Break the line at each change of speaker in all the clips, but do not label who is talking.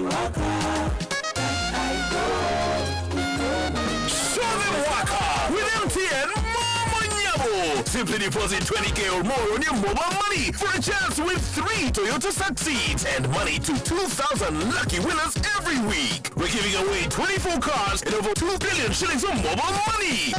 Show them waka with MTN Mama Nyabo. Simply deposit 20K or more on your mobile money for a chance to win 3 Toyota Succeeds and money to 2,000 lucky winners every week. We're giving away 24 cars and over 2 billion shillings of mobile money.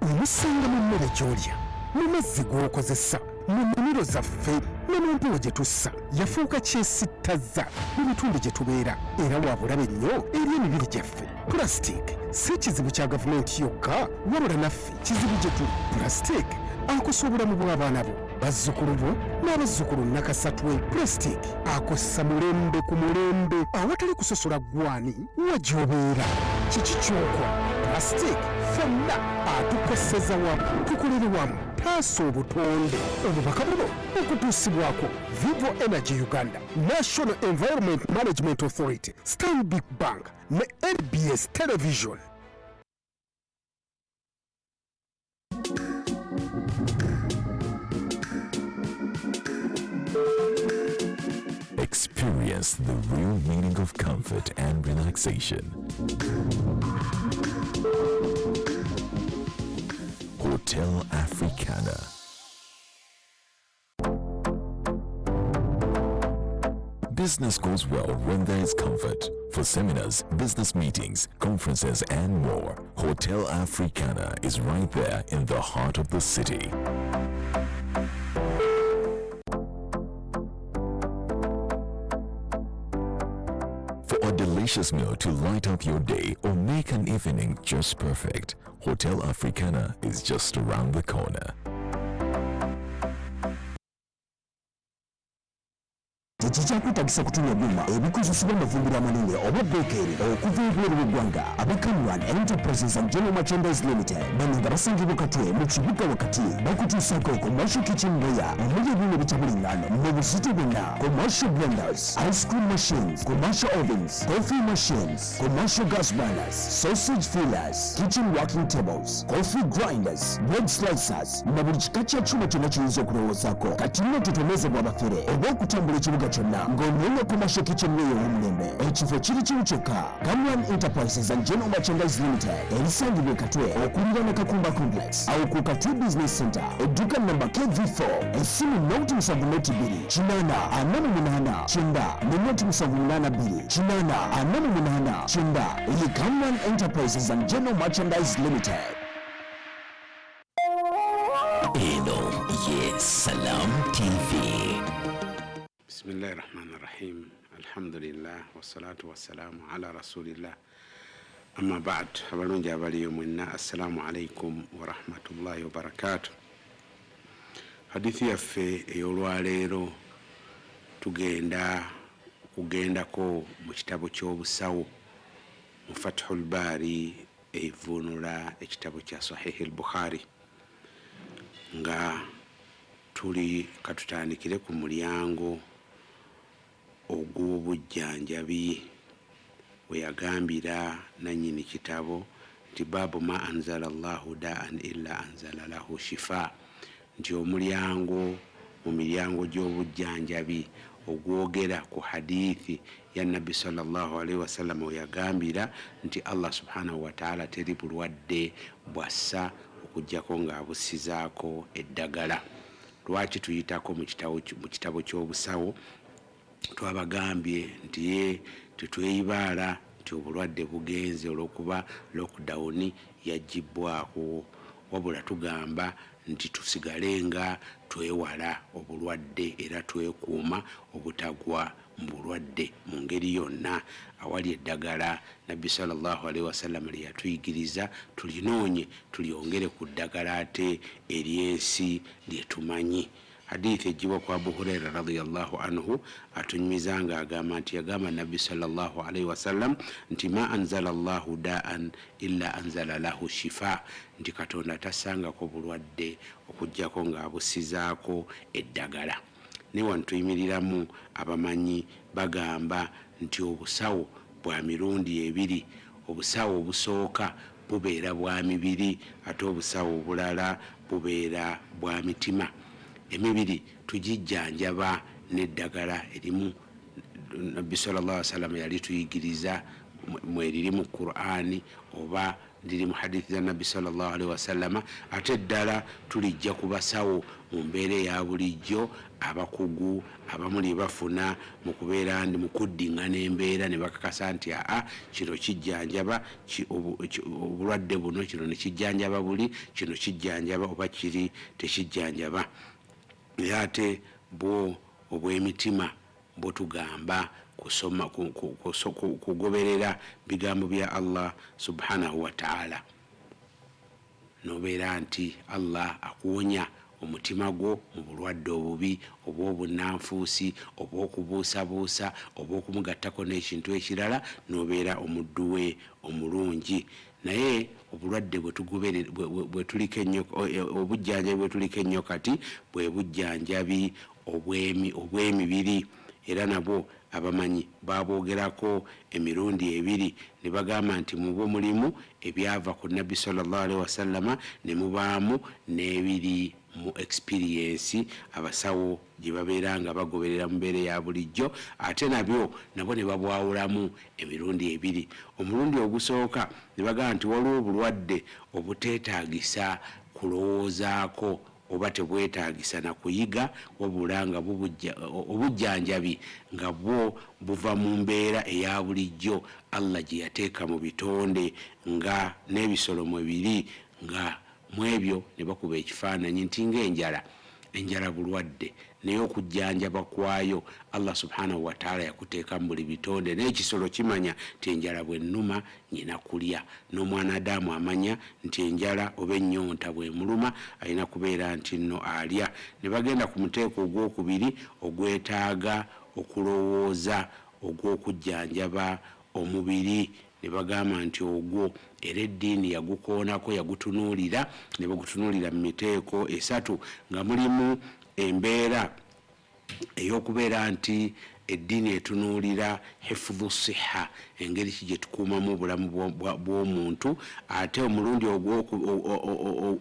Umusanga mu mmere gy'olya mu mazzi g'okozesa mu nnimiro zaffe ne mu mpewo gye tussa yafuuka kyesittaza mu bitundu gye tubeera era wabulabe nnyo eri emibiri gyaffe. Pulasitiiki si kizibu kya gavumenti yokka wabula naffe kizibu gye tuli. Pulasitiiki akosa obulamu bw'abaana bo bazzukulu bo n'abazzukulu nakasatwe. Pulasitiiki akosa mulembe ku mulembe awatali kusosola gwani wagyobeera. Kiki kyokwa? Pulasitiiki fenna atukoseza wamu tukolere wamu taasa obutonde. Obubaka buno okutuusibwako Vivo Energy Uganda, National Environment Management Authority, Stanbic Bank ne NBS Television.
Experience the real meaning of comfort and relaxation. Hotel Africana. Business goes well when there is comfort. For seminars, business meetings, conferences, and more, Hotel Africana is right there in the heart of the city. For a delicious meal to light up your day or make an evening just perfect, Hotel Africana is just around the corner.
Tekikyakutagisa kutunga byuma ebikozesebwa amafumbiro amanene oba beekeri okuva ebweru w'eggwanga. Abakamran Enterprises and General Merchandise Limited bano nga basangibwa Katwe mu kibuga wakati bakutuusako commercial kitchenware omuli ebyuma ebitabuliŋŋaano mu buzito bwonna, commercial blenders, ice cream machines, commercial ovens, coffee machines, commercial gas burners, sausage fillers, kitchen working tables, coffee grinders, bread slicers na buli kika kya kyuma kyonna kiyinza okulowoozaako. Kati nno tutonezebwa abafere oba okutambula ekibuga kyonna ng'onoonya commercial kitchenware ow'omulembe. Ekifo kiri kimu kyokka. Kamran Enterprises and General Merchandise Limited erisangibwa e Katwe okuliraana Kakumba Complex awo ku Katwe Business Center, edduuka namba KV4, essimu 0782 848 9 ne 0782 848 9. Ye Kamran Enterprises and General Merchandise Limited.
Eno ye Salam TV.
Bismillahir Rahmanir Rahim. Alhamdulillah wassalatu wassalamu ala rasulillah. Amma ba'd. Abalungi abaliyo mwenna, assalamu alaikum wa rahmatullahi wa barakatuh. Hadithi yaffe ey'olwaleero kugendako mu kitabo ky'obusawo mu Fathul Bari Evvuunuddwa ekitabo kya Sahih al-Bukhari nga tuli katutandikire ku mulyango ogw'obujjanjabi we yagambira nannyini kitabo nti baabu ma anzala Allahu da'an illa anzala lahu shifa, nti omulyango mu miryango gy'obujjanjabi ogwogera ku hadithi ya Nabbi sallallahu alaihi wasallam we yagambira nti Allah subhanahu wa ta'ala teri bulwadde bwassa okujjako ng'abusizaako eddagala. Lwaki tuyitako mu kitabo ky'obusawo? Twabagambye nti ye tetweyibaala nti obulwadde bugenze olw'okuba lockdown yaggibwako, wabula tugamba nti tusigale nga twewala obulwadde era twekuuma obutagwa mu bulwadde mu ngeri yonna. Awali eddagala Nabbi sallallahu alaihi wasallam lye yatuyigiriza tulinoonye tulyongere ku ddagala ate ery'ensi lye tumanyi. Hadithi ejibwa kwa Abu Huraira radhiyallahu anhu atunyumiza nga agamba nti yagamba Nabbi sallallahu alaihi wasallam nti ma anzala Allahu da'an illa anzala lahu shifa, nti Katonda tasangako bulwadde okujjako ng'abusizaako eddagala. Ne wantuyimiramu abamanyi bagamba nti obusawo bwa mirundi ebiri. Obusawo obusooka bubeera bwa mibiri ate obusawo obulala bubeera bwa mitima. Emibiri tugijjanjaba n'eddagala erimu nabbi sallallahu alaihi wasallam yali tuyigiriza mweriri mu Qur'ani oba liri mu hadithi za nabbi sallallahu alaihi wasallam. Ate ddala tulijja ku basawo mu mbeera eya bulijjo, abakugu abamuli bafuna mu kubeera ndi mu kuddingana embeera ne bakakasa nti kino kijjanjaba obulwadde buno, kino ne kijjanjaba buli, kino kijjanjaba oba kiri tekijjanjaba. Era ate bwo obw'emitima bwo tugamba kusoma kugoberera bigambo bya Allah subhanahu wa ta'ala, nobeera nti Allah akuwonya omutima gwo mu bulwadde obubi oba obunanfuusi oba okubuusabuusa oba okumugattako n'ekintu ekirala, nobeera omuddu we omulungi. Naye obulwadde obujjanjabi bwe tuliko ennyo kati bwe bujjanjabi obw'emibiri, era nabwo abamanyi babwogerako emirundi ebiri ne bagamba nti mubwo mulimu ebyava ku nabbi sallallahu alaihi wasallama ne mubaamu n'ebiri mu experience abasawo gye babeera nga bagoberera mu mbeera ya bulijjo, ate nabyo nabo ne babwawulamu emirundi ebiri. Omulundi ogusooka ne bagamba nti waliwo obulwadde obuteetaagisa kulowoozaako oba tebwetaagisa na kuyiga, wabula nga obujjanjabi nga bwo buva mu mbeera eya bulijjo Allah gye yateeka mu bitonde nga n'ebisolo mwe biri, nga mu ebyo ne bakuba ekifaananyi nti ng'enjala bulwadde, naye okujjanjaba kwayo Allah subhanahu wa ta'ala yakuteeka mu buli bitonde. N'ekisolo kimanya nti enjala bw'ennuma nyina kulya, n'omwana Adamu amanya nti enjala oba ennyonta bw'emuluma alina kubeera nti nno alya. Ne bagenda ku muteeko ogwokubiri ogwetaaga okulowooza ogw'okujjanjaba omubiri, ne bagamba nti ogwo era eddiini yagukoonako, yagutunuulira, ne bagutunuulira mu miteeko esatu, nga mulimu embeera ey'okubeera nti eddiini etunuulira hifdhu siha, engeri ki gye tukuumamu obulamu bw'omuntu. Ate omulundi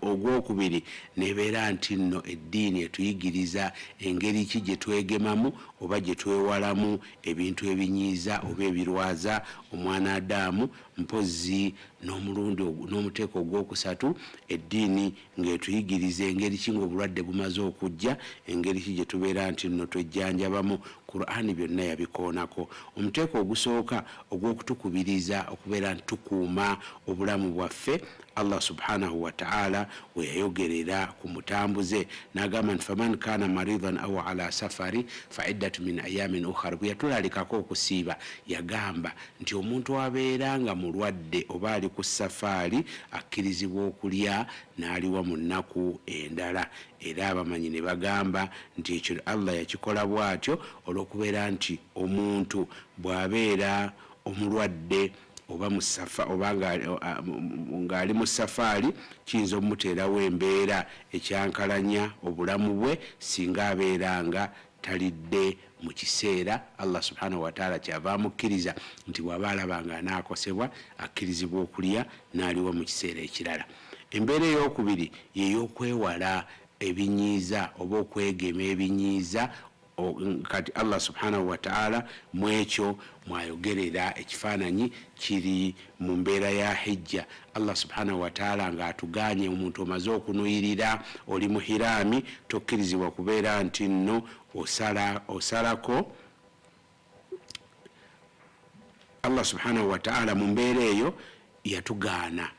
ogwokubiri nebeera nti nno eddiini etuyigiriza engeri ki gye twegemamu oba gye twewalamu ebintu ebinyiiza oba ebirwaza omwana Adamu. Mpozi n'omuteeko ogwokusatu eddiini ng'etuyigiriza engeri ki ng'obulwadde bumaze okujja, engeri ki gye tubeera nti nno twejjanjabamu. Qur'ani byonna yabikoonako. Omuteeko ogusooka ogw'okutukubiriza okubeera nti tukuuma obulamu bwaffe, Allah subhanahu wa ta'ala we yayogerera ku mutambuze n'agamba nti faman kana maridan aw ala safari fa iddatu min ayamin ukhra. Bwe yatulalikako okusiiba yagamba nti omuntu abeera nga mulwadde oba ali ku safaari akkirizibwa okulya n'aliwa mu nnaku endala. Era abamanyi ne bagamba nti ekyo Allah yakikola bw'atyo olw'okubeera nti omuntu bw'abeera omulwadde oba musafa oba ng'ali mu safaari kiyinza omuteerawo embeera ekyankalanya obulamu bwe singa abeera nga talidde mu kiseera. Allah subhanahu wa ta'ala kyava amukkiriza nti bw'aba alaba nga anaakosebwa akkirizibwa okulya n'aliwa mu kiseera ekirala. Embeera ey'okubiri y'ey'okwewala ebinyiiza oba okwegema ebinyiiza. Kati Allah subhanahu wa ta'ala mwekyo mwayogerera ekifaananyi kiri mu mbeera ya hijja. Allah subhanahu wa ta'ala ng'atuganye omuntu omaze okunuyirira oli muhiraami tokkirizibwa kubeera nti nno osalako. Allah subhanahu wa ta'ala mu mbeera eyo yatugaana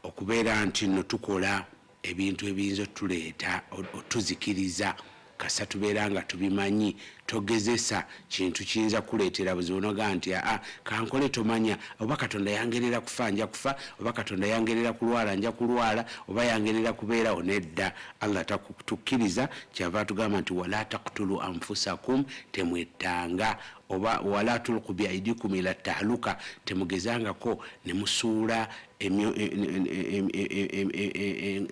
okubeera nti nno tukola ebintu ebiyinza otuleeta otuzikiriza kasa tubeera nga tubimanyi. Togezesa kintu kiyinza kuleetera buzibu noga nti kankole tomanya oba Katonda yangerera kufa nja kufa oba Katonda yangerera kulwala nja kulwala oba yangerera kubeerawo. Nedda, Allah takutukkiriza kyava tugamba nti wala taqtulu anfusakum, temwettanga, oba wala tulqu biaidikum ila tahluka, temugezangako ne musuula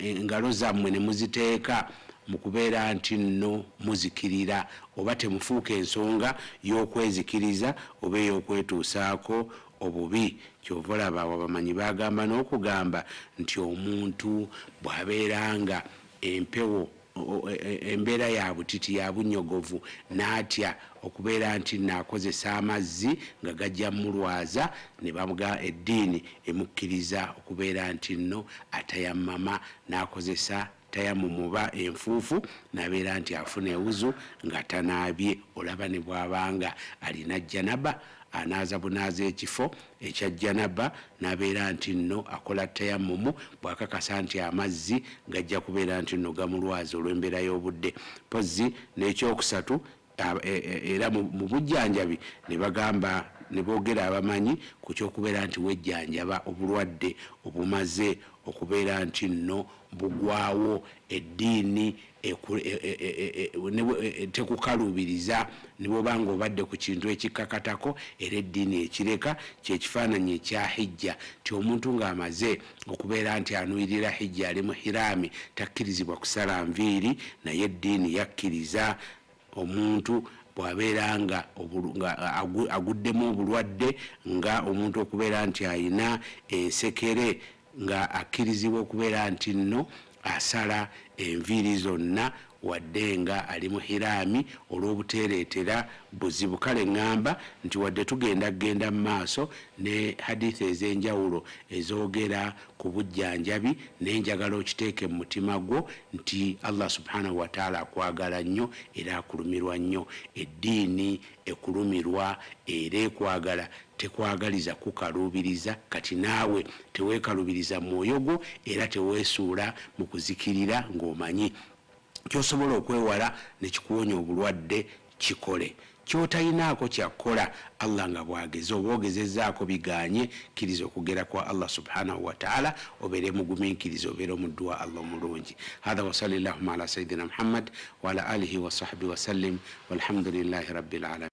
engalo zammwe ne muziteeka mu kubeera nti nno muzikirira oba temufuuka ensonga y'okwezikiriza oba ey'okwetuusaako obubi. Kyova olaba abamanyi bagamba n'okugamba nti omuntu bw'abeera nga empewo embeera ya butiti ya bunyogovu n'atya okubeera nti naakozesa amazzi nga gajja mulwaza ne bamuga eddiini emukkiriza okubeera nti nno atayammama n'akozesa tayamumuba enfuufu nabeera nti afuna ewuzu nga tanaabye. Olaba ne bw'abanga alina janaba anaaza bunaaza ekifo ekya janaba nabeera nti nno akola tayamumu bwakakasa nti amazzi gajja kubeera nti nno gamulwaza olw'embeera y'obudde. Pozzi n'ekyokusatu era mu bujjanjabi ne bagamba ne boogera abamanyi ku kyokubeera nti wejjanjaba obulwadde obumaze okubeera nti nno bugwawo eddiini tekukaluubiriza ne bw'obanga obadde ku kintu ekikakatako era eddiini ekireka kyekifaananyi ekya hijja nti omuntu ng'amaze okubeera nti anuirira hijja ali mu hiraami takkirizibwa kusala nviiri naye eddiini yakkiriza omuntu bwabeera nga aguddemu obulwadde nga omuntu okubeera nti ayina ensekere nga akkirizibwa okubeera nti nno asala enviiri zonna wadde nga ali mu hiraami olw'obuteereetera buzibu. Kale ŋŋamba nti wadde tugenda mu maaso ne hadithi ez'enjawulo ezoogera ku bujjanjabi naye njagala okiteeke mu mutima gwo nti Allah subhanahu wa taala akwagala nnyo era akulumirwa nnyo. Eddiini ekulumirwa era ekwagala tekwagaliza kukaluubiriza kati naawe teweekalubiriza mu mwoyo gwo era teweesuula mu kuzikirira ng'omanyi kyosobola okwewala nekikuwonya obulwadde kikole. Kyotalinaako kyakukola Allah nga bwageze oba ogezezaako biganye kkiriza okugera kwa Allah subhanahu wa ta'ala obeere mugumiikiriza obeere omuddu wa Allah omulungi. Hadha wa sallallahu ala sayidina Muhammad wa ala alihi wa sahbihi wa sallim walhamdulillahi rabbil alamin.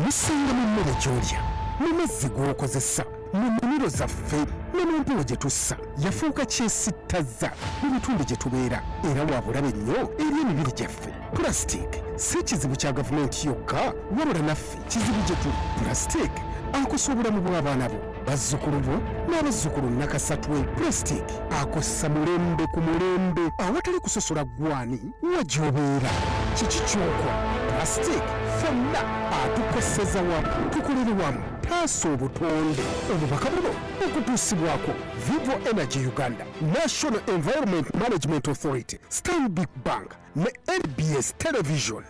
Musanga mu mmere gy'olya mu mazzi g'okozesa mu nnimiro zaffe ne mu mpewo gye tussa yafuuka kyesittaza mu bitundu gye tubeera era wabulabe nnyo eri emibiri gyaffe. Pulasitiiki si kizibu kya gavumenti yokka wabula naffe kizibu gye tuli. Pulasitiiki akosa obulamu bw'abaana bo bazzukulu bo n'abazzukulu nakasatwe. Pulasitiiki akosa mulembe ku mulembe awatali kusosola ggwani wa gy'obeera. Kiki ky'okwa? Pulasitiiki fonna atukoseza wamu tukolere wamu taasa obutonde. Obubaka buno okutuusibwako Vivo Energy Uganda, National Environment Management Authority, Stanbic Bank ne NBS Television.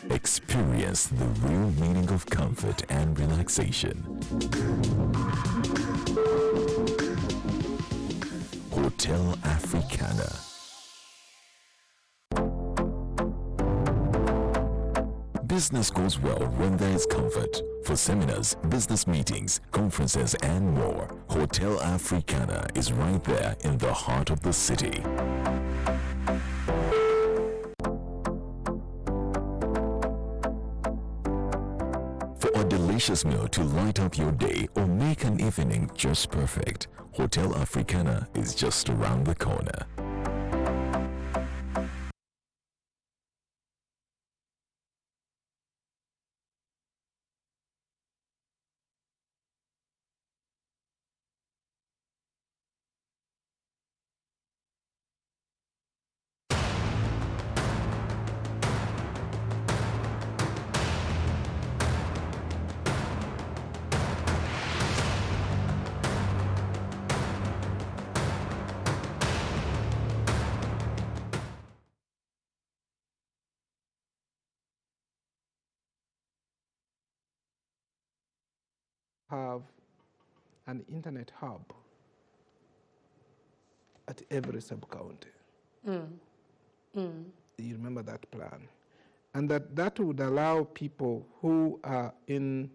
Experience the real meaning of comfort and relaxation. Hotel Africana. Business goes well when there is comfort. For seminars, business meetings, conferences, and more, Hotel Africana is right there in the heart of the city. For a delicious meal to light up your day or make an evening just perfect, Hotel Africana is just around the corner.
Have an internet hub at every sub-county. You remember that plan? And that would allow people who are in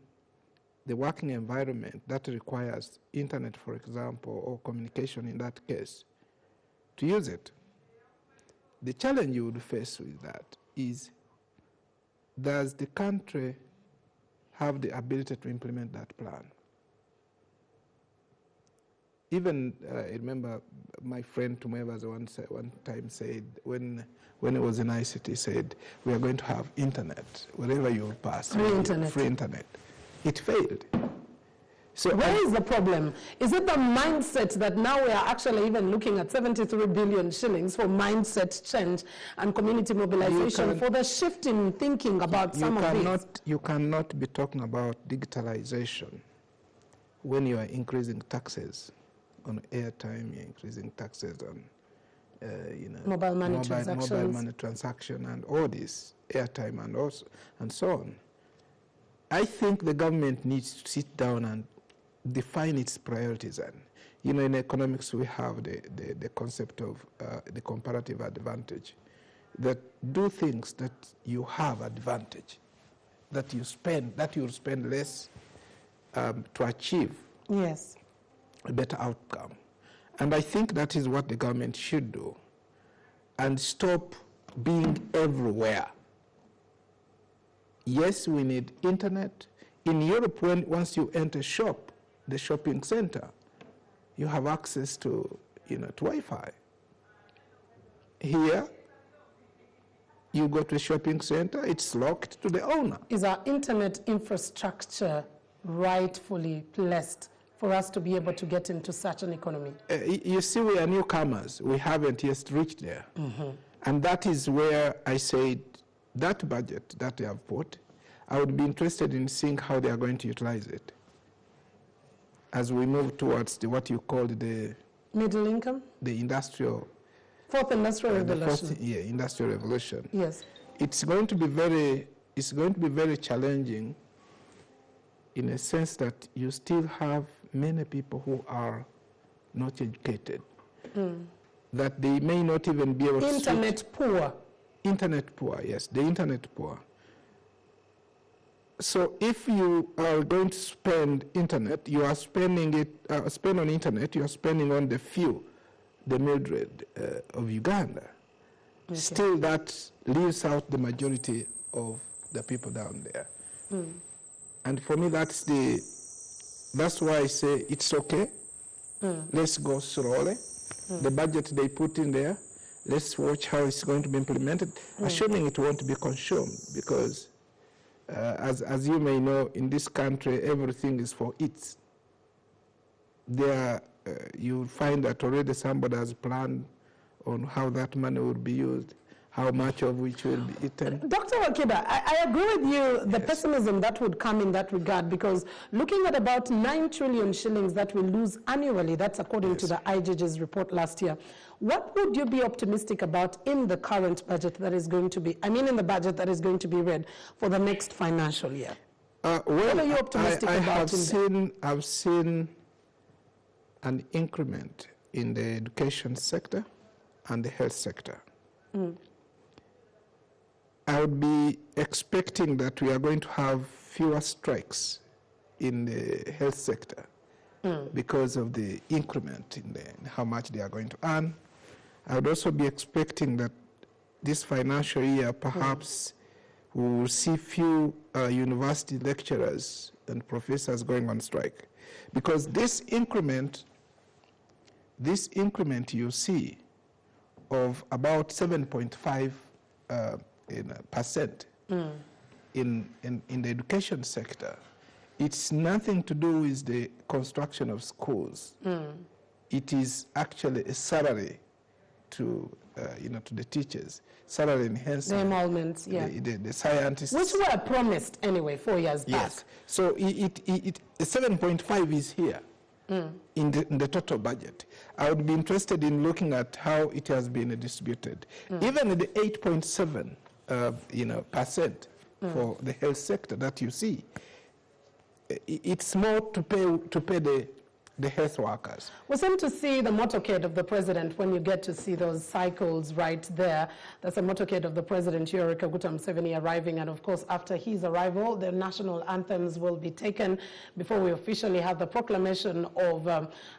the working environment that requires internet, for example, or communication in that case, to use it. The challenge you would face with that is, does the country have the ability to implement that plan. Even I remember my friend Tumevas one time said, when it was in ICT, said, we are going to have internet wherever you pass.
Free internet.
Free internet. It failed. So
where is the problem? Is it the mindset that now we are actually even looking at 73 billion shillings for mindset change and community mobilization for the shift in thinking about some of these?
You cannot be talking about digitalization when you are increasing taxes on airtime, you're increasing taxes on
mobile money transactions.
Mobile money transaction and all this, airtime and so on. I think the government needs to sit down and define its priorities. And in economics we have the concept of the comparative advantage, that do things that you have advantage, that you spend less to achieve a better outcome. And I think that is what the government should do, and stop being everywhere. Yes, we need internet. In Europe, once you enter the shopping center, you have access to Wi-Fi. Here, you go to a shopping center, it's locked to the owner.
Is our internet infrastructure rightfully placed for us to be able to get into such an economy?
You see, we are newcomers. We haven't yet reached there. And that is where I said that budget that they have put, I would be interested in seeing how they are going to utilize it as we move towards what you call the
middle income?
The
fourth industrial revolution.
Industrial revolution.
Yes.
It's going to be very challenging in a sense that you still have many people who are not educated, that they may not even be able to
Internet poor.
Internet poor, yes, the internet poor. So if you are going to spend internet, you are spending it, spend on internet, you are spending on the Mildred of Uganda. Okay. Still that leaves out the majority of the people down there. And for me, that's why I say it's okay. Let's go slowly. The budget they put in there, let's watch how it's going to be implemented, assuming it won't be consumed, because as you may know, in this country, everything is for it. There, you'll find that already somebody has planned on how that money will be used, how much of which will be eaten.
Dr. Wakiba, I agree with you, the pessimism that would come in that regard, because looking at about 9 trillion shillings that we lose annually, that's according to the IJJ's report last year. What would you be optimistic about in the current budget that is going to be, in the budget that is going to be read for the next financial year? What are you optimistic about?
I've seen an increment in the education sector and the health sector. I would be expecting that we are going to have fewer strikes in the health sector because of the increment in how much they are going to earn. I would also be expecting that this financial year perhaps we will see few university lecturers and professors going on strike, because this increment you see of about 7.5% in the education sector, it's nothing to do with the construction of schools. It is actually a salary to the teachers, salary enhancement.
The emoluments,
the scientists.
Which were promised anyway 4 years back.
Yes. So 7.5 is here in the total budget. I would be interested in looking at how it has been distributed. Even the 8.7 percent for the health sector that you see, it's more to pay the health workers.
We seem to see the motorcade of the president when you get to see those cycles right there. That's a motorcade of the president, Yoweri Kaguta Museveni, arriving. And of course, after his arrival, the national anthems will be taken before we officially have the proclamation of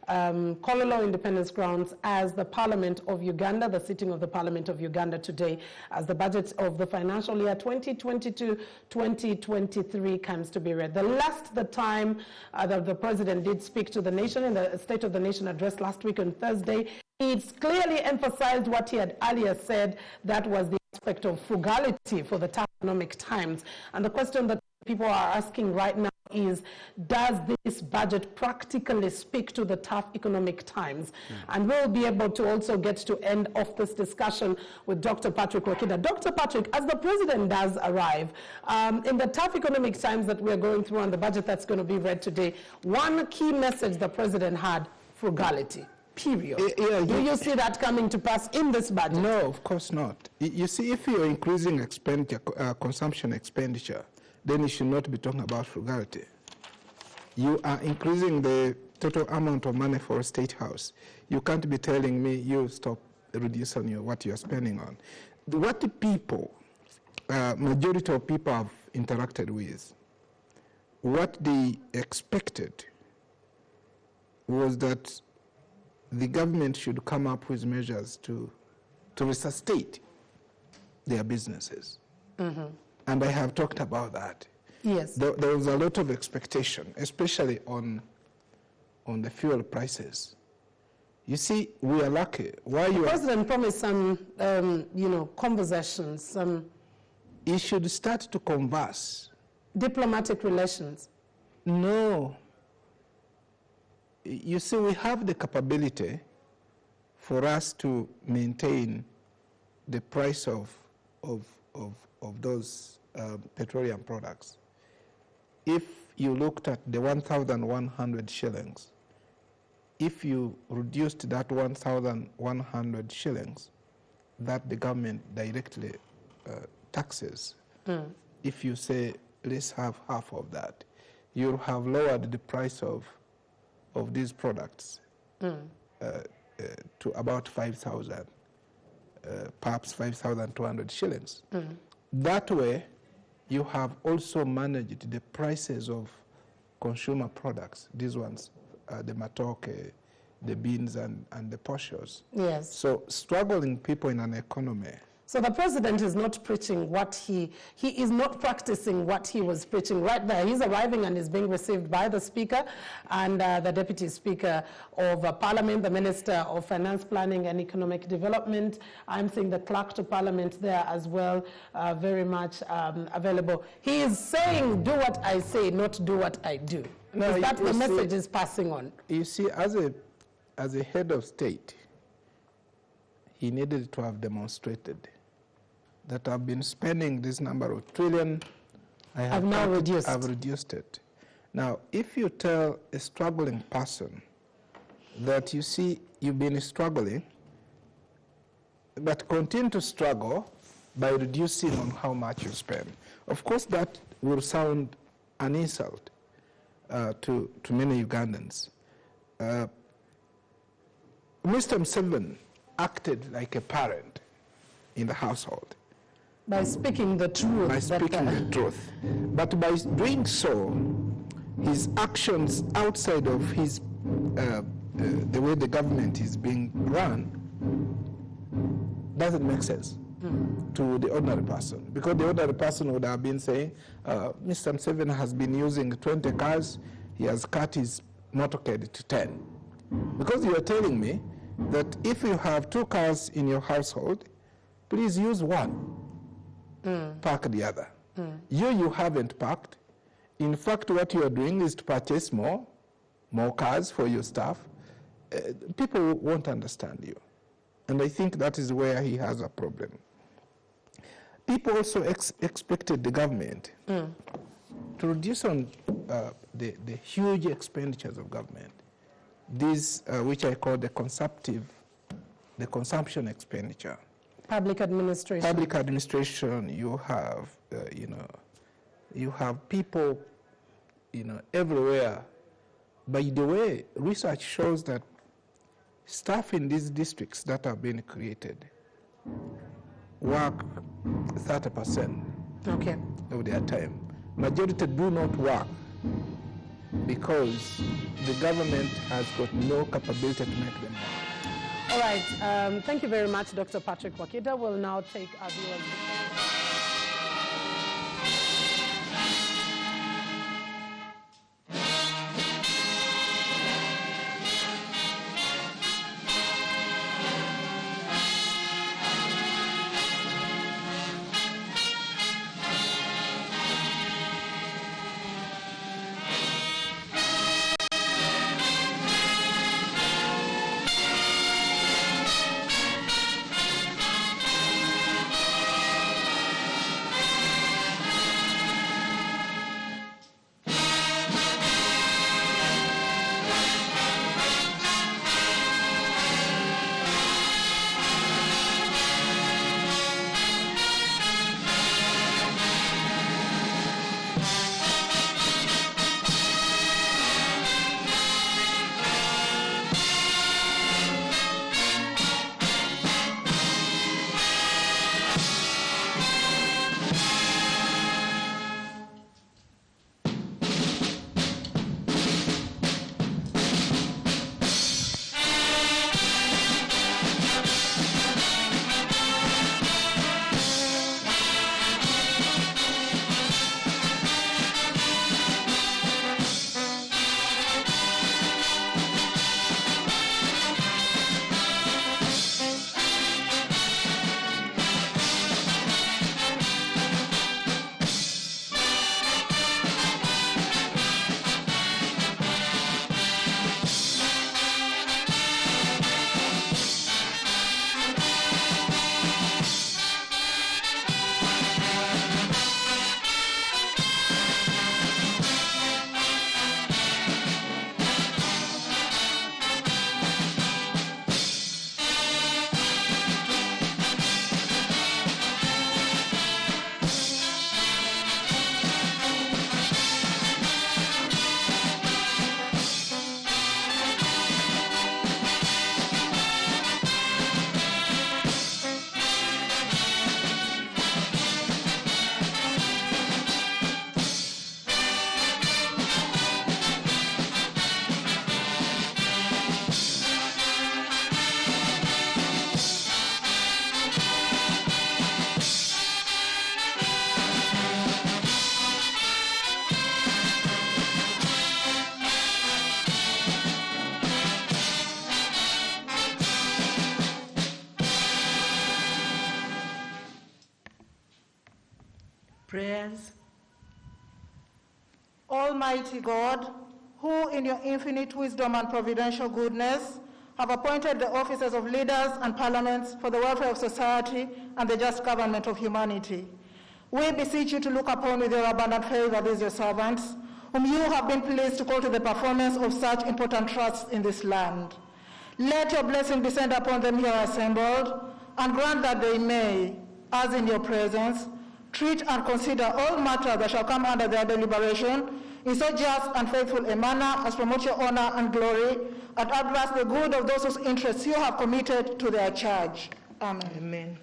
Kololo Independence Grounds as the Parliament of Uganda, the sitting of the Parliament of Uganda today, as the budget of the financial year 2022-2023 comes to be read. The time that the president did speak to the nation in the State of the Nation address last week on Thursday, it's clearly emphasized what he had earlier said, that was the aspect of frugality for the tough economic times. And the question that people are asking right now is, does this budget practically speak to the tough economic times? And we'll be able to also get to end off this discussion with Dr. Patrick Wakida. Dr. Patrick, as the president does arrive, in the tough economic times that we're going through and the budget that's going to be read today, one key message the president had, frugality. Period. Do you see that coming to pass in this budget?
No, of course not. You see, if you're increasing expenditure, consumption expenditure, then you should not be talking about frugality. You are increasing the total amount of money for a state house. You can't be telling me you stop reducing what you're spending on. What the people, majority of people have interacted with, what they expected was that the government should come up with measures to resuscitate their businesses. And I have talked about that.
Yes.
There was a lot of expectation, especially on the fuel prices. You see, we are lucky.
The president promised some, conversations, some...
He should start to converse.
Diplomatic relations.
No. You see, we have the capability for us to maintain the price of those petroleum products. If you looked at the 1,100 shillings, if you reduced that 1,100 shillings that the government directly taxes, if you say, let's have half of that, you'll have lowered the price of these products to about 5,000, perhaps 5,200 shillings. That way, you have also managed the prices of consumer products, these ones, the matoke, the beans, and the poshos.
Yes.
So struggling people in an economy.
So the president is not preaching what he is not practicing what he was preaching right there. He's arriving and is being received by the Speaker and the Deputy Speaker of Parliament, the Minister of Finance, Planning and Economic Development. I'm seeing the Clerk to Parliament there as well, very much available. He is saying, do what I say, not do what I do. No, is that the message is passing on?
You see, as a head of state, he needed to have demonstrated that I've been spending this number of trillion.
I've now reduced.
I've reduced it. Now, if you tell a struggling person that you see you've been struggling, but continue to struggle by reducing on how much you spend, of course that will sound an insult to many Ugandans. Mr. Museveni acted like a parent in the household.
By speaking the truth.
By speaking the truth. But by doing so, his actions outside of his, the way the government is being run, doesn't make sense to the ordinary person. Because the ordinary person would have been saying, Mr. Museveni has been using 20 cars, he has cut his motorcade to 10. Because you are telling me that if you have 2 cars in your household, please use one, park the other. You haven't parked. In fact, what you are doing is to purchase more cars for your staff. People won't understand you. And I think that is where he has a problem. People also expected the government to reduce on the huge expenditures of government. These, which I call the consumption expenditure.
Public administration.
Public administration, you have, you have people, everywhere By the way, research shows that staff in these districts that have been created work 30%
Okay.
of their time. Majority do not work because the government has got no capability to make them work.
All right. Thank you very much, Dr. Patrick Wakita. We'll now take our viewers.
Prayers. Almighty God, who in your infinite wisdom and providential goodness have appointed the offices of leaders and parliaments for the welfare of society and the just government of humanity, we beseech you to look upon with your abundant favor these your servants, whom you have been pleased to call to the performance of such important trusts in this land. Let your blessing descend upon them here assembled, and grant that they may, as in your presence, treat and consider all matters that shall come under their deliberation in so just and faithful a manner as promote your honor and glory, and advance the good of those whose interests you have committed to their charge. Amen. Amen.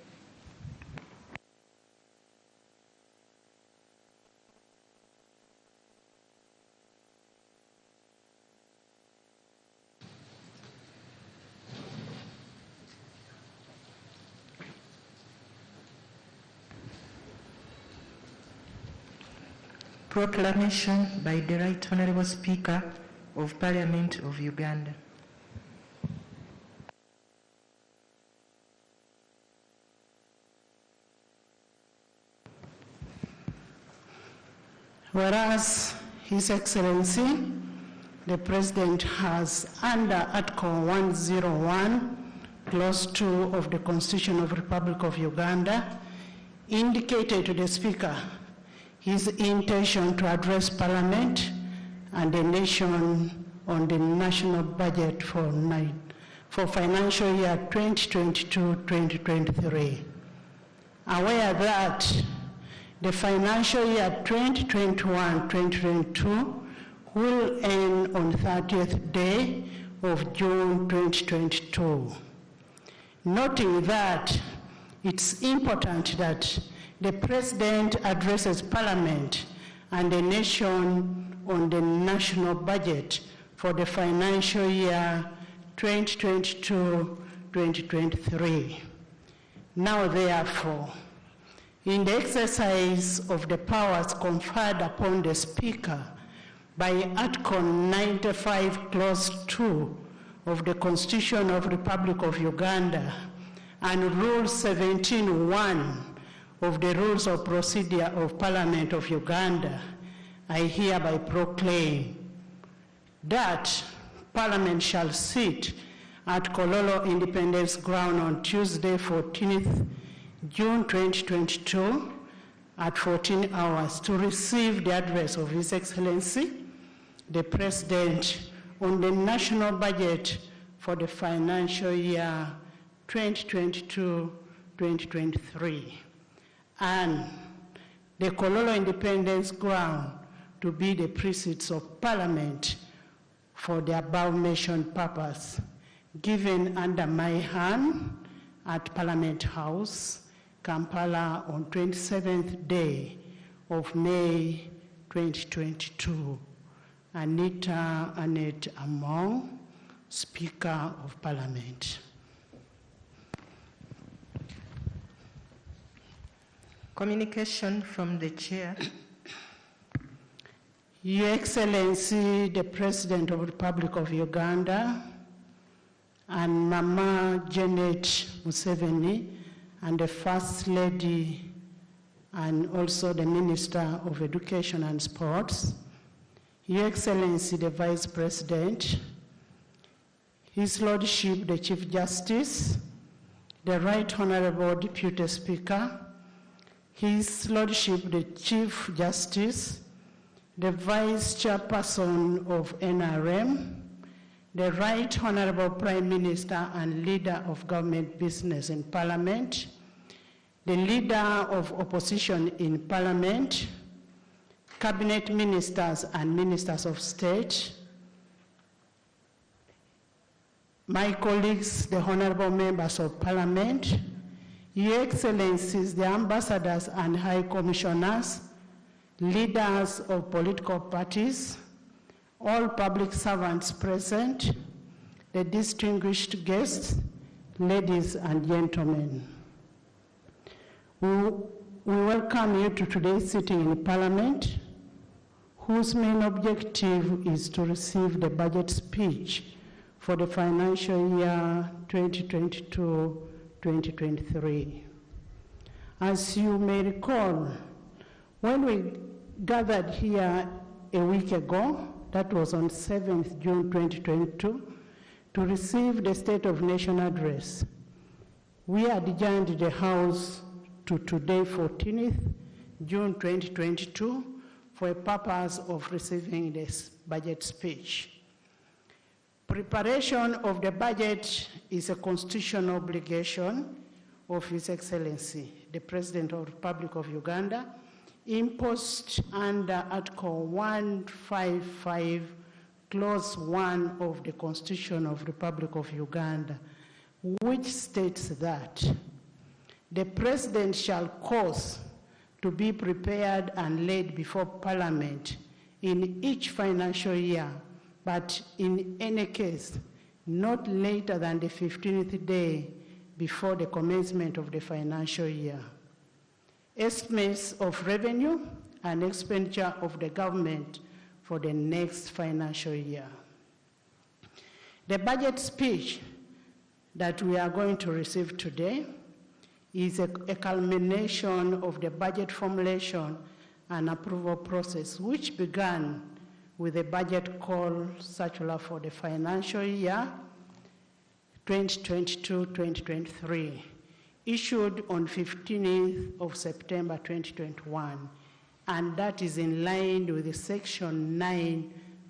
Proclamation by the Right Honourable Speaker of Parliament of Uganda.
Whereas His Excellency, the President has, under Article 101, Clause 2 of the Constitution of the Republic of Uganda, indicated to the Speaker his intention to address Parliament and the nation on the national budget for financial year 2022-2023. Aware that the financial year 2021-2022 will end on 30th day of June 2022. Noting that it's important that the President addresses Parliament and the nation on the national budget for the financial year 2022-2023. Now, therefore, in the exercise of the powers conferred upon the Speaker by Article 95, Clause 2 of the Constitution of the Republic of Uganda and Rule 17.1 of the Rules of Procedure of Parliament of Uganda, I hereby proclaim that Parliament shall sit at Kololo Independence Ground on Tuesday, 14th June 2022 at 14 hours to receive the address of His Excellency, the President, on the national budget for the financial year 2022-2023, and the Kololo Independence Ground to be the precincts of Parliament for the above-mentioned purpose, given under my hand at Parliament House, Kampala, on 27th day of May 2022. Anita Annette Among, Speaker of Parliament.
Communication from the Chair.
Your Excellency, the President of the Republic of Uganda, and Mama Janet Museveni, and the First Lady, and also the Minister of Education and Sports, Your Excellency, the Vice President, His Lordship, the Chief Justice, the Right Honorable Deputy Speaker, His Lordship, the Chief Justice, the Vice Chairperson of NRM, the Right Honorable Prime Minister and Leader of Government Business in Parliament, the Leader of Opposition in Parliament, Cabinet Ministers and Ministers of State, my colleagues, the Honorable Members of Parliament, Your Excellencies, the Ambassadors and High Commissioners, leaders of political parties, all public servants present, the distinguished guests, ladies and gentlemen. We welcome you to today's sitting in Parliament, whose main objective is to receive the budget speech for the financial year 2022-2023. As you may recall, when we gathered here a week ago, that was on 7th June 2022, to receive the State of Nation address, we adjourned the House to today, 14th June 2022, for a purpose of receiving this budget speech. Preparation of the budget is a constitutional obligation of His Excellency, the President of the Republic of Uganda, imposed under Article 155, Clause 1 of the Constitution of the Republic of Uganda, which states that the President shall cause to be prepared and laid before Parliament in each financial year, but in any case, not later than the 15th day before the commencement of the financial year, estimates of revenue and expenditure of the government for the next financial year. The budget speech that we are going to receive today is a culmination of the budget formulation and approval process, which began with a budget call circular for the financial year 2022-2023, issued on 15th of September 2021, and that is in line with the Section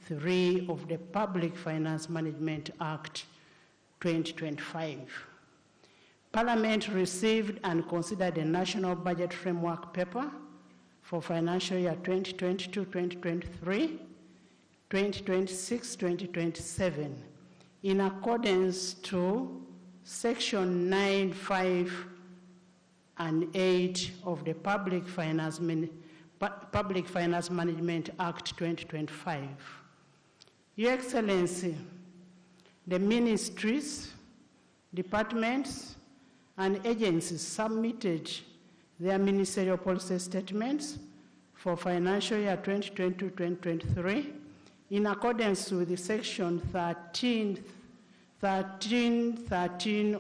9(3) of the Public Finance Management Act 2025. Parliament received and considered the National Budget Framework Paper for financial year 2022-2023, 2026-2027 in accordance to Section 9, 5, and 8 of the Public Finance Management Act 2025. Your Excellency, the ministries, departments, and agencies submitted their ministerial policy statements for financial year 2022-2023 in accordance with the Section 13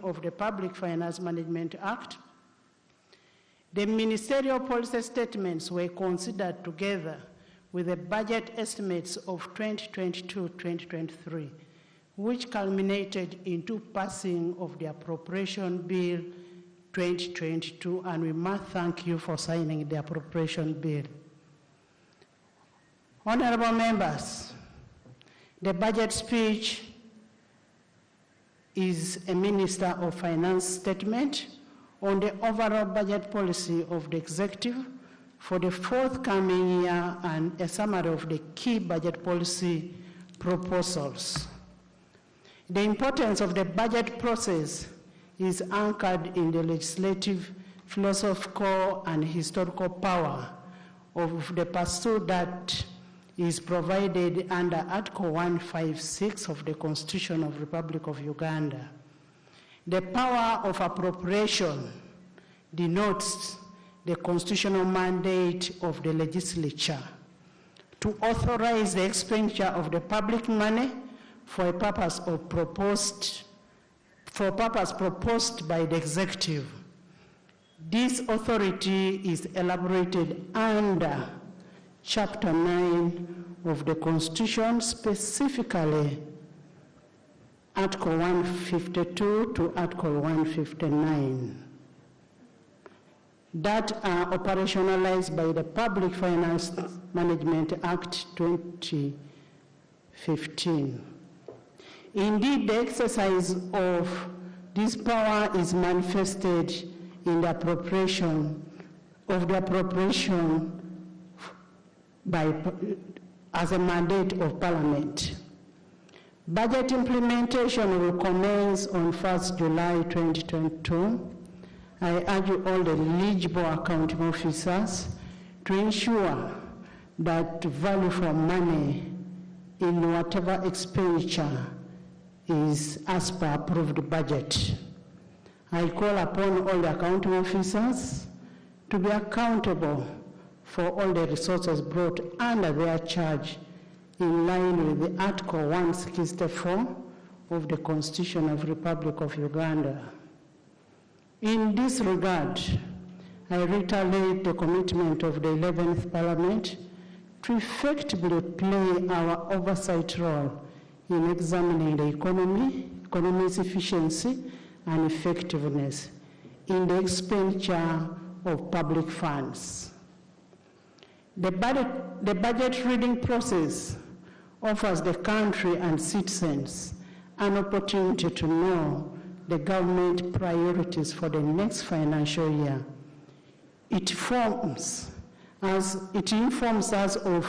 of the Public Finance Management Act. The ministerial policy statements were considered together with the budget estimates of 2022-2023, which culminated into passing of the Appropriation Bill 2022, and we must thank you for signing the Appropriation Bill. Honorable members, the budget speech is a Minister of Finance statement on the overall budget policy of the Executive for the forthcoming year and a summary of the key budget policy proposals. The importance of the budget process is anchored in the legislative, philosophical, and historical power of the pursuit that is provided under Article 156 of the Constitution of the Republic of Uganda. The power of appropriation denotes the constitutional mandate of the legislature to authorize the expenditure of the public money for a purpose proposed by the executive. This authority is elaborated under Chapter 9 of the Constitution, specifically Article 152 to Article 159, that are operationalized by the Public Finance Management Act 2015. Indeed, the exercise of this power is manifested in the appropriation as a mandate of Parliament. Budget implementation will commence on 1st July 2022. I urge all the eligible accounting officers to ensure that value for money in whatever expenditure is as per approved budget. I call upon all the accounting officers to be accountable for all the resources brought under their charge in line with the Article 164 of the Constitution of the Republic of Uganda. In this regard, I reiterate the commitment of the 11th Parliament to effectively play our oversight role in examining the economy's efficiency and effectiveness in the expenditure of public funds. The budget reading process offers the country and citizens an opportunity to know the government priorities for the next financial year. It informs us of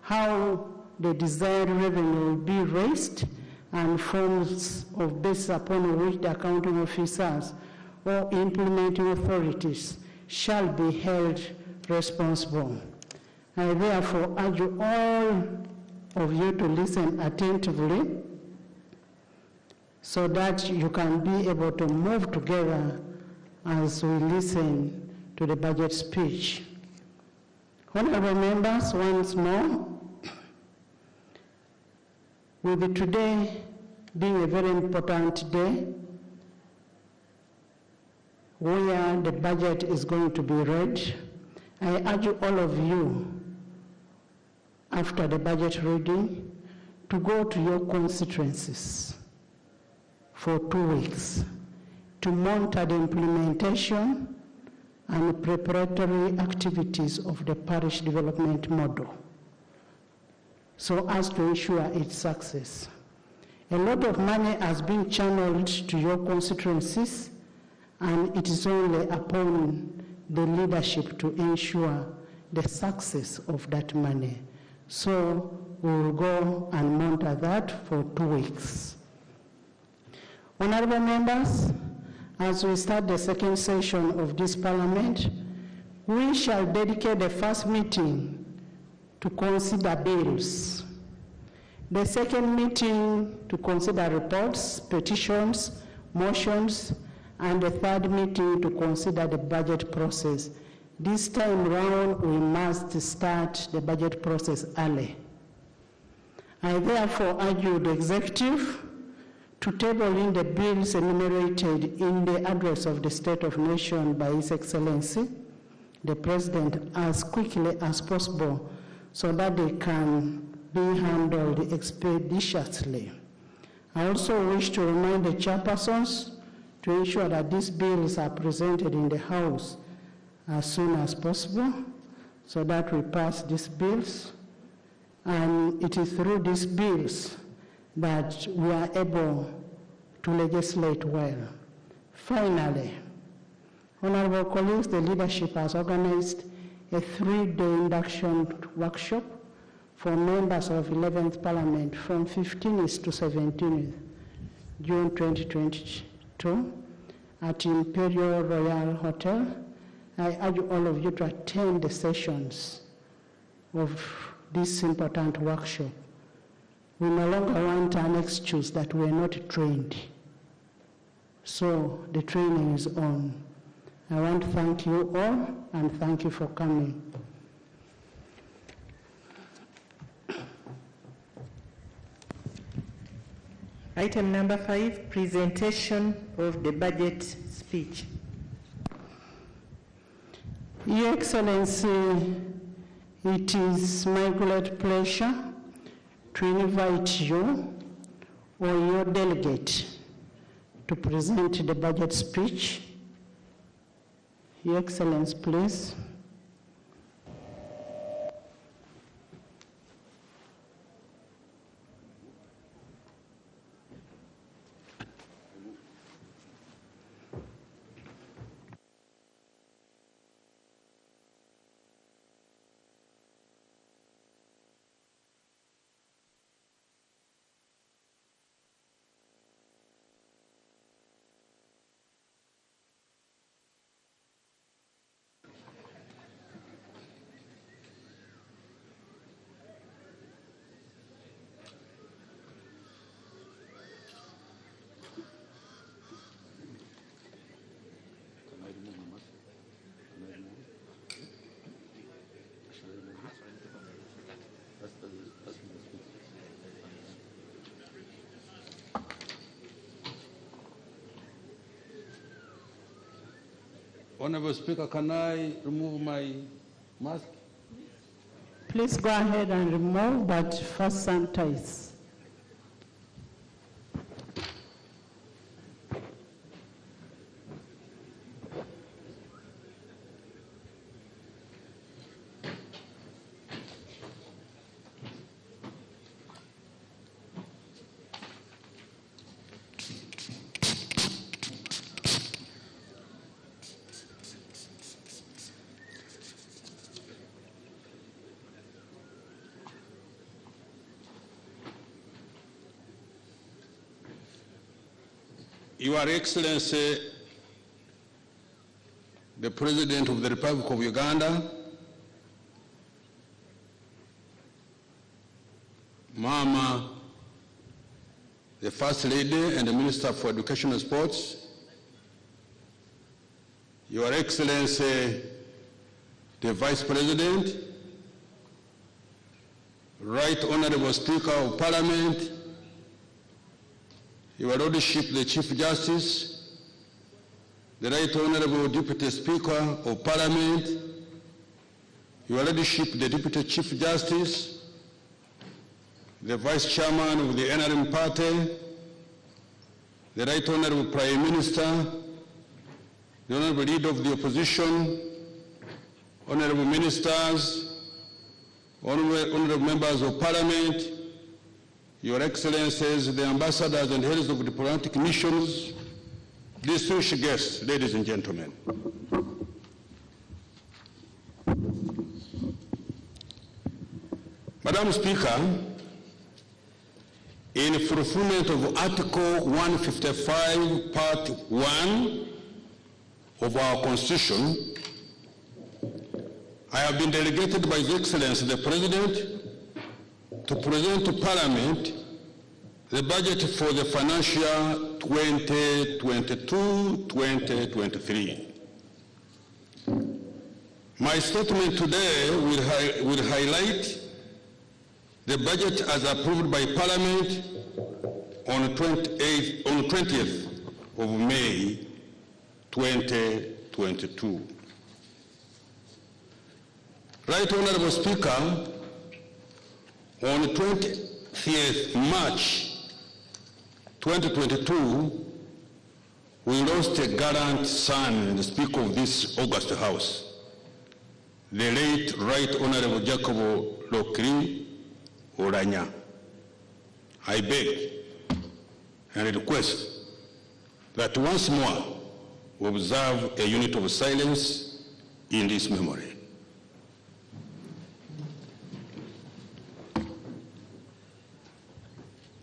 how the desired revenue will be raised and forms of basis upon which the accounting officers or implementing authorities shall be held responsible. I therefore urge all of you to listen attentively so that you can be able to move together as we listen to the budget speech. Honorable members, once more, with today being a very important day where the budget is going to be read, I urge all of you, after the budget reading, to go to your constituencies for 2 weeks to monitor the implementation and preparatory activities of the parish development model, so as to ensure its success. A lot of money has been channeled to your constituencies, and it is only upon the leadership to ensure the success of that money. So we will go and monitor that for 2 weeks. Honorable members, as we start the second session of this parliament, we shall dedicate the first meeting to consider bills. The second meeting to consider reports, petitions, motions, and the third meeting to consider the budget process. This time round, we must start the budget process early. I therefore urge the executive to table in the bills enumerated in the address of the State of Nation by His Excellency, the President, as quickly as possible so that they can be handled expeditiously. I also wish to remind the chairpersons to ensure that these bills are presented in the House as soon as possible so that we pass these bills. And it is through these bills that we are able to legislate well. Finally, honorable colleagues, the leadership has organized a 3-day induction workshop for members of 11th Parliament from 15th to 17th June 2022 at Imperial Royal Hotel. I urge all of you to attend the sessions of this important workshop. We no longer want an excuse that we are not trained. So the training is on. I want to thank you all and thank you for coming.
Item number 5, presentation of the budget speech.
Your Excellency, it is my great pleasure to invite you or your delegate to present the budget speech. Your Excellency, please.
Honorable Speaker, can I remove my mask?
Please go ahead and remove, but first sanitize.
Your Excellency, the President of the Republic of Uganda, Mama, the First Lady and the Minister for Education and Sports, Your Excellency, the Vice President, Right Honorable Speaker of Parliament, Your Lordship, the Chief Justice, the Right Honorable Deputy Speaker of Parliament, Your Lordship, the Deputy Chief Justice, the Vice Chairman of the NRM Party, the Right Honorable Prime Minister, the Honorable Leader of the Opposition, Honorable Ministers, Honorable Members of Parliament, Your Excellencies, the ambassadors and heads of diplomatic missions, distinguished guests, ladies and gentlemen. Madam Speaker, in fulfillment of Article 155, Part 1 of our Constitution, I have been delegated by His Excellency the President to present to Parliament the budget for the financial 2022-2023. My statement today will highlight the budget as approved by Parliament on 20th of May 2022. Right Honorable Speaker, on 20th March 2022, we lost a gallant son and the Speaker of this august House, the late Right Honorable Jacobo Lokri Oranya. I beg and request that once more we observe a unit of silence in this memory.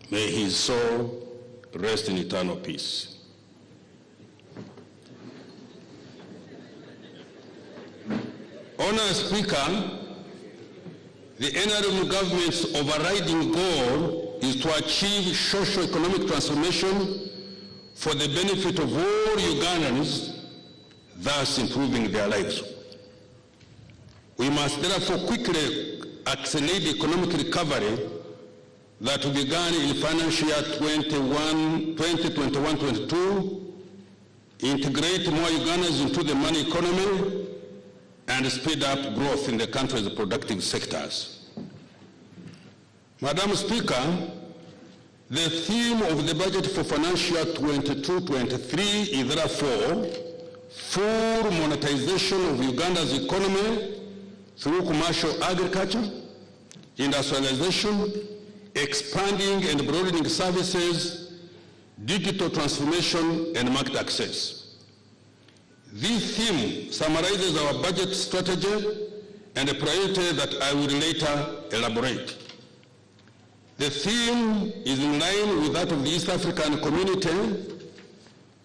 May his soul rest in eternal peace. Honourable Speaker, the NRM government's overriding goal is to achieve socio-economic transformation for the benefit of all Ugandans, thus improving their lives. We must therefore quickly accelerate the economic recovery that began in financial year 2021-22, integrate more Ugandans into the money economy, and speed up growth in the country's productive sectors. Madam Speaker, the theme of the budget for financial year 22-23 is therefore full monetization of Uganda's economy through commercial agriculture, industrialization, expanding and broadening services, digital transformation, and market access. This theme summarizes our budget strategy and a priority that I will later elaborate. The theme is in line with that of the East African community,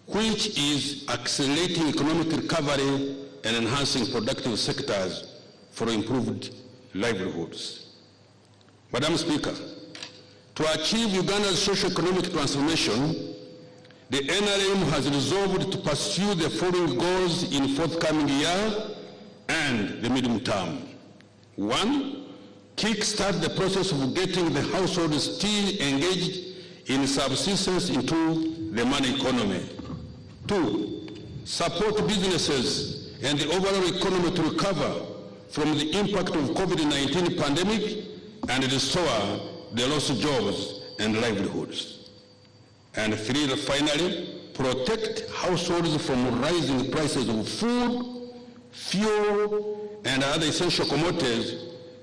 which is accelerating economic recovery and enhancing productive sectors for improved livelihoods. Madam Speaker, to achieve Uganda's socio-economic transformation, the NRM has resolved to pursue the following goals in forthcoming year and the medium term. 1, kickstart the process of getting the households still engaged in subsistence into the money economy. 2, support businesses and the overall economy to recover from the impact of COVID-19 pandemic and restore the lost jobs and livelihoods. And 3, finally, protect households from rising prices of food, fuel, and other essential commodities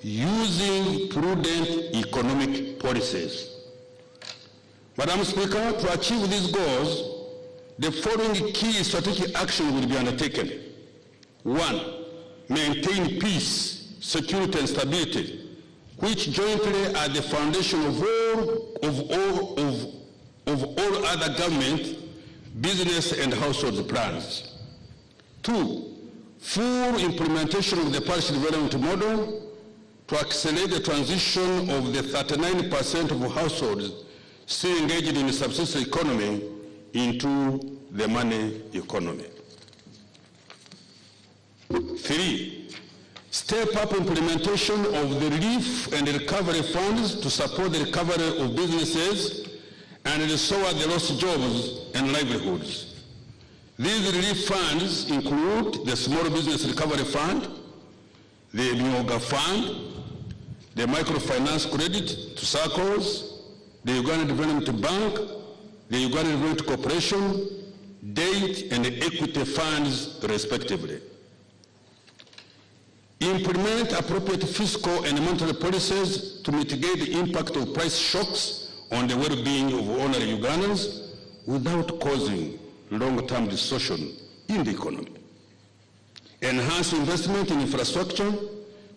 using prudent economic policies. Madam Speaker, to achieve these goals, the following key strategic actions will be undertaken. 1, maintain peace, security, and stability, which jointly are the foundation of all other government, business, and household plans. 2, full implementation of the parish development model to accelerate the transition of the 39% of households still engaged in the subsistence economy into the money economy. 3, step up implementation of the relief and recovery funds to support the recovery of businesses and restore the lost jobs and livelihoods. These relief funds include the Small Business Recovery Fund, the Myoga Fund, the Microfinance Credit to SACCOs, the Uganda Development Bank, the Uganda Development Corporation, debt and equity funds, respectively. Implement appropriate fiscal and monetary policies to mitigate the impact of price shocks on the well-being of ordinary Ugandans without causing long-term distortion in the economy. Enhance investment in infrastructure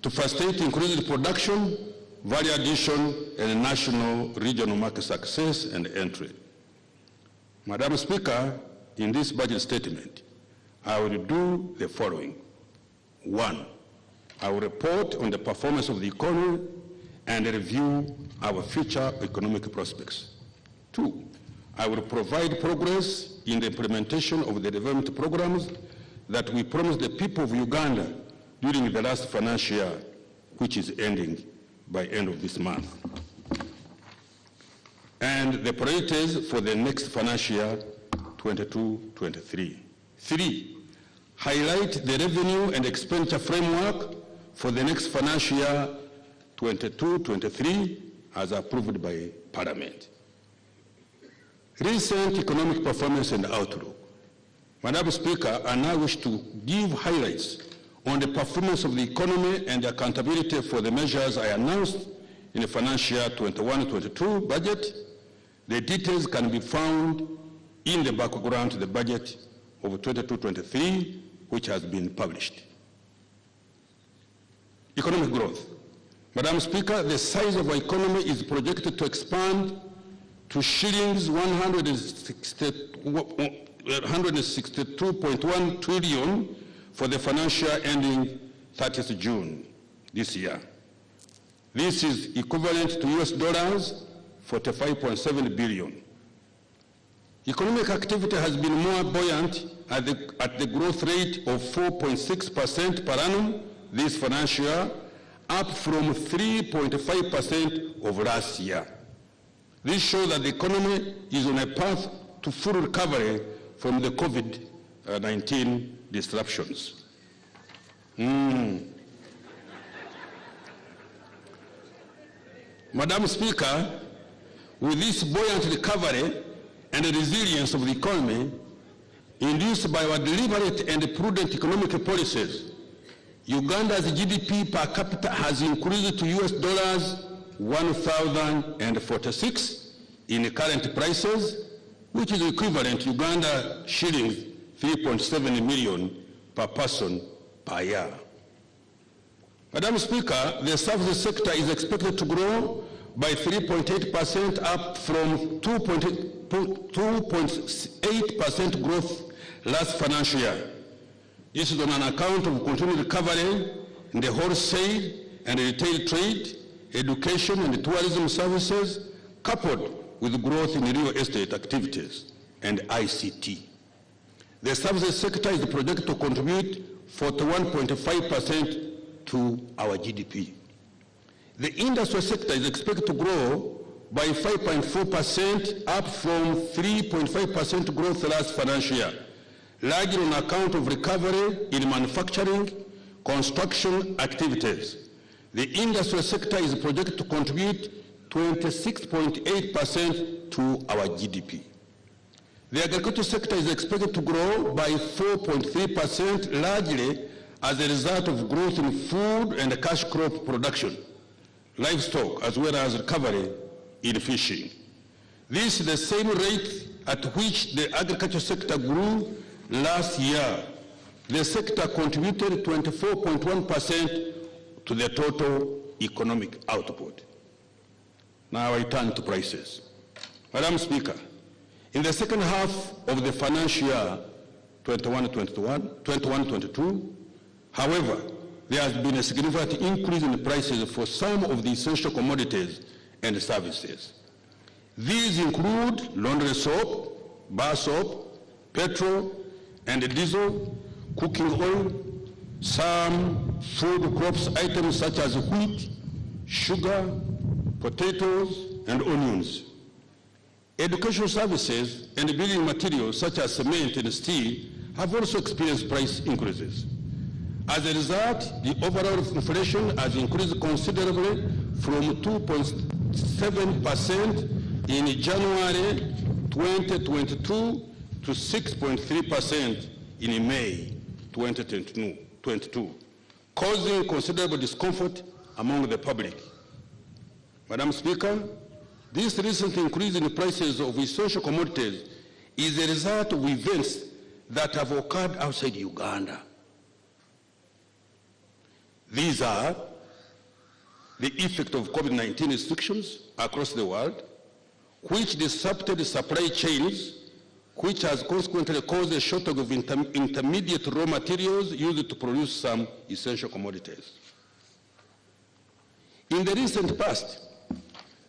to facilitate increased production, value addition, and national regional market success and entry. Madam Speaker, in this budget statement, I will do the following. 1, I will report on the performance of the economy and review our future economic prospects. 2, I will provide progress in the implementation of the development programs that we promised the people of Uganda during the last financial year, which is ending by end of this month, and the priorities for the next financial year, 22-23. 3, highlight the revenue and expenditure framework for the next financial year, 22-23, as approved by Parliament. Recent economic performance and outlook. Madam Speaker, I now wish to give highlights on the performance of the economy and accountability for the measures I announced in the financial year 21-22 budget. The details can be found in the background to the budget of 22-23, which has been published. Economic growth. Madam Speaker, the size of our economy is projected to expand to shillings 162.1 trillion for the financial year ending 30th June this year. This is equivalent to US dollars 45.7 billion. Economic activity has been more buoyant at the growth rate of 4.6% per annum this financial year, up from 3.5% of last year. This shows that the economy is on a path to full recovery from the COVID-19 disruptions. Madam Speaker, with this buoyant recovery and the resilience of the economy induced by our deliberate and prudent economic policies, Uganda's GDP per capita has increased to US dollars 1,046 in current prices, which is equivalent to Uganda shillings 3.7 million per person per year. Madam Speaker, the services sector is expected to grow by 3.8%, up from 2.8% growth last financial year. This is on an account of continued recovery in the wholesale and retail trade, education and tourism services, coupled with growth in real estate activities and ICT. The services sector is projected to contribute 41.5% to our GDP. The industrial sector is expected to grow by 5.4%, up from 3.5% growth last financial year, largely on account of recovery in manufacturing, construction activities. The industrial sector is projected to contribute 26.8% to our GDP. The agricultural sector is expected to grow by 4.3%, largely as a result of growth in food and cash crop production, livestock, as well as recovery in fishing. This is the same rate at which the agricultural sector grew last year. The sector contributed 24.1% to the total economic output. Now I turn to prices. Madam Speaker, in the second half of the financial year 21-22, however, there has been a significant increase in the prices for some of the essential commodities and services. These include laundry soap, bar soap, petrol and diesel, cooking oil, some food crops items such as wheat, sugar, potatoes, and onions. Educational services and building materials such as cement and steel have also experienced price increases. As a result, the overall inflation has increased considerably from 2.7% in January 2022 to 6.3% in May 2022, causing considerable discomfort among the public. Madam Speaker, this recent increase in the prices of essential commodities is a result of events that have occurred outside Uganda. These are the effect of COVID-19 restrictions across the world, which disrupted supply chains, which has consequently caused a shortage of intermediate raw materials used to produce some essential commodities. In the recent past,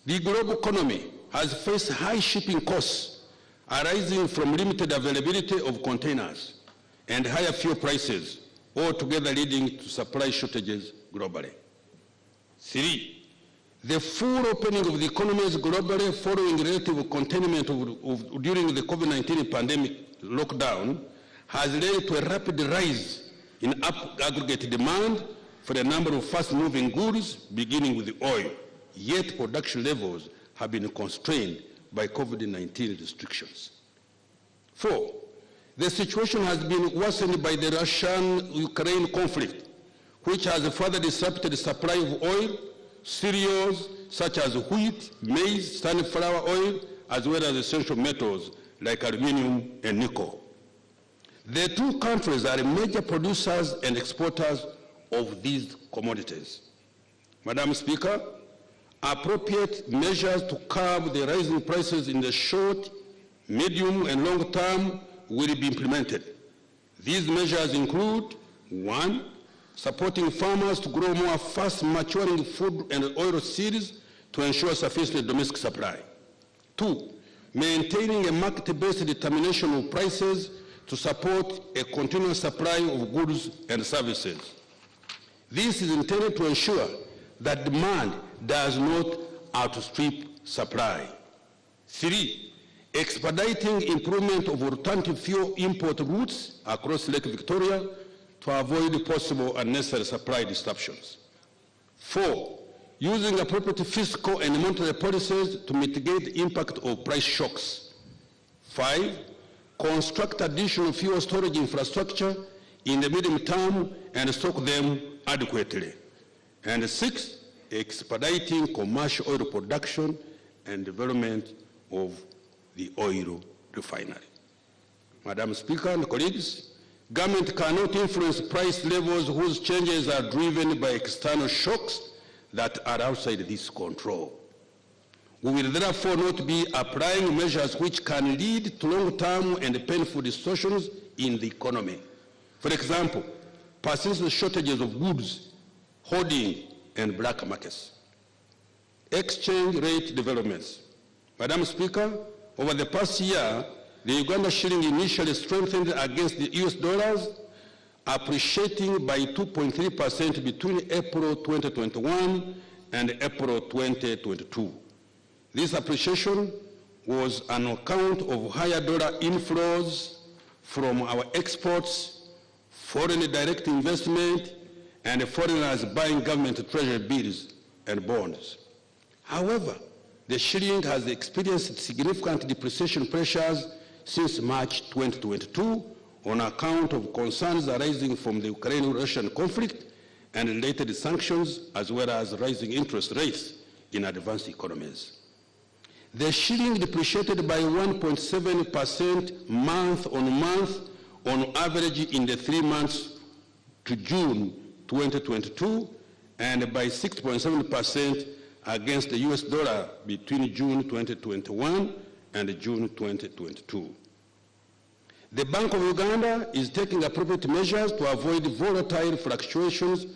the global economy has faced high shipping costs arising from limited availability of containers and higher fuel prices, altogether leading to supply shortages globally. 3, the full opening of the economies globally following relative containment during the COVID-19 pandemic lockdown has led to a rapid rise in aggregate demand for a number of fast-moving goods, beginning with the oil. Yet production levels have been constrained by COVID-19 restrictions. 4, the situation has been worsened by the Russian-Ukraine conflict, which has further disrupted the supply of oil, cereals such as wheat, maize, sunflower oil, as well as essential metals like aluminum and nickel. The two countries are major producers and exporters of these commodities. Madam Speaker, appropriate measures to curb the rising prices in the short, medium, and long term will be implemented. These measures include: 1, supporting farmers to grow more fast-maturing food and oil seeds to ensure sufficient domestic supply. 2, maintaining a market-based determination of prices to support a continuous supply of goods and services. This is intended to ensure that demand does not outstrip supply. 3, expediting improvement of alternative fuel import routes across Lake Victoria to avoid possible unnecessary supply disruptions. 4, using appropriate fiscal and monetary policies to mitigate the impact of price shocks. 5, construct additional fuel storage infrastructure in the medium term and stock them adequately. And 6, expediting commercial oil production and development of the oil refinery. Madam Speaker and colleagues, government cannot influence price levels whose changes are driven by external shocks that are outside this control. We will therefore not be applying measures which can lead to long-term and painful distortions in the economy. For example, persistent shortages of goods, hoarding, and black markets. Exchange rate developments. Madam Speaker, over the past year, the Uganda shilling initially strengthened against the US dollars, appreciating by 2.3% between April 2021 and April 2022. This appreciation was on account of higher dollar inflows from our exports, foreign direct investment, and foreigners buying government treasury bills and bonds. However, the shilling has experienced significant depreciation pressures since March 2022 on account of concerns arising from the Ukraine-Russian conflict and related sanctions, as well as rising interest rates in advanced economies. The shilling depreciated by 1.7% month on month on average in the 3 months to June 2022, and by 6.7% against the US dollar between June 2021 and June 2022. The Bank of Uganda is taking appropriate measures to avoid volatile fluctuations,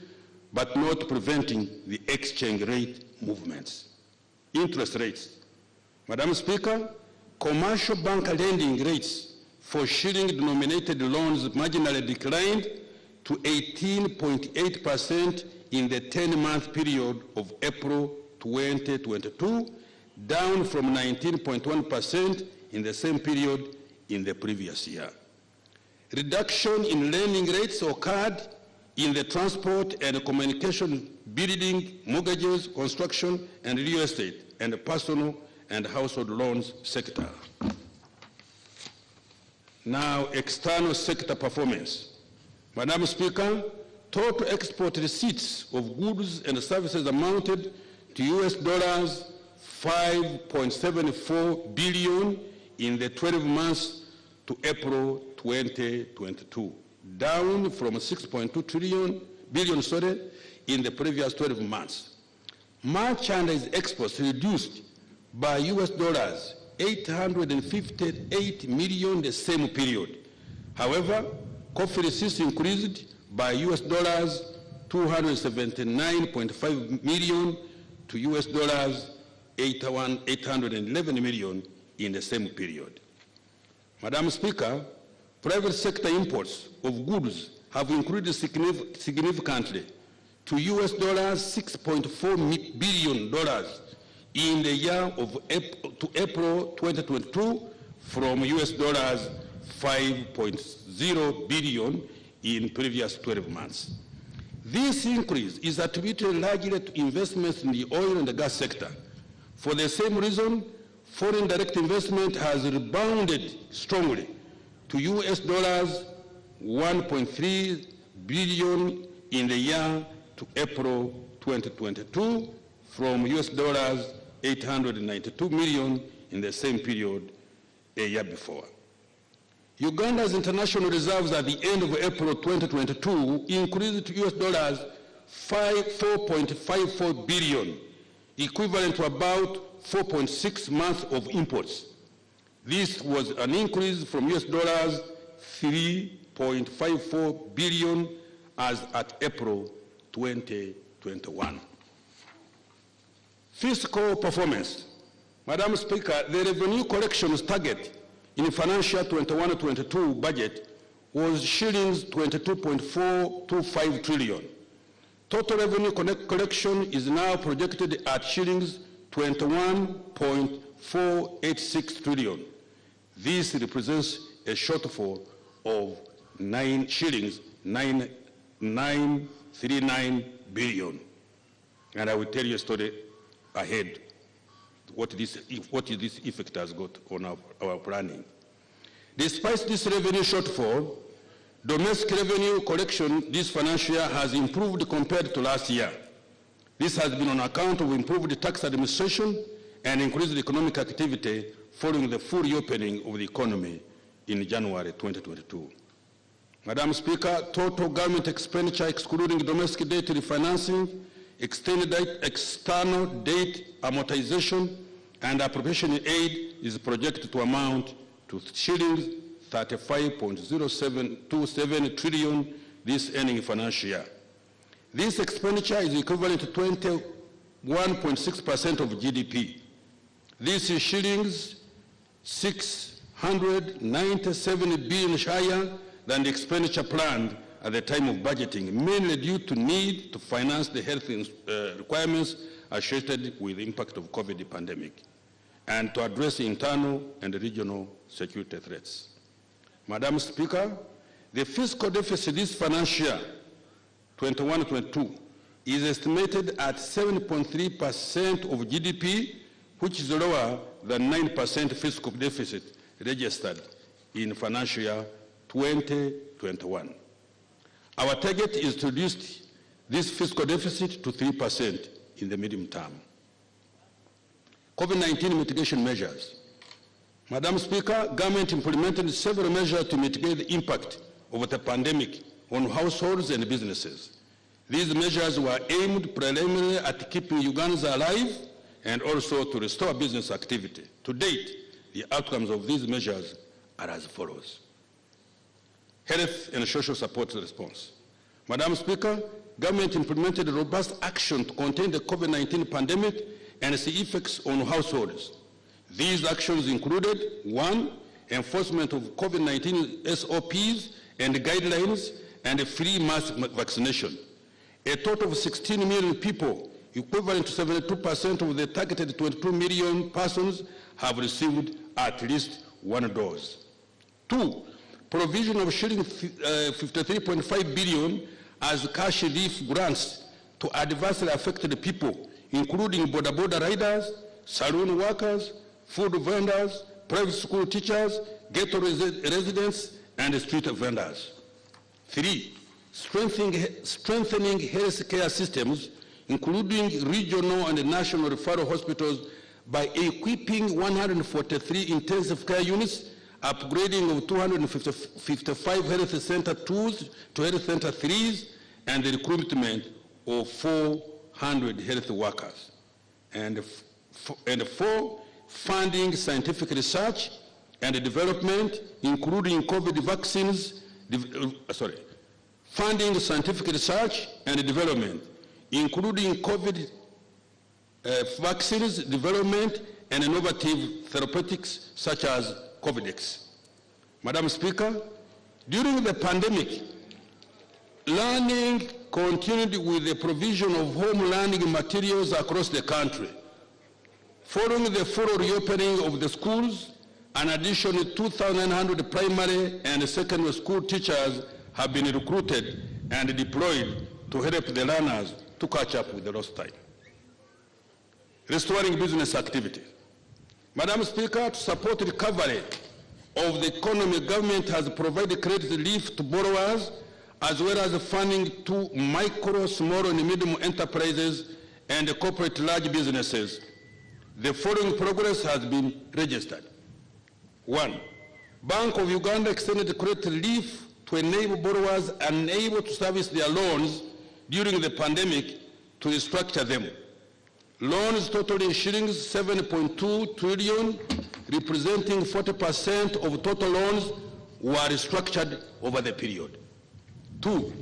but not preventing the exchange rate movements. Interest rates. Madam Speaker, commercial bank lending rates for shilling-denominated loans marginally declined to 18.8% in the 10-month period of April 2022, down from 19.1% in the same period in the previous year. Reduction in lending rates occurred in the transport and communication, building, mortgages, construction, and real estate, and personal and household loans sector. Now, external sector performance. Madam Speaker, total export receipts of goods and services amounted to US dollars 5.74 billion in the 12 months to April 2022, down from 6.2 billion in the previous 12 months. merchandise exports reduced by US dollars 858 million the same period. However, coffee receipts increased by US dollars 279.5 million to US dollars 811 million in the same period. Madam Speaker, private sector imports of goods have increased significantly to US dollars 6.4 billion in the year of to April 2022 from US dollars 5.0 billion in previous 12 months. This increase is attributed largely to investments in the oil and the gas sector. For the same reason, foreign direct investment has rebounded strongly to US dollars 1.3 billion in the year to April 2022 from US dollars 892 million in the same period a year before. Uganda's international reserves at the end of April 2022 increased to US dollars 4.54 billion, equivalent to about 4.6 months of imports. This was an increase from US dollars 3.54 billion as at April 2021. Fiscal performance. Madam Speaker, the revenue collections target in financial 21-22 budget was shillings 22.425 trillion. Total revenue collection is now projected at shillings 21.486 trillion. This represents a shortfall of shillings 939 billion. And I will tell you a story ahead what this effect has got on our planning. Despite this revenue shortfall, domestic revenue collection this financial year has improved compared to last year. This has been on account of improved tax administration and increased economic activity following the full reopening of the economy in January 2022. Madam Speaker, total government expenditure excluding domestic debt refinancing, external debt amortization, and appropriation aid is projected to amount to shillings 35.0727 trillion this ending financial year. This expenditure is equivalent to 21.6% of GDP. This is shillings 697 billion higher than the expenditure planned at the time of budgeting, mainly due to need to finance the health requirements associated with the impact of COVID pandemic and to address internal and regional security threats. Madam Speaker, the fiscal deficit this financial year, 21-22, is estimated at 7.3% of GDP, which is lower than 9% fiscal deficit registered in financial year 2021. Our target is to reduce this fiscal deficit to 3% in the medium term. COVID-19 mitigation measures. Madam Speaker, government implemented several measures to mitigate the impact of the pandemic on households and businesses. These measures were aimed primarily at keeping Ugandans alive and also to restore business activity. To date, the outcomes of these measures are as follows. Health and social support response. Madam Speaker, government implemented robust action to contain the COVID-19 pandemic and its effects on households. These actions included: 1, enforcement of COVID-19 SOPs and guidelines and free mass vaccination. A total of 16 million people, equivalent to 72% of the targeted 22 million persons, have received at least one dose. 2, provision of shilling 53.5 billion as cash relief grants to adversely affected people, including border riders, saloon workers, food vendors, private school teachers, ghetto residents, and street vendors. 3, strengthening health care systems, including regional and national referral hospitals, by equipping 143 intensive care units, upgrading of 255 health center 2s to health center 3s, and the recruitment of 400 health workers. And 4, funding scientific research and development, including COVID vaccines, funding scientific research and development, including COVID vaccines development and innovative therapeutics such as COVIDX. Madam Speaker, during the pandemic, learning continued with the provision of home learning materials across the country. Following the full reopening of the schools, an additional 2,900 primary and secondary school teachers have been recruited and deployed to help the learners to catch up with the lost time. Restoring business activity. Madam Speaker, to support recovery of the economy, government has provided credit relief to borrowers as well as funding to micro, small and medium enterprises and corporate large businesses. The following progress has been registered. 1, Bank of Uganda extended credit relief to enable borrowers unable to service their loans during the pandemic to restructure them. Loans totaling shillings 7.2 trillion, representing 40% of total loans, were restructured over the period. 2,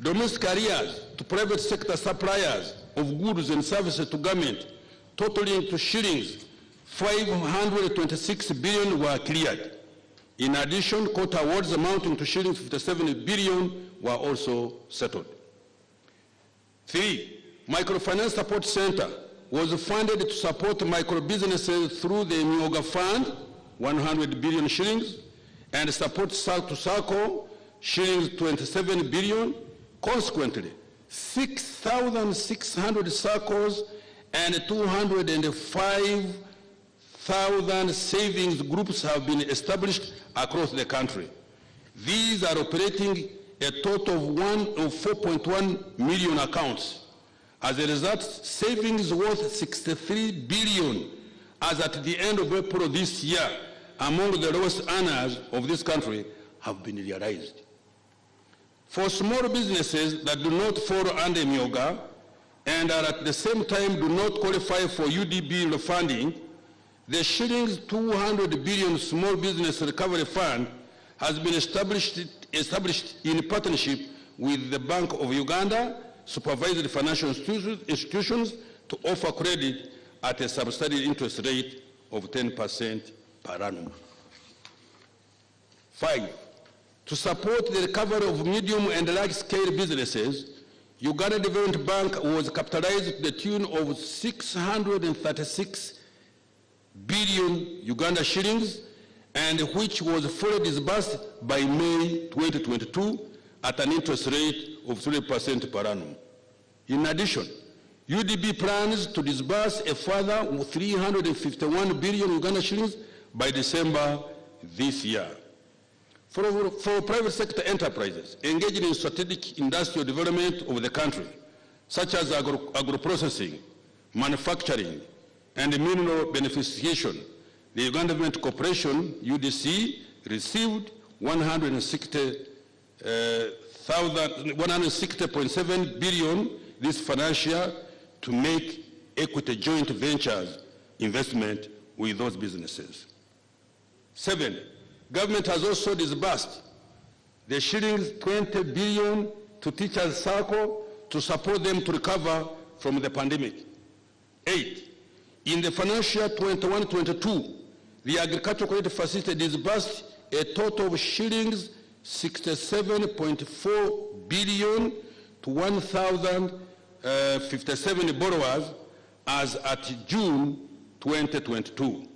domestic arrears to private sector suppliers of goods and services to government, totaling to shillings 526 billion were cleared. In addition, court awards amounting to shillings 57 billion were also settled. 3, Microfinance Support Center was funded to support micro businesses through the Myoga Fund, 100 billion shillings, and support to SACCO, shillings 27 billion. Consequently, 6,600 SACCOs and 205,000 savings groups have been established across the country. These are operating a total of 4.1 million accounts. As a result, savings worth 63 billion as at the end of April this year among the lowest earners of this country have been realized. For small businesses that do not fall under Myoga and are at the same time do not qualify for UDB funding, the shillings 200 billion Small Business Recovery Fund has been established in partnership with the Bank of Uganda, supervised financial institutions to offer credit at a subsidized interest rate of 10% per annum. 5, to support the recovery of medium and large-scale businesses, Uganda Development Bank was capitalized to the tune of 636 billion Uganda shillings, and which was fully disbursed by May 2022 at an interest rate of 3% per annum. In addition, UDB plans to disburse a further 351 billion Uganda shillings by December this year. For private sector enterprises engaged in strategic industrial development of the country, such as agro-processing, manufacturing, and mineral beneficiation, the Uganda Development Corporation, UDC, received 160.7 billion this financial year to make equity joint ventures investment with those businesses. 7, government has also disbursed the shillings 20 billion to Teachers Circle to support them to recover from the pandemic. 8, in the financial year 21-22, the Agricultural Credit Facility disbursed a total of shillings 67.4 billion to 1,057 borrowers as at June 2022.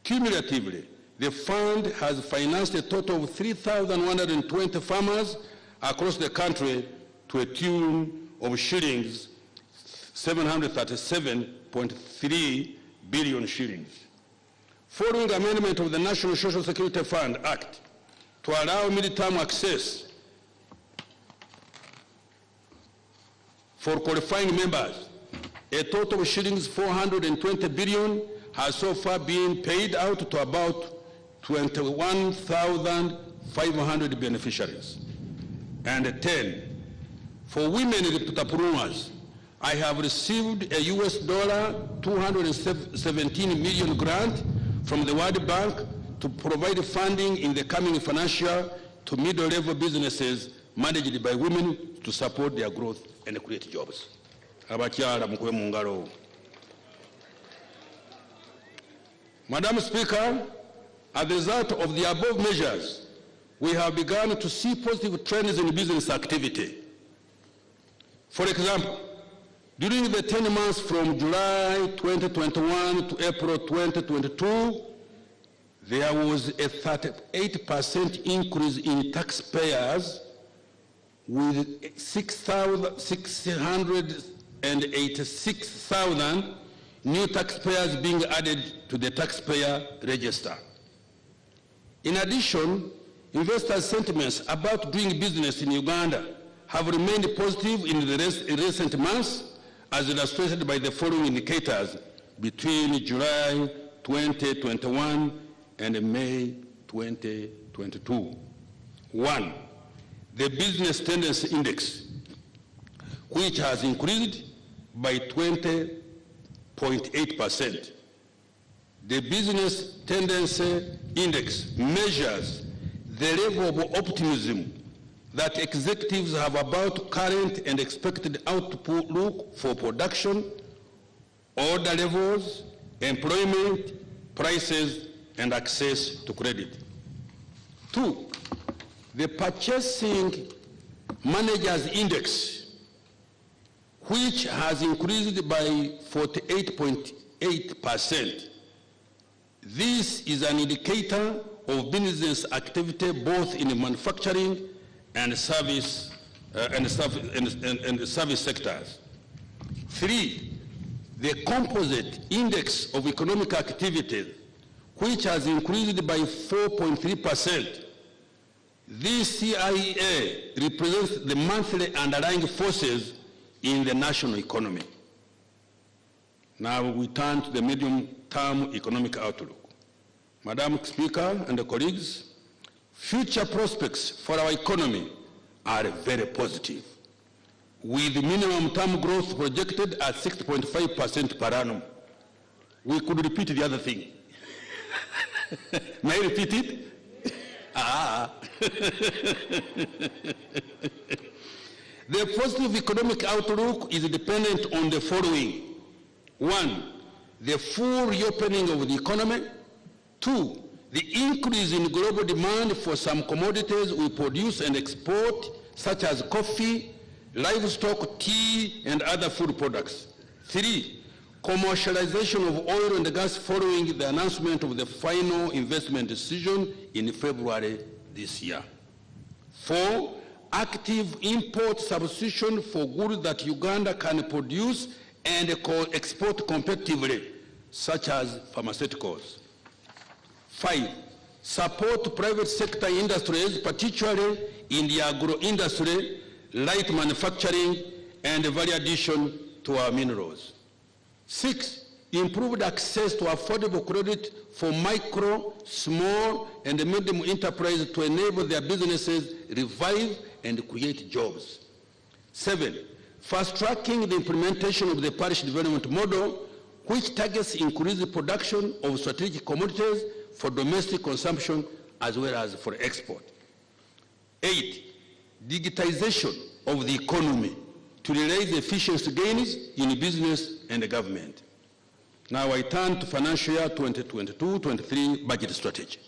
Cumulatively, the fund has financed a total of 3,120 farmers across the country to a tune of shillings 737.3 billion shillings. Following amendment of the National Social Security Fund Act to allow mid-term access for qualifying members, a total of shillings 420 billion has so far been paid out to about 21,500 beneficiaries. And 10, for women entrepreneurs, I have received a US $217 million grant from the World Bank to provide funding in the coming financial to middle-level businesses managed by women to support their growth and create jobs. Abakyala mukube mu ngalo. Madam Speaker, as a result of the above measures, we have begun to see positive trends in business activity. For example, during the 10 months from July 2021 to April 2022, there was a 38% increase in taxpayers, with 686,000 new taxpayers being added to the taxpayer register. In addition, investors' sentiments about doing business in Uganda have remained positive in the recent months, as illustrated by the following indicators between July 2021 and May 2022. 1, the Business Tendency Index, which has increased by 20.8%. The Business Tendency Index measures the level of optimism that executives have about current and expected outlook for production, order levels, employment, prices, and access to credit. 2, the Purchasing Managers Index, which has increased by 48.8%. This is an indicator of business activity both in manufacturing and service sectors. 3, the Composite Index of Economic Activity, which has increased by 4.3%. This CIA represents the monthly underlying forces in the national economy. Now we turn to the medium-term economic outlook. Madam Speaker and the colleagues, future prospects for our economy are very positive, with minimum term growth projected at 6.5% per annum. We could repeat the other thing. May I repeat it? The positive economic outlook is dependent on the following. 1, the full reopening of the economy. 2, the increase in global demand for some commodities we produce and export, such as coffee, livestock, tea, and other food products. 3, commercialization of oil and gas following the announcement of the final investment decision in February this year. 4, active import substitution for goods that Uganda can produce and export competitively, such as pharmaceuticals. 5, support private sector industries, particularly in the agro-industry, light manufacturing, and value addition to our minerals. 6, improved access to affordable credit for micro, small, and medium enterprises to enable their businesses revive and create jobs. 7, fast-tracking the implementation of the parish development model, which targets increased production of strategic commodities for domestic consumption as well as for export. 8, digitization of the economy to realize efficiency gains in business and government. Now I turn to financial year 2022-23 budget strategy.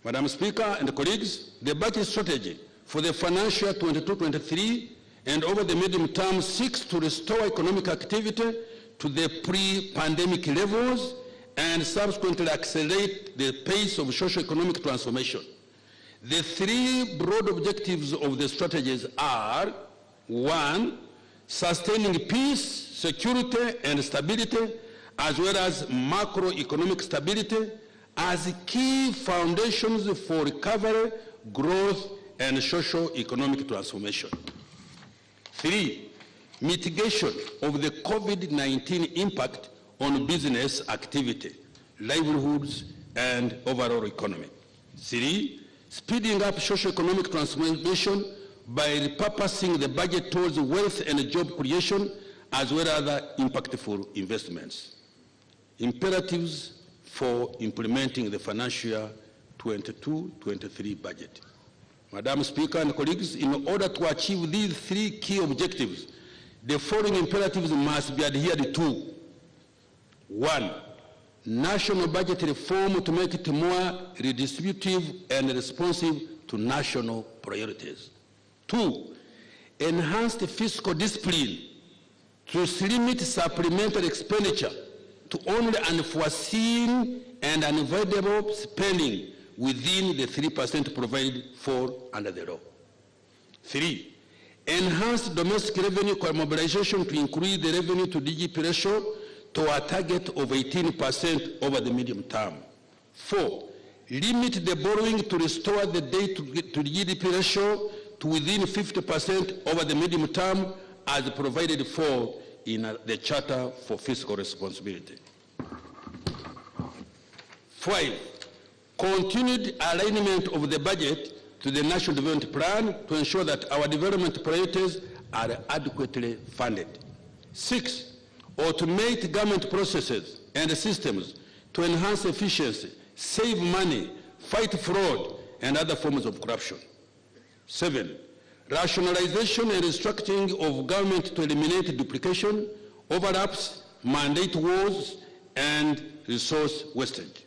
Madam Speaker and colleagues, the budget strategy for the financial year 22-23 and over the medium term seeks to restore economic activity to the pre-pandemic levels and subsequently accelerate the pace of socio-economic transformation. The 3 broad objectives of the strategies are: 1, sustaining peace, security, and stability, as well as macroeconomic stability as key foundations for recovery, growth, and socio-economic transformation. 3, mitigation of the COVID-19 impact on business activity, livelihoods, and overall economy. 3, speeding up socio-economic transformation by repurposing the budget towards wealth and job creation, as well as other impactful investments. Imperatives for implementing the financial year 22-23 budget. Madam Speaker and colleagues, in order to achieve these three key objectives, the following imperatives must be adhered to. 1. National budget reform to make it more redistributive and responsive to national priorities. 2. Enhanced fiscal discipline to limit supplementary expenditure to only unforeseen and unavoidable spending within the 3% provided for under the law. 3. Enhanced domestic revenue mobilization to increase the revenue to GDP ratio to a target of 18% over the medium term. 4. Limit the borrowing to restore the debt to GDP ratio to within 50% over the medium term as provided for in the Charter for Fiscal Responsibility. 5. Continued alignment of the budget to the National Development Plan to ensure that our development priorities are adequately funded. 6. Automate government processes and systems to enhance efficiency, save money, fight fraud, and other forms of corruption. 7. Rationalization and restructuring of government to eliminate duplication, overlaps, mandate wars, and resource wastage.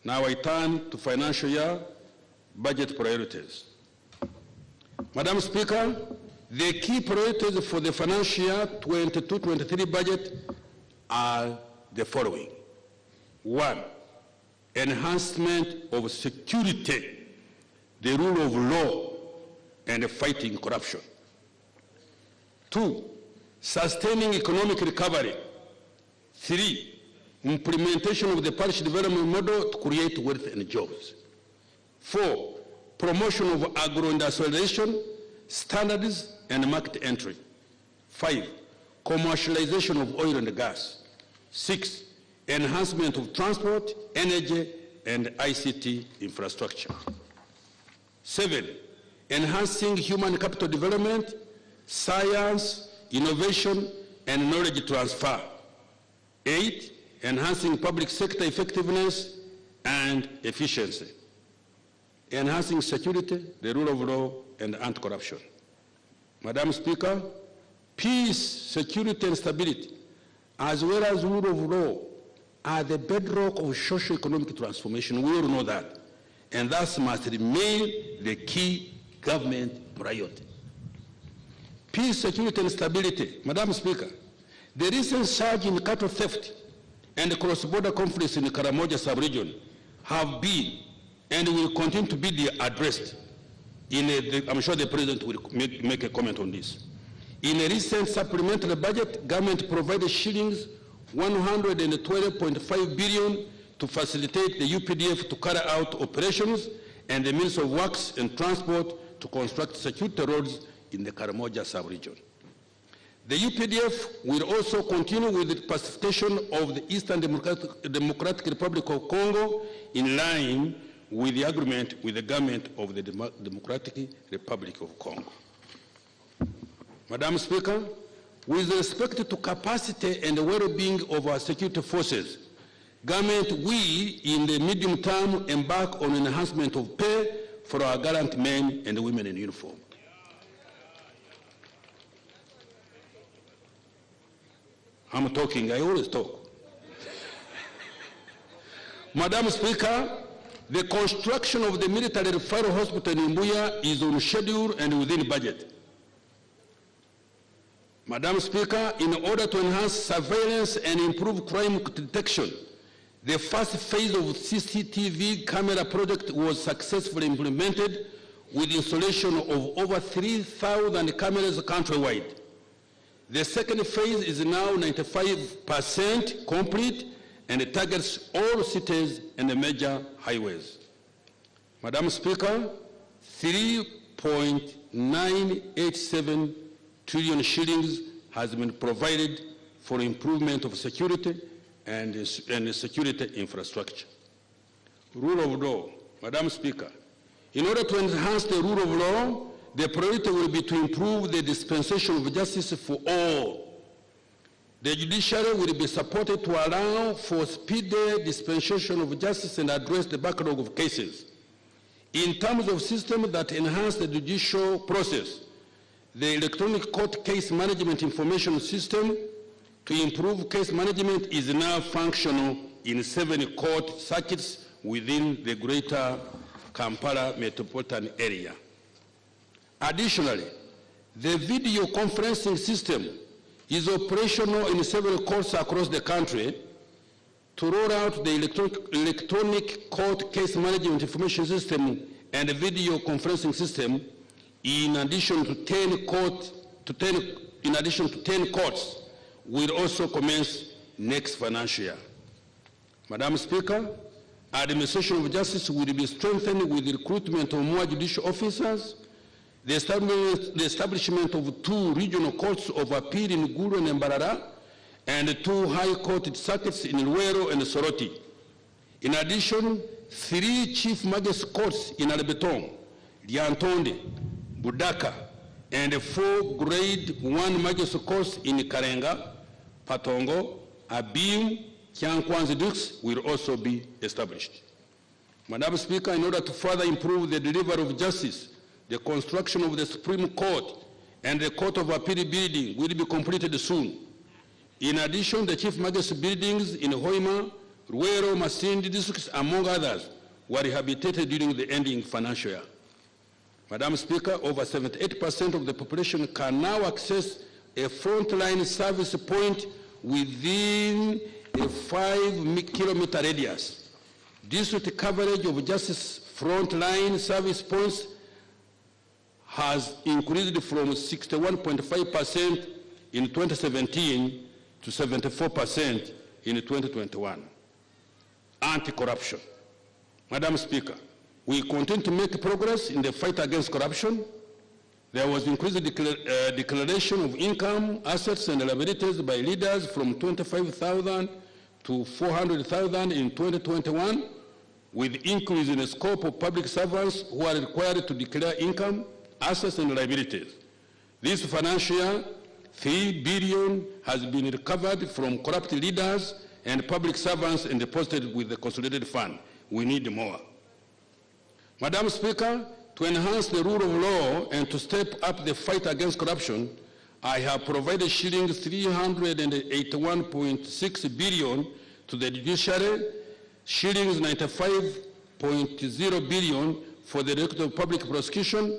Now I turn to financial year budget priorities. Madam Speaker, the key priorities for the financial year 22-23 budget are the following. 1. Enhancement of security, the rule of law, and fighting corruption. 2. Sustaining economic recovery. 3. Implementation of the parish development model to create wealth and jobs. 4. Promotion of agro-industrialization, standards, and market entry. 5. Commercialization of oil and gas. 6. Enhancement of transport, energy, and ICT infrastructure. 7. Enhancing human capital development, science, innovation, and knowledge transfer. 8. Enhancing public sector effectiveness and efficiency. Enhancing security, the rule of law, and anti-corruption. Madam Speaker, peace, security, and stability, as well as rule of law, are the bedrock of socio-economic transformation. We all know that. And thus must remain the key government priority. Peace, security, and stability. Madam Speaker, the recent surge in cattle theft and cross-border conflicts in the Karamoja sub-region have been and will continue to be addressed. I'm sure the President will make a comment on this. In a recent supplementary budget, government provided shillings 112.5 billion to facilitate the UPDF to carry out operations and the Ministry of Works and Transport to construct security roads in the Karamoja sub-region. The UPDF will also continue with the pacification of the Eastern Democratic Republic of Congo in line with the agreement with the government of the Democratic Republic of Congo. Madam Speaker, with respect to capacity and well-being of our security forces, government will, in the medium term, embark on enhancement of pay for our gallant men and women in uniform. I'm talking, I always talk. Madam Speaker, the construction of the military referral hospital in Mbuya is on schedule and within budget. Madam Speaker, in order to enhance surveillance and improve crime detection, the first phase of CCTV camera project was successfully implemented with installation of over 3,000 cameras countrywide. The second phase is now 95% complete and it targets all cities and the major highways. Madam Speaker, 3.987 trillion shillings has been provided for improvement of security and security infrastructure. Rule of law. Madam Speaker, in order to enhance the rule of law, the priority will be to improve the dispensation of justice for all, The judiciary will be supported to allow for speedy dispensation of justice and address the backlog of cases. In terms of systems that enhance the judicial process, the electronic court case management information system to improve case management is now functional in 7 court circuits within the greater Kampala metropolitan area. Additionally, the video conferencing system is operational in several courts across the country. To roll out the electronic court case management information system and the video conferencing system, in addition to 10 courts, will also commence next financial year. Madam Speaker, administration of justice will be strengthened with the recruitment of more judicial officers, the establishment of 2 regional courts of appeal in Gula and Mbarara, and 2 high court circuits in Luero and Soroti. In addition, 3 chief magistrate courts in Albeton, Liantonde, Budaka, and 4 grade 1 magistrate courts in Karenga, Patongo, Abiu, Kyankwanzi Dukes will also be established. Madam Speaker, in order to further improve the delivery of justice, the construction of the Supreme Court and the Court of Appeal building will be completed soon. In addition, the Chief Magistrate buildings in Hoima, Ruero, Masindi districts, among others, were rehabilitated during the ending financial year. Madam Speaker, over 78% of the population can now access a frontline service point within a 5-kilometer radius. District coverage of justice frontline service points has increased from 61.5% in 2017 to 74% in 2021. Anti-corruption. Madam Speaker, we continue to make progress in the fight against corruption. There was increased declaration of income, assets, and liabilities by leaders from 25,000 to 400,000 in 2021, with increase in the scope of public servants who are required to declare income, assets, and liabilities. This financial year, 3 billion has been recovered from corrupt leaders and public servants and deposited with the consolidated fund. We need more. Madam Speaker, to enhance the rule of law and to step up the fight against corruption, I have provided shillings 381.6 billion to the judiciary, shillings 95.0 billion for the Directorate of Public Prosecution,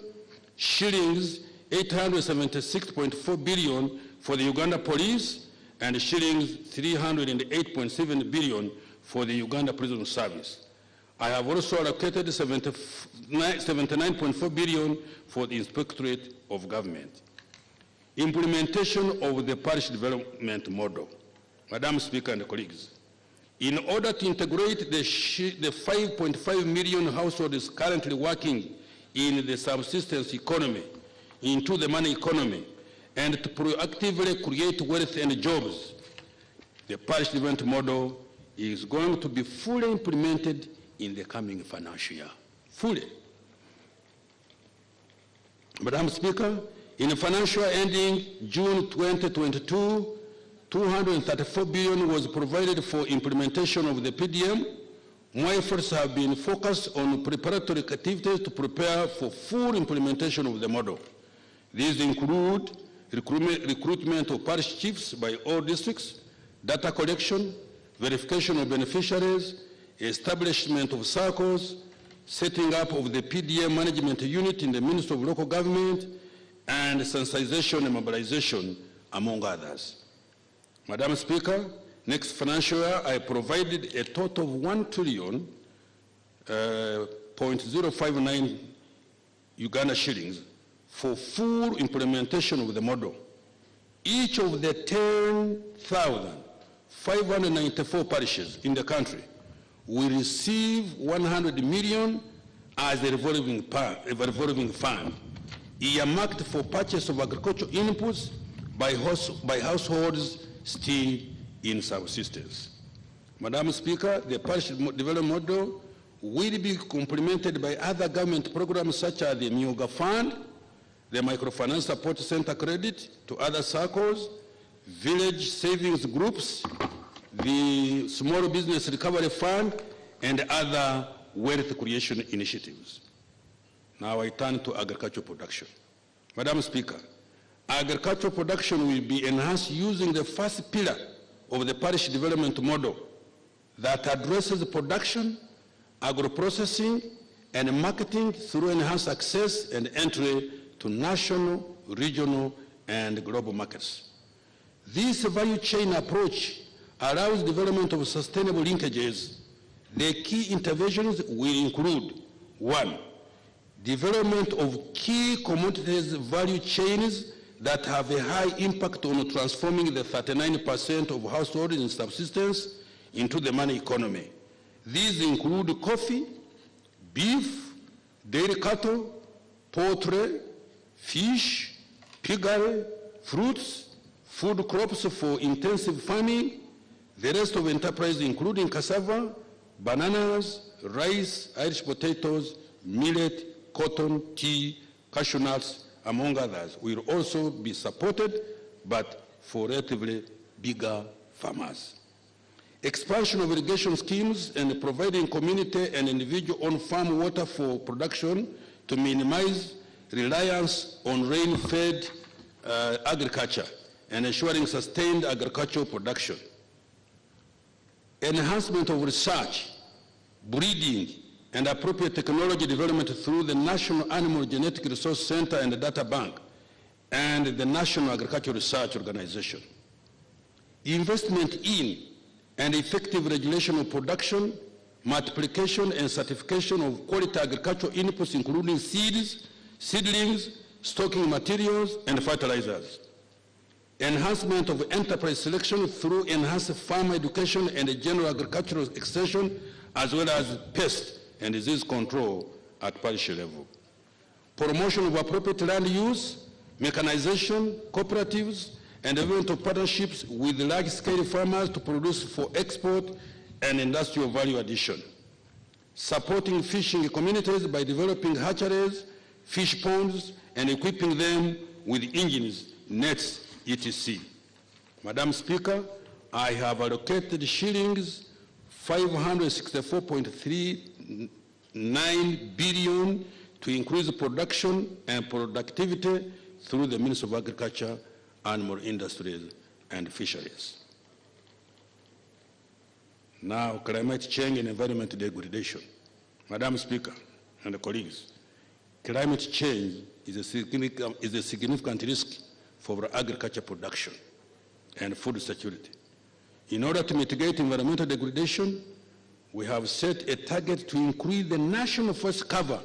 shillings 876.4 billion for the Uganda Police, and shillings 308.7 billion for the Uganda Prison Service. I have also allocated 79.4 billion for the Inspectorate of Government. Implementation of the parish development model. Madam Speaker and colleagues, in order to integrate the 5.5 million households currently working in the subsistence economy into the money economy and to proactively create wealth and jobs, the parish development model is going to be fully implemented in the coming financial year. Fully. Madam Speaker, in the financial year ending June 2022, 234 billion was provided for implementation of the PDM. More efforts have been focused on preparatory activities to prepare for full implementation of the model. These include recruitment of parish chiefs by all districts, data collection, verification of beneficiaries, establishment of circles, setting up of the PDM management unit in the Ministry of Local Government, and sensitization and mobilization, among others. Madam Speaker, next financial year, I provided a total of 1,059 Uganda shillings for full implementation of the model. Each of the 10,594 parishes in the country will receive 100 million as a revolving fund, earmarked for purchase of agricultural inputs by households still in subsistence. Madam Speaker, the parish development model will be complemented by other government programs such as the Myuga Fund, the Microfinance Support Center Credit to other circles, village savings groups, the Small Business Recovery Fund, and other wealth creation initiatives. Now I turn to agricultural production. Madam Speaker, agricultural production will be enhanced using the first pillar of the parish development model that addresses production, agro-processing, and marketing through enhanced access and entry to national, regional, and global markets. This value chain approach allows development of sustainable linkages. The key interventions will include: 1, development of key commodities value chains that have a high impact on transforming the 39% of households in subsistence into the money economy. These include coffee, beef, dairy cattle, poultry, fish, piggery, fruits, food crops for intensive farming, the rest of enterprise including cassava, bananas, rice, Irish potatoes, millet, cotton, tea, cashew nuts, among others, will also be supported, but for relatively bigger farmers. Expansion of irrigation schemes and providing community and individual on-farm water for production to minimize reliance on rain-fed agriculture and ensuring sustained agricultural production. Enhancement of research, breeding, and appropriate technology development through the National Animal Genetic Resource Center and the Data Bank and the National Agricultural Research Organization. Investment in and effective regulation of production, multiplication, and certification of quality agricultural inputs, including seeds, seedlings, stocking materials, and fertilizers. Enhancement of enterprise selection through enhanced farm education and general agricultural extension, as well as pest and disease control at parish level. Promotion of appropriate land use, mechanization, cooperatives, and development of partnerships with large-scale farmers to produce for export and industrial value addition. Supporting fishing communities by developing hatcheries, fish ponds, and equipping them with engines, nets, etc. Madam Speaker, I have allocated shillings 564.39 billion to increase production and productivity through the Ministry of Agriculture, Animal Industries, and Fisheries. Now, climate change and environment degradation. Madam Speaker and colleagues, climate change is a significant risk for agriculture production and food security. In order to mitigate environmental degradation, we have set a target to increase the national forest cover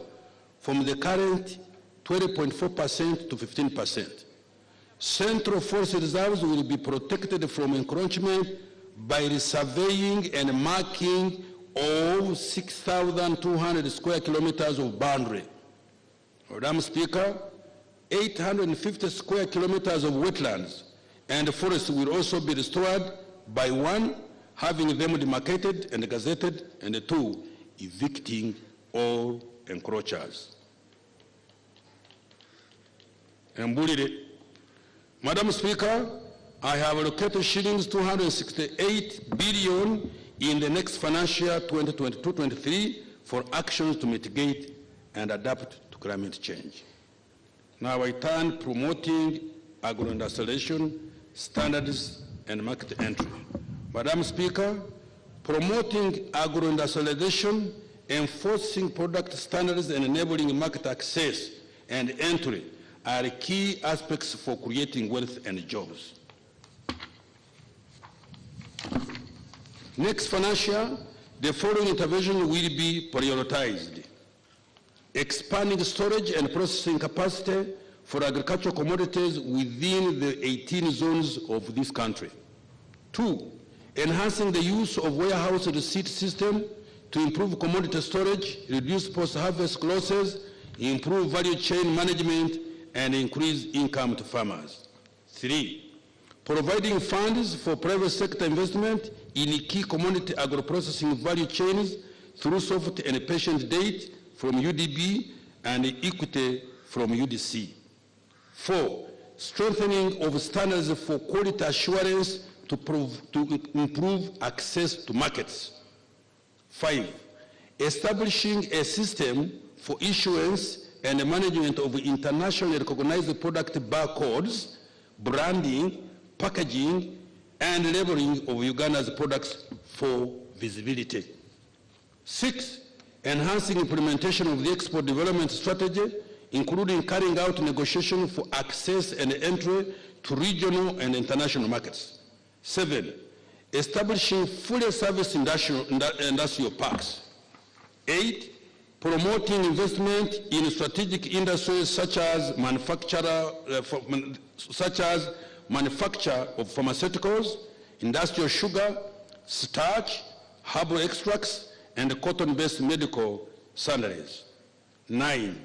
from the current 20.4% to 15%. Central forest reserves will be protected from encroachment by resurveying and marking of 6,200 square kilometers of boundary. Madam Speaker, 850 square kilometers of wetlands and forests will also be restored by 1, having them demarcated and gazetted, and 2, evicting all encroachers. Madam Speaker, I have allocated shillings 268 billion in the next financial year 2022-23 for actions to mitigate and adapt to climate change. Now I turn promoting agro-industrialization, standards, and market entry. Madam Speaker, promoting agro-industrialization, enforcing product standards, and enabling market access and entry are key aspects for creating wealth and jobs. Next financial year, the following intervention will be prioritized: expanding storage and processing capacity for agricultural commodities within the 18 zones of this country. 2, enhancing the use of warehouse receipt system to improve commodity storage, reduce post-harvest losses, improve value chain management, and increase income to farmers. 3, providing funds for private sector investment in key commodity agro-processing value chains through soft and patient debt from UDB and equity from UDC. 4, strengthening of standards for quality assurance to improve access to markets. 5, establishing a system for issuance and management of internationally recognized product barcodes, branding, packaging, and labeling of Uganda's products for visibility. 6, enhancing implementation of the export development strategy, including carrying out negotiations for access and entry to regional and international markets. 7, establishing fully serviced industrial parks. 8, promoting investment in strategic industries such as manufacture of pharmaceuticals, industrial sugar, starch, herbal extracts, and cotton-based medical sundries. 9,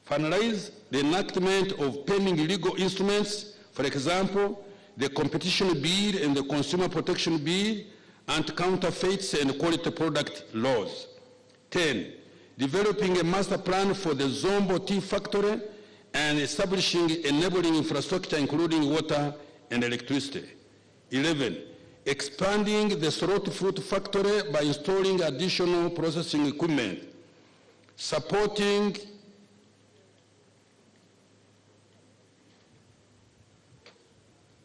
finalize the enactment of pending legal instruments, for example, the Competition Bill and the Consumer Protection Bill, anti-counterfeits and quality product laws. 10, developing a master plan for the Zombo Tea Factory and establishing enabling infrastructure including water and electricity. 11, expanding the Soroti Fruit Factory by installing additional processing equipment, supporting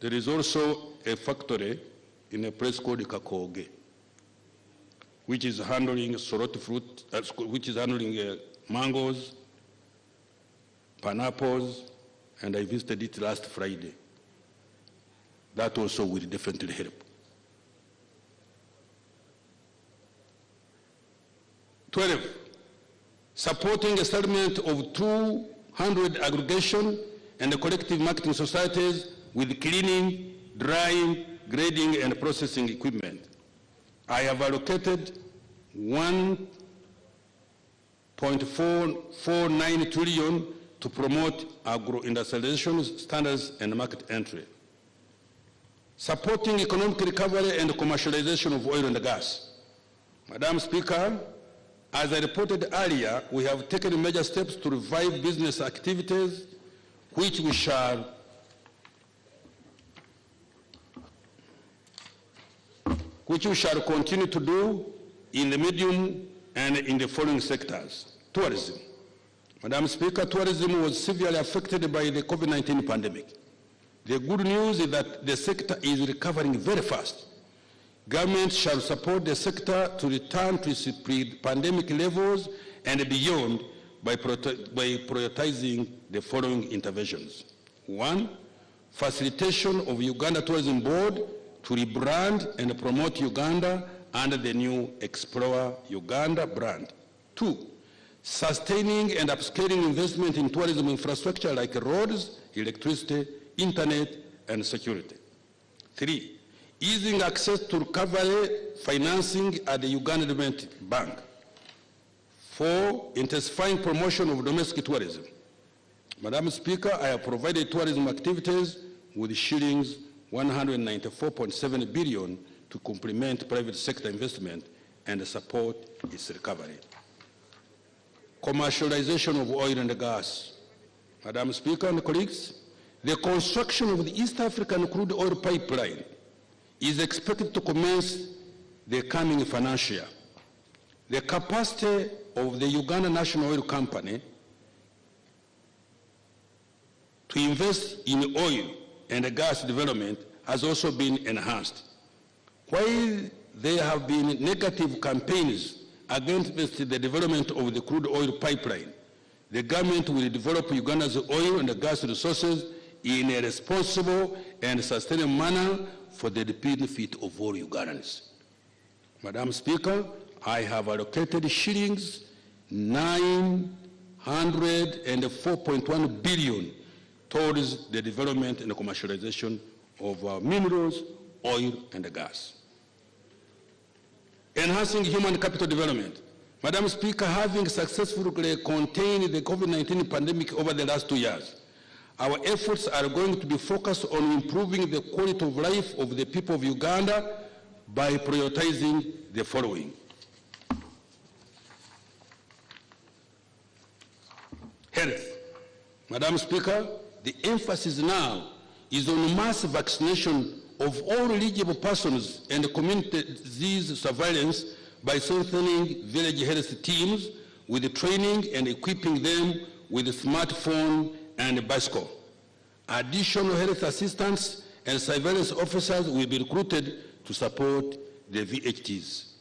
there is also a factory in a place called Kakoge, which is handling Soroti fruit, which is handling mangoes, pineapples, and I visited it last Friday. That also will definitely help. 12, supporting establishment of 200 aggregation and collective marketing societies with cleaning, drying, grading, and processing equipment. I have allocated 1.449 trillion to promote agro-industrialization standards and market entry. Supporting economic recovery and commercialization of oil and gas. Madam Speaker, as I reported earlier, we have taken major steps to revive business activities, which we shall continue to do in the medium and in the following sectors. Tourism. Madam Speaker, tourism was severely affected by the COVID-19 pandemic. The good news is that the sector is recovering very fast. Government shall support the sector to return to its pre-pandemic levels and beyond by prioritizing the following interventions. 1, facilitation of Uganda Tourism Board to rebrand and promote Uganda under the new Explore Uganda brand. 2, sustaining and upscaling investment in tourism infrastructure like roads, electricity, internet, and security. 3, easing access to recovery financing at the Uganda Development Bank. 4, intensifying promotion of domestic tourism. Madam Speaker, I have provided tourism activities with shillings 194.7 billion to complement private sector investment and support its recovery. Commercialization of oil and gas. Madam Speaker and colleagues, the construction of the East African crude oil pipeline is expected to commence the coming financial year. The capacity of the Uganda National Oil Company to invest in oil and gas development has also been enhanced. While there have been negative campaigns against the development of the crude oil pipeline, the government will develop Uganda's oil and gas resources in a responsible and sustainable manner for the benefit of all Ugandans. Madam Speaker, I have allocated shillings 904.1 billion towards the development and commercialization of minerals, oil, and gas. Enhancing human capital development. Madam Speaker, having successfully contained the COVID-19 pandemic over the last 2 years, our efforts are going to be focused on improving the quality of life of the people of Uganda by prioritizing the following. Health. Madam Speaker, the emphasis now is on mass vaccination of all eligible persons and community disease surveillance by strengthening village health teams with training and equipping them with a smartphone and bicycle. Additional health assistants and surveillance officers will be recruited to support the VHTs.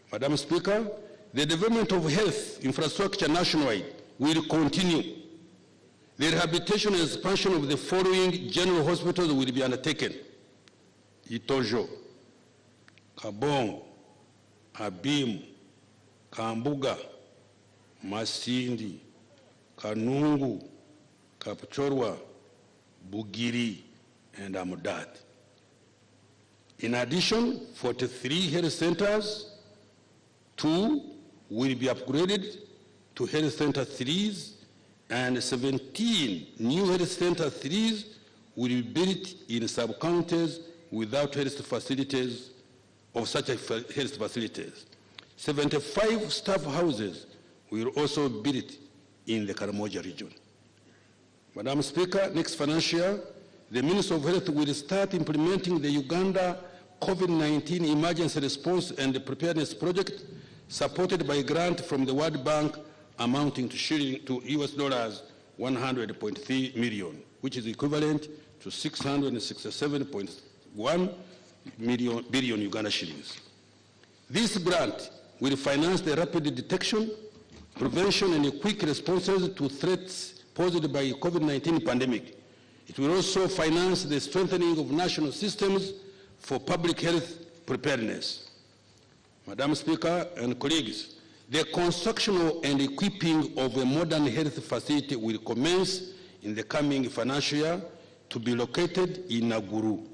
Madam Speaker, the development of health infrastructure nationwide will continue. The rehabilitation and expansion of the following general hospitals will be undertaken: Itojo, Kabong, Abim, Kambuga, Masindi, Kanungu, Kapchorwa, Bugiri, and Amudat. In addition, 43 health centers, 2 will be upgraded to health center 3s, and 17 new health center 3s will be built in sub-counties without health facilities of such health facilities. 75 staff houses will also be built in the Karamoja region. Madam Speaker, next financial year, the Minister of Health will start implementing the Uganda COVID-19 Emergency Response and Preparedness Project, supported by a grant from the World Bank amounting to US dollars 100.3 million, which is equivalent to 667.1 billion Uganda shillings. This grant will finance the rapid detection, prevention, and quick responses to threats posed by COVID-19 pandemic. It will also finance the strengthening of national systems for public health preparedness. Madam Speaker and colleagues, the construction and equipping of a modern health facility will commence in the coming financial year to be located in Naguru.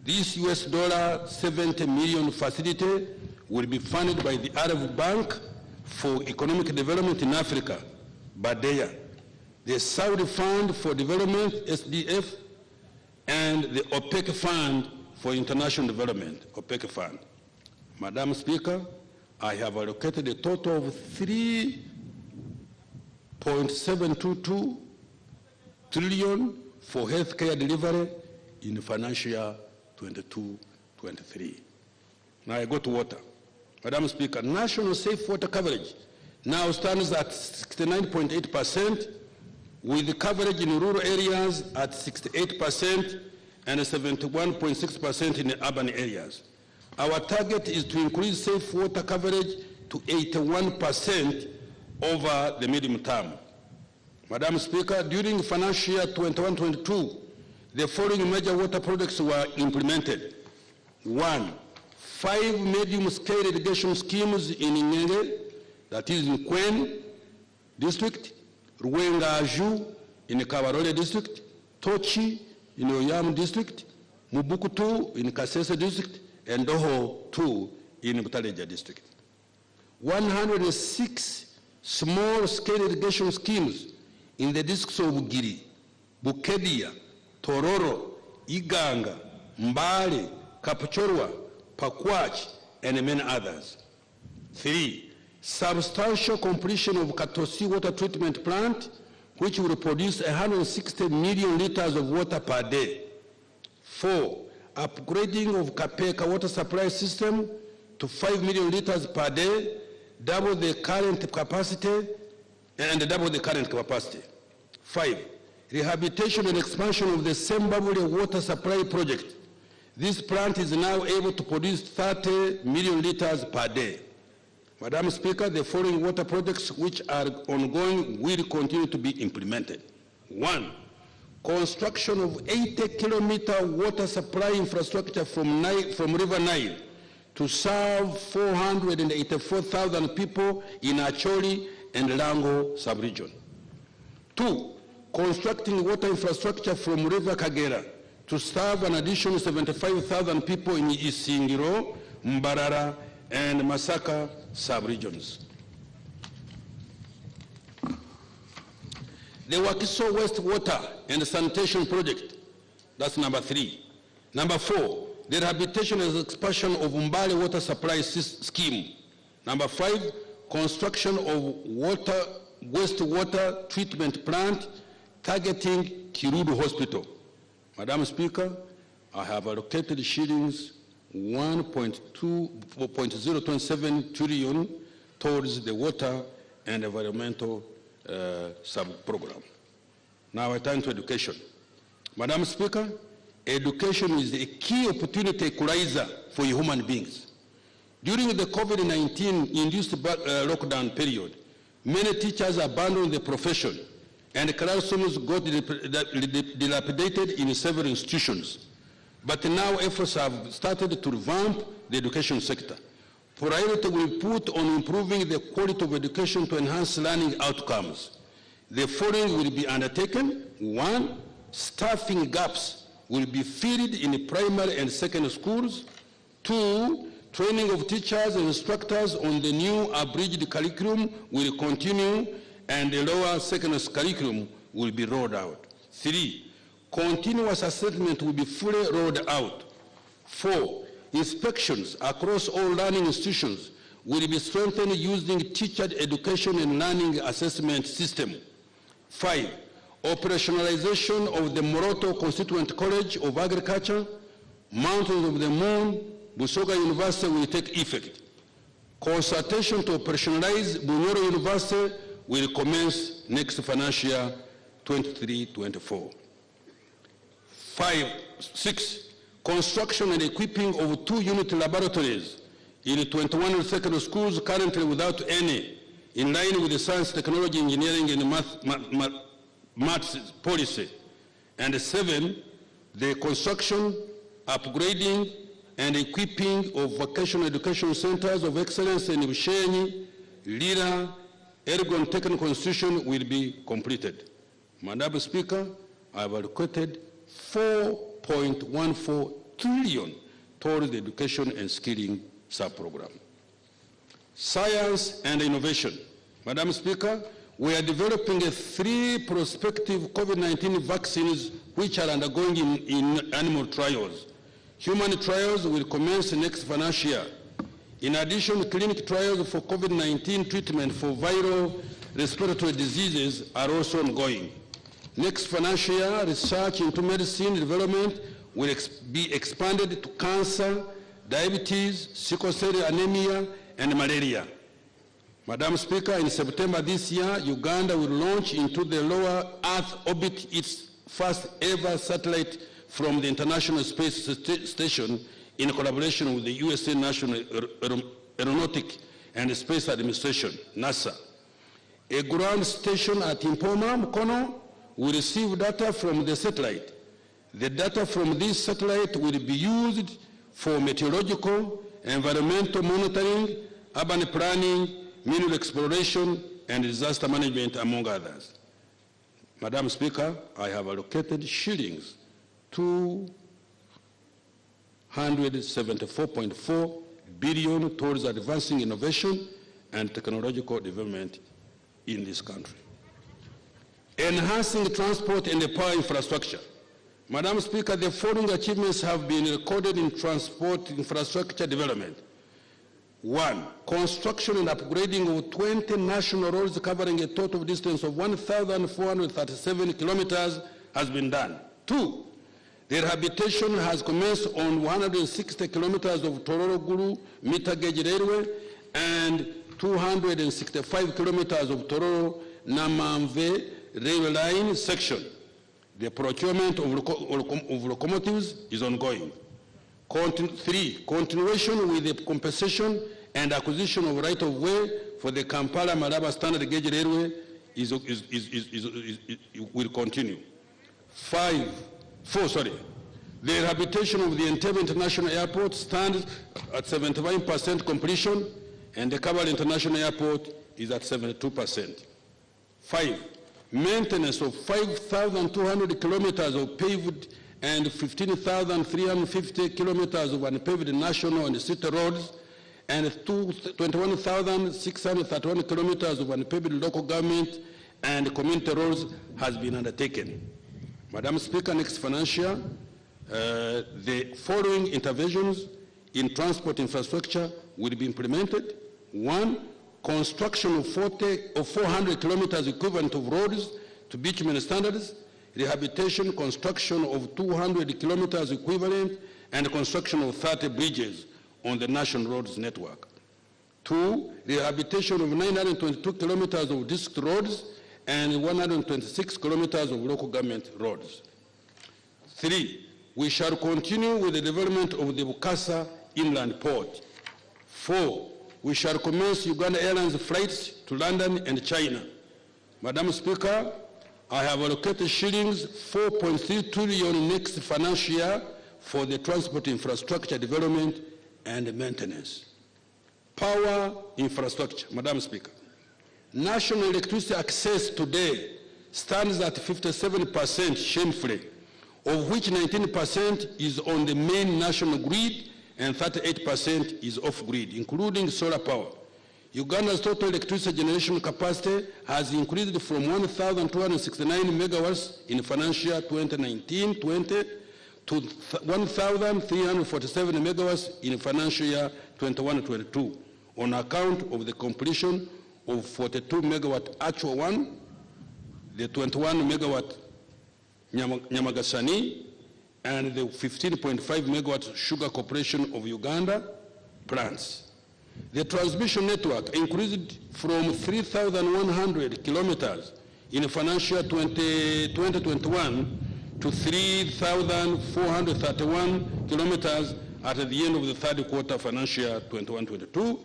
This US $70 million facility will be funded by the Arab Bank for Economic Development in Africa, BADEA, the Saudi Fund for Development, SDF, and the OPEC Fund for International Development, OPEC Fund. Madam Speaker, I have allocated a total of 3.722 trillion for healthcare delivery in financial year 22-23. Now I go to water. Madam Speaker, national safe water coverage now stands at 69.8%, with coverage in rural areas at 68% and 71.6% in urban areas. Our target is to increase safe water coverage to 81% over the medium term. Madam Speaker, during financial year 21-22, the following major water projects were implemented. 1, 5 medium-scale irrigation schemes in Ngenge, that is in Kwen district, Ruwenga-Aju in Kabarole district, Tochi in Oyam district, Mubukutu in Kasese district, and Doho 2 in Butaleja district. 106 small-scale irrigation schemes in the districts of Bugiri, Bukedia, Tororo, Iganga, Mbale, Kapchorwa, Pakwach, and many others. 3, substantial completion of Katosi water treatment plant, which will produce 160 million liters of water per day. 4, upgrading of Kapeka water supply system to 5 million liters per day, double the current capacity, and double the current capacity. 5, rehabilitation and expansion of the Sembabule water supply project. This plant is now able to produce 30 million liters per day. Madam Speaker, the following water projects which are ongoing will continue to be implemented. 1, construction of 80-kilometer water supply infrastructure from River Nile to serve 484,000 people in Acholi and Lango sub-region. 2, constructing water infrastructure from River Kagera to serve an additional 75,000 people in Isingiro, Mbarara, and Masaka sub-regions. The Wakiso wastewater and sanitation project, that's number 3. Number 4, the rehabilitation and expansion of Mbale water supply scheme. Number 5, construction of wastewater treatment plant targeting Kirudu Hospital. Madam Speaker, I have allocated shillings 1.027 trillion towards the water and environmental sub-program. Now I turn to education. Madam Speaker, education is a key opportunity equalizer for human beings. During the COVID-19 induced lockdown period, many teachers abandoned the profession and classrooms got dilapidated in several institutions. But now efforts have started to revamp the education sector. Priority will be put on improving the quality of education to enhance learning outcomes. The following will be undertaken. 1, staffing gaps will be filled in primary and secondary schools. 2, training of teachers and instructors on the new abridged curriculum will continue and the lower secondary curriculum will be rolled out. 3, continuous assessment will be fully rolled out. 4, inspections across all learning institutions will be strengthened using teacher education and learning assessment system. 5, operationalization of the Moroto Constituent College of Agriculture, Mountains of the Moon, Busoga University will take effect. Consultation to operationalize Bunyoro University will commence next financial year 23-24. 6, construction and equipping of 2-unit laboratories in 21 secondary schools currently without any, in line with the science, technology, engineering, and maths policy. And 7, the construction, upgrading, and equipping of vocational education centers of excellence in Bushenyi, Lira, Ergon Technical Institution will be completed. Madam Speaker, I have allocated 4.14 trillion towards the education and skilling sub-program. Science and innovation. Madam Speaker, we are developing 3 prospective COVID-19 vaccines which are undergoing in animal trials. Human trials will commence next financial year. In addition, clinical trials for COVID-19 treatment for viral respiratory diseases are also ongoing. Next financial year, research into medicine development will be expanded to cancer, diabetes, sickle cell anemia, and malaria. Madam Speaker, in September this year, Uganda will launch into the lower Earth orbit its first ever satellite from the International Space Station in collaboration with the USA National Aeronautic and Space Administration, NASA. A ground station at Impoma, Mukono, will receive data from the satellite. The data from this satellite will be used for meteorological, environmental monitoring, urban planning, mineral exploration, and disaster management, among others. Madam Speaker, I have allocated shillings 274.4 billion towards advancing innovation and technological development in this country. Enhancing transport and the power infrastructure. Madam Speaker, the following achievements have been recorded in transport infrastructure development. 1, construction and upgrading of 20 national roads covering a total distance of 1,437 kilometers has been done. 2, the rehabilitation has commenced on 160 kilometers of Tororo-Gulu meter gauge railway and 265 kilometers of Tororo-Namamve railway line section. The procurement of locomotives is ongoing. 3, continuation with the compensation and acquisition of right-of-way for the Kampala-Malaba standard gauge railway will continue. 4, the rehabilitation of the Entebbe International Airport stands at 75% completion, and the Kabale International Airport is at 72%. 5, maintenance of 5,200 kilometers of paved and 15,350 kilometers of unpaved national and city roads, and 21,631 kilometers of unpaved local government and community roads has been undertaken. Madam Speaker, next financial year, the following interventions in transport infrastructure will be implemented. 1, construction of 400 kilometers equivalent of roads to bitumen standards, rehabilitation, construction of 200 kilometers equivalent, and construction of 30 bridges on the national roads network. 2, rehabilitation of 922 kilometers of district roads and 126 kilometers of local government roads. 3, we shall continue with the development of the Bukasa Inland Port. 4, we shall commence Uganda Airlines flights to London and China. Madam Speaker, I have allocated shillings 4.3 trillion next financial year for the transport infrastructure development and maintenance. Power infrastructure, Madam Speaker. National electricity access today stands at 57% shamefully, of which 19% is on the main national grid and 38% is off-grid, including solar power. Uganda's total electricity generation capacity has increased from 1,269 megawatts in financial year 2019-20 to 1,347 megawatts in financial year 21-22 on account of the completion of 42 megawatt actual one, the 21 megawatt Nyamagasani, and the 15.5 megawatt Sugar Corporation of Uganda plants. The transmission network increased from 3,100 kilometers in financial year 2021 to 3,431 kilometers at the end of the third quarter financial year 21-22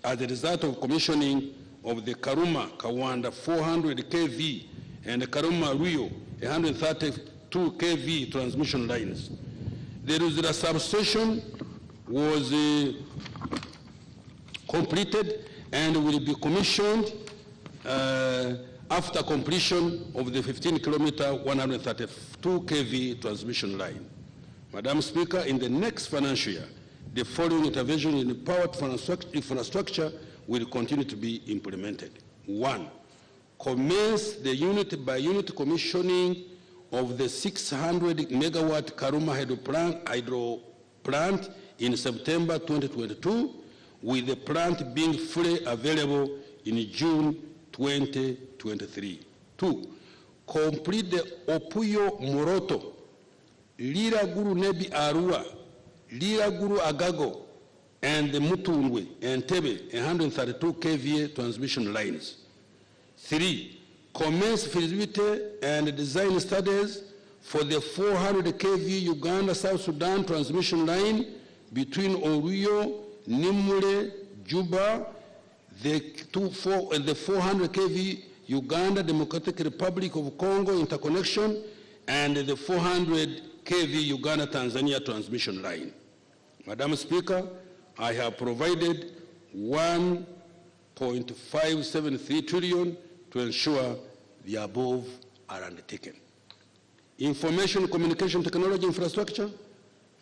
as a result of commissioning of the Karuma Kawanda 400 kV and the Karuma Rio 132 kV transmission lines. The Ruzira substation was completed and will be commissioned after completion of the 15-kilometer 132 kV transmission line. Madam Speaker, in the next financial year, the following intervention in the power infrastructure will continue to be implemented. 1, commence the unit-by-unit commissioning of the 600 megawatt Karuma hydro plant in September 2022, with the plant being fully available in June 2023. 2, complete the Opuyo Moroto, Lira Guru Nebi Arua, Lira Guru Agago, and the Mutungwe and Tebe 132 kVA transmission lines. 3, commence feasibility and design studies for the 400 kV Uganda South Sudan transmission line between Oruyo, Nimule, Juba, the 400 kV Uganda Democratic Republic of Congo interconnection, and the 400 kV Uganda Tanzania transmission line. Madam Speaker, I have provided 1.573 trillion to ensure the above are undertaken. Information communication technology infrastructure.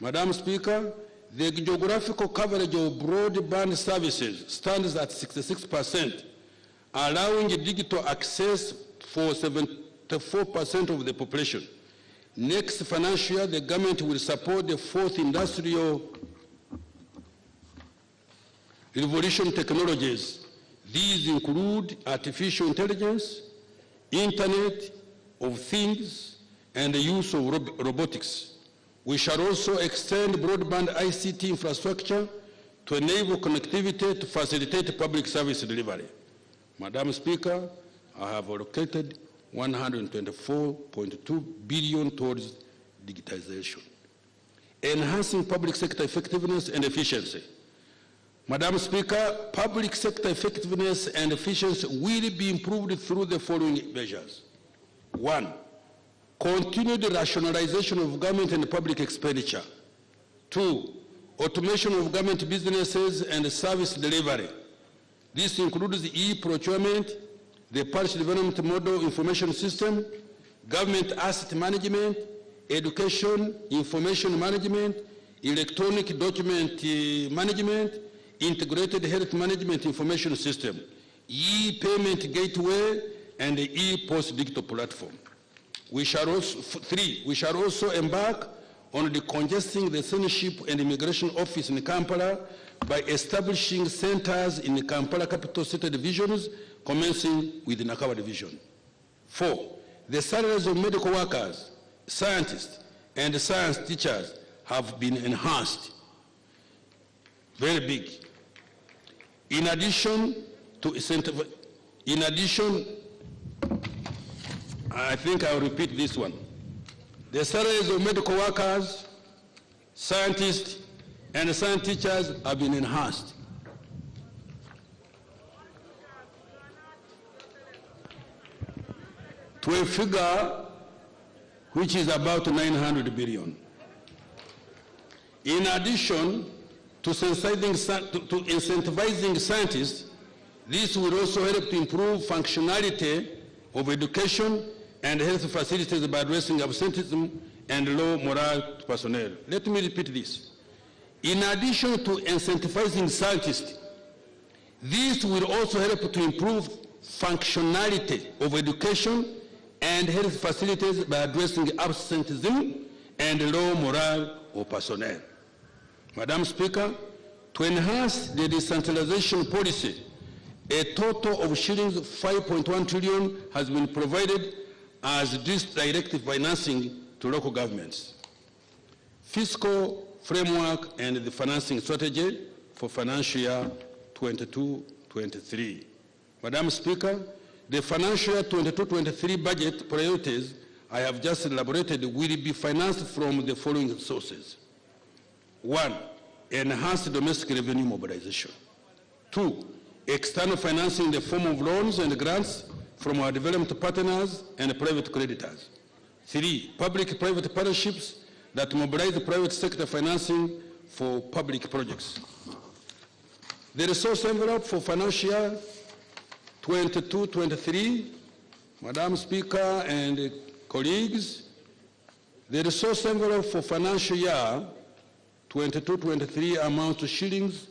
Madam Speaker, the geographical coverage of broadband services stands at 66%, allowing digital access for 74% of the population. Next financial year, the government will support the 4th industrial revolution technologies. These include artificial intelligence, Internet of Things, and the use of robotics. We shall also extend broadband ICT infrastructure to enable connectivity to facilitate public service delivery. Madam Speaker, I have allocated 124.2 billion towards digitization. Enhancing public sector effectiveness and efficiency. Madam Speaker, public sector effectiveness and efficiency will be improved through the following measures. 1, continued rationalization of government and public expenditure. 2, automation of government businesses and service delivery. This includes e-procurement, the Parish Development Model Information System, government asset management, education, information management, electronic document management, integrated health management information system, e-payment gateway, and the e-post digital platform. We shall also, 3, we shall also embark on decongesting the citizenship and immigration office in Kampala by establishing centers in the Kampala capital city divisions, commencing with the Nakawa division. 4, the salaries of medical workers, scientists, and science teachers have been enhanced. Very big. In addition, I think I'll repeat this one. The salaries of medical workers, scientists, and science teachers have been enhanced. To a figure which is about 900 billion. In addition to incentivizing scientists, this will also help to improve functionality of education and health facilities by addressing absenteeism and low morale to personnel. Let me repeat this. In addition to incentivizing scientists, this will also help to improve functionality of education and health facilities by addressing absenteeism and low morale of personnel. Madam Speaker, to enhance the decentralization policy, a total of shillings 5.1 trillion has been provided as directive financing to local governments. Fiscal framework and the financing strategy for financial year 22-23. Madam Speaker, the financial year 22-23 budget priorities I have just elaborated will be financed from the following sources. 1, enhanced domestic revenue mobilization. 2, external financing in the form of loans and grants from our development partners and private creditors. 3, public-private partnerships that mobilize the private sector financing for public projects. The resource envelope for financial year 22-23, Madam Speaker and colleagues, the resource envelope for financial year 22-23 amounts to shillings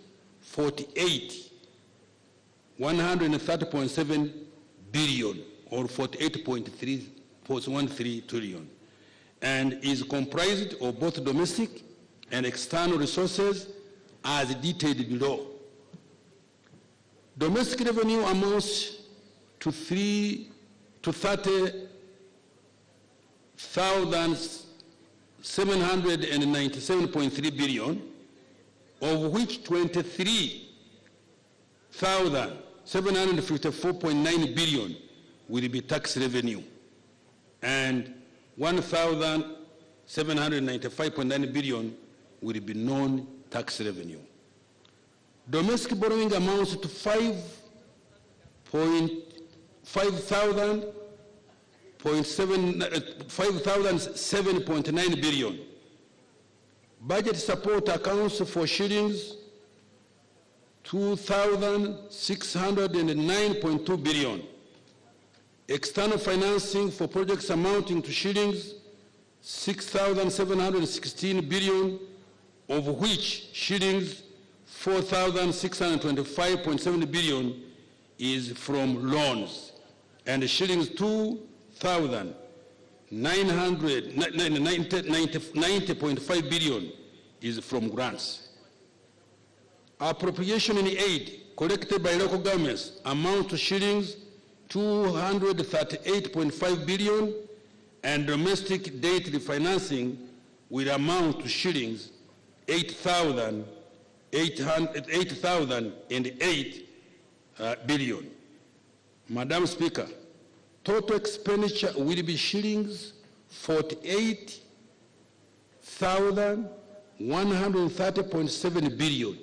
130.7 billion or 48.13 trillion, and is comprised of both domestic and external resources as detailed below. Domestic revenue amounts to 30,797.3 billion, of which 23,754.9 billion will be tax revenue, and 1,795.9 billion will be non-tax revenue. Domestic borrowing amounts to 5,007.9 billion. Budget support accounts for shillings 2,609.2 billion. External financing for projects amounting to shillings 6,716 billion, of which shillings 4,625.7 billion is from loans, and shillings 2,990.5 billion is from grants. Appropriation in aid collected by local governments amount to shillings 238.5 billion, and domestic debt refinancing will amount to shillings 8,008 billion. Madam Speaker, total expenditure will be shillings 48,130.7 billion,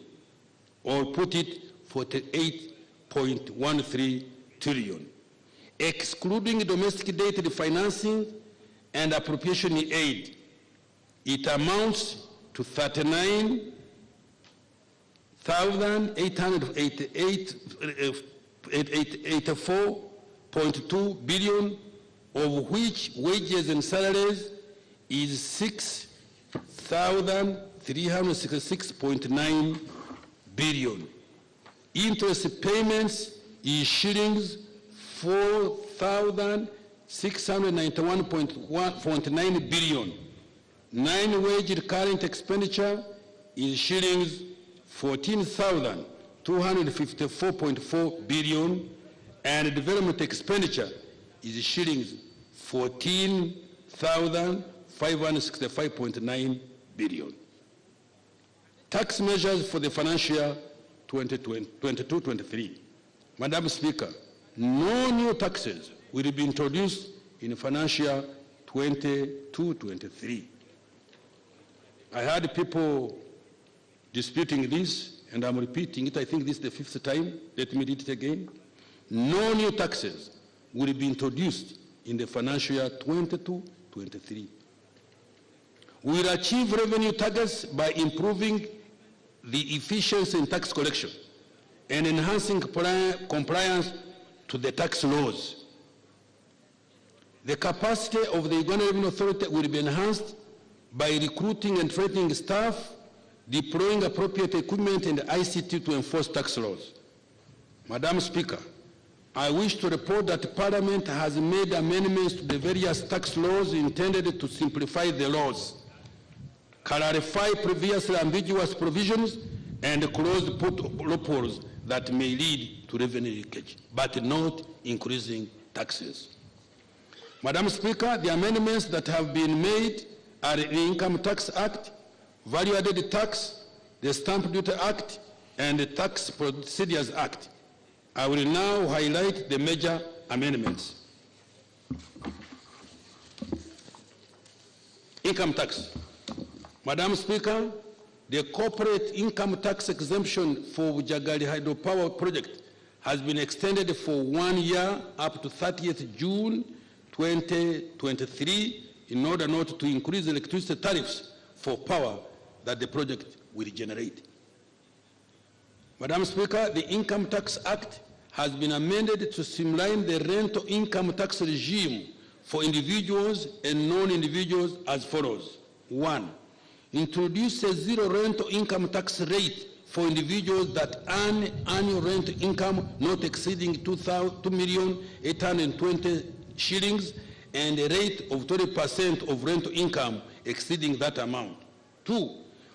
or put it 48.13 trillion. Excluding domestic debt refinancing and appropriation aid, it amounts to 39,884.2 billion, of which wages and salaries is 6,366.9 billion. Interest payments is shillings 4,691.9 billion. Non-wage current expenditure is shillings 14,254.4 billion, and development expenditure is shillings 14,565.9 billion. Tax measures for the financial year 2022-23. Madam Speaker, no new taxes will be introduced in financial year 22-23. I heard people disputing this, and I'm repeating it. I think this is the 5th time. Let me read it again. No new taxes will be introduced in the financial year 22-23. We will achieve revenue targets by improving the efficiency in tax collection and enhancing compliance to the tax laws. The capacity of the Uganda Revenue Authority will be enhanced by recruiting and training staff, deploying appropriate equipment and ICT to enforce tax laws. Madam Speaker, I wish to report that Parliament has made amendments to the various tax laws intended to simplify the laws, clarify previously ambiguous provisions, and close loopholes that may lead to revenue leakage, but not increasing taxes. Madam Speaker, the amendments that have been made are the Income Tax Act, Value Added Tax, the Stamp Duty Act, and the Tax Procedures Act. I will now highlight the major amendments. Income tax. Madam Speaker, the corporate income tax exemption for Jagali hydropower project has been extended for 1 year up to 30th June 2023 in order not to increase electricity tariffs for power that the project will generate. Madam Speaker, the Income Tax Act has been amended to streamline the rental income tax regime for individuals and non-individuals as follows. 1. Introduce a zero rental income tax rate for individuals that earn annual rental income not exceeding 2,820,000 shillings and a rate of 20% of rental income exceeding that amount. 2.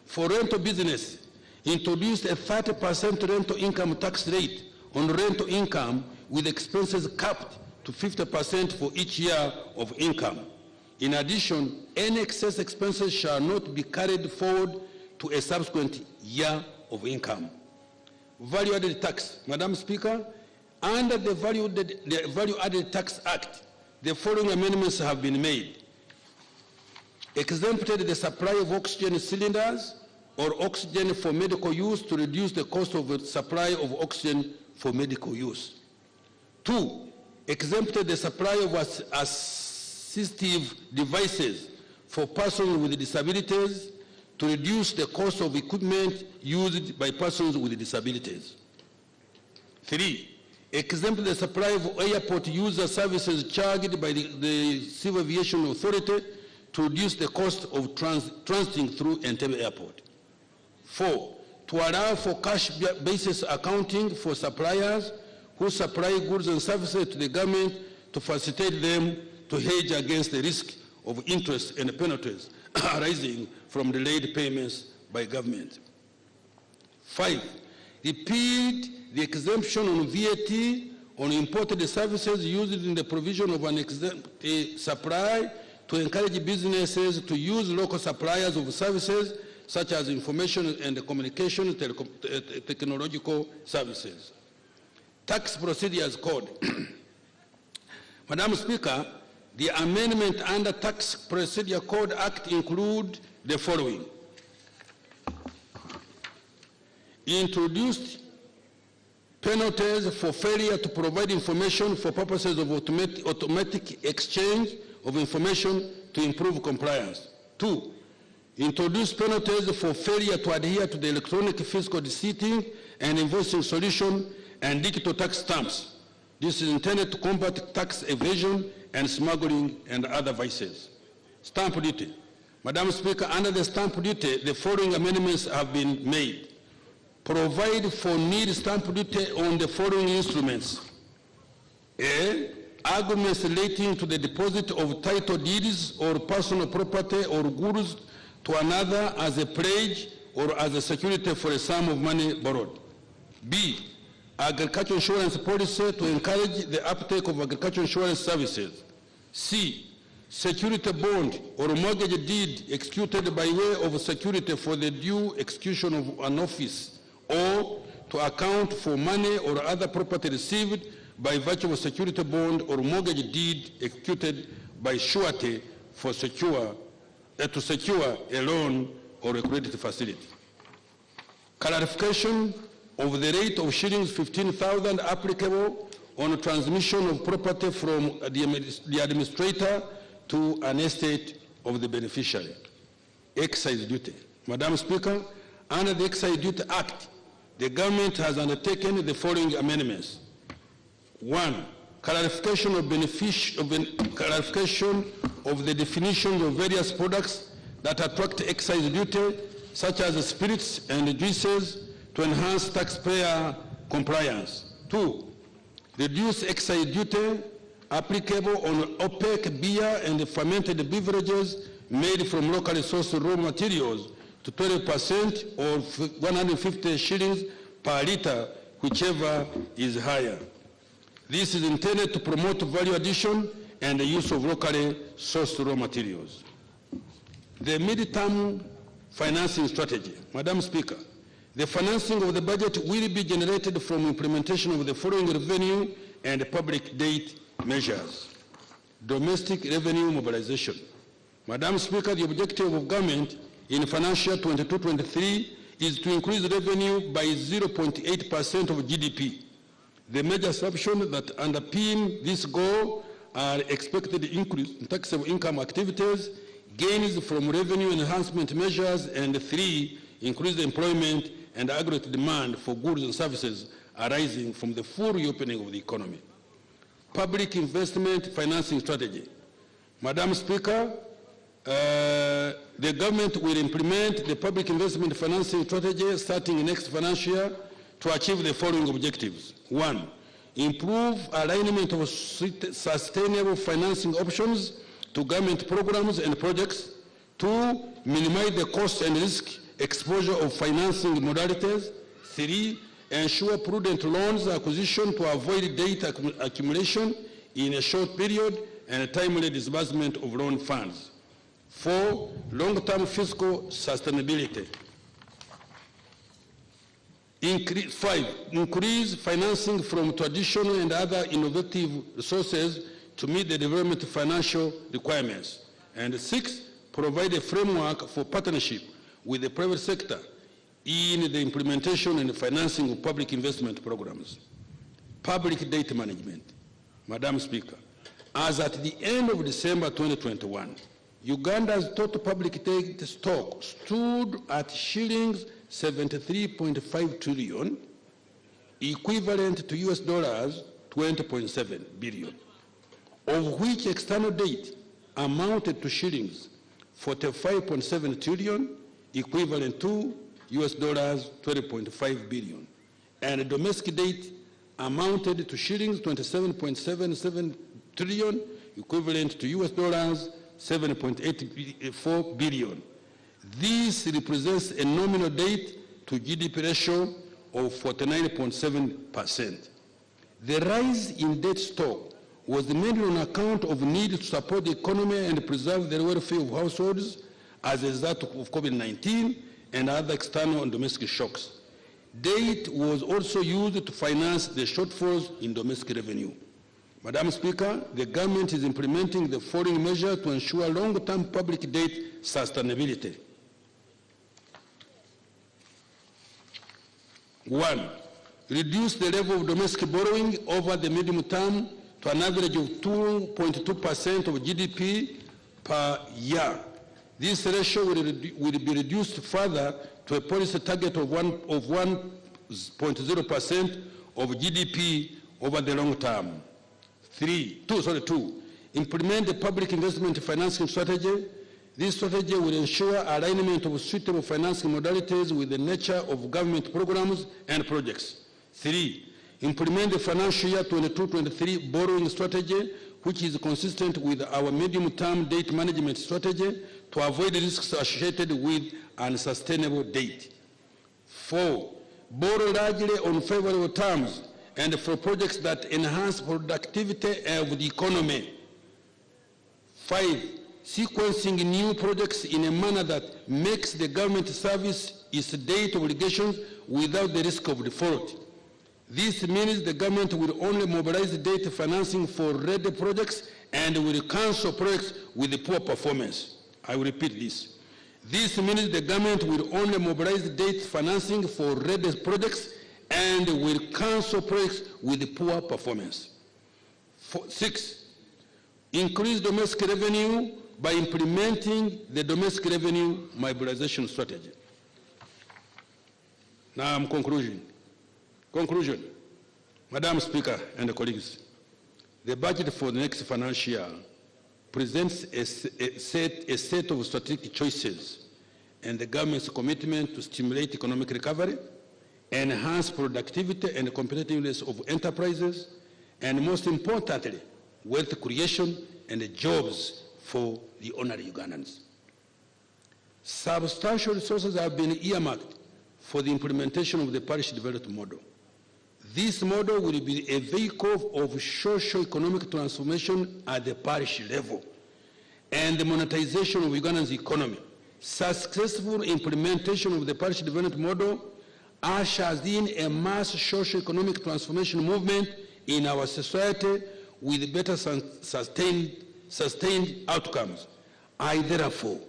For rental business, introduce a 30% rental income tax rate on rental income with expenses capped to 50% for each year of income. In addition, any excess expenses shall not be carried forward to a subsequent year of income. Value-added tax. Madam Speaker, under the Value-Added Tax Act, the following amendments have been made. Exempted the supply of oxygen cylinders or oxygen for medical use to reduce the cost of the supply of oxygen for medical use. 2. Exempted the supply of assistive devices for persons with disabilities to reduce the cost of equipment used by persons with disabilities. 3. Exempt the supply of airport user services charged by the Civil Aviation Authority to reduce the cost of transiting through Entebbe Airport. 4. To allow for cash-basis accounting for suppliers who supply goods and services to the government to facilitate them to hedge against the risk of interest and penalties arising from delayed payments by government. 5. Repeat the exemption on VAT on imported services used in the provision of an exempt supply to encourage businesses to use local suppliers of services such as information and communication technological services. Tax Procedures Code. Madam Speaker, the amendment under Tax Procedure Code Act include the following. Introduced penalties for failure to provide information for purposes of automatic exchange of information to improve compliance. 2. Introduce penalties for failure to adhere to the electronic fiscal receipting and invoicing solution and digital tax stamps. This is intended to combat tax evasion and smuggling and other vices. Stamp duty. Madam Speaker, under the stamp duty, the following amendments have been made. Provide for nil stamp duty on the following instruments. A. Arguments relating to the deposit of title deeds or personal property or goods to another as a pledge or as a security for a sum of money borrowed. B. Agricultural insurance policy to encourage the uptake of agricultural insurance services. C, security bond or mortgage deed executed by way of security for the due execution of an office or to account for money or other property received by virtue of security bond or mortgage deed executed by surety for to secure a loan or a credit facility. Clarification of the rate of shillings 15,000 applicable on transmission of property from the administrator to an estate of the beneficiary. Excise duty. Madam Speaker, under the Excise Duty Act, the government has undertaken the following amendments. 1, clarification of the definitions of various products that attract excise duty, such as spirits and juices, to enhance taxpayer compliance. 2, reduce excise duty applicable on opaque beer and fermented beverages made from locally sourced raw materials to 20% or 150 shillings per liter, whichever is higher. This is intended to promote value addition and the use of locally sourced raw materials. The mid-term financing strategy. Madam Speaker, the financing of the budget will be generated from implementation of the following revenue and public debt measures. Domestic revenue mobilization. Madam Speaker, the objective of government in financial 22-23 is to increase revenue by 0.8% of GDP. The major assumptions that underpin this goal are expected increase in taxable income activities, gains from revenue enhancement measures, and 3, increased employment and aggregate demand for goods and services arising from the full reopening of the economy. Public investment financing strategy. Madam Speaker, the government will implement the public investment financing strategy starting next financial year to achieve the following objectives. 1, improve alignment of sustainable financing options to government programs and projects. 2, minimize the cost and risk exposure of financing modalities. 3, ensure prudent loans acquisition to avoid debt accumulation in a short period and timely disbursement of loan funds. 4, long-term fiscal sustainability. 5, increase financing from traditional and other innovative sources to meet the development financial requirements. And 6, provide a framework for partnership with the private sector in the implementation and financing of public investment programs. Public debt management. Madam Speaker, as at the end of December 2021, Uganda's total public debt stock stood at shillings 73.5 trillion, equivalent to US dollars 20.7 billion, of which external debt amounted to shillings 45.7 trillion, equivalent to US dollars 20.5 billion, and domestic debt amounted to shillings 27.77 trillion, equivalent to US dollars 7.84 billion. This represents a nominal debt to GDP ratio of 49.7%. The rise in debt stock was mainly on account of need to support the economy and preserve the welfare of households as a result of COVID-19 and other external and domestic shocks. Debt was also used to finance the shortfalls in domestic revenue. Madam Speaker, the government is implementing the following measures to ensure long-term public debt sustainability. 1, reduce the level of domestic borrowing over the medium term to an average of 2.2% of GDP per year. This ratio will be reduced further to a policy target of 1.0% of GDP over the long term. 2, implement the public investment financing strategy. This strategy will ensure alignment of suitable financing modalities with the nature of government programs and projects. 3, implement the financial year 22-23 borrowing strategy, which is consistent with our medium-term debt management strategy to avoid risks associated with unsustainable debt. 4, borrow largely on favorable terms and for projects that enhance productivity of the economy. 5, sequencing new projects in a manner that makes the government service its debt obligations without the risk of default. This means the government will only mobilize debt financing for ready projects and will cancel projects with poor performance. I will repeat this. This means the government will only mobilize debt financing for ready projects and will cancel projects with poor performance. 6, increase domestic revenue by implementing the domestic revenue mobilization strategy. Now I'm conclusion. Madam Speaker and colleagues, the budget for the next financial year presents a set of strategic choices and the government's commitment to stimulate economic recovery, enhance productivity and competitiveness of enterprises, and most importantly, wealth creation and jobs for the ordinary Ugandans. Substantial resources have been earmarked for the implementation of the parish development model. This model will be a vehicle of socio-economic transformation at the parish level and the monetization of Uganda's economy. Successful implementation of the parish development model ushers in a mass socio-economic transformation movement in our society with better sustained outcomes. I therefore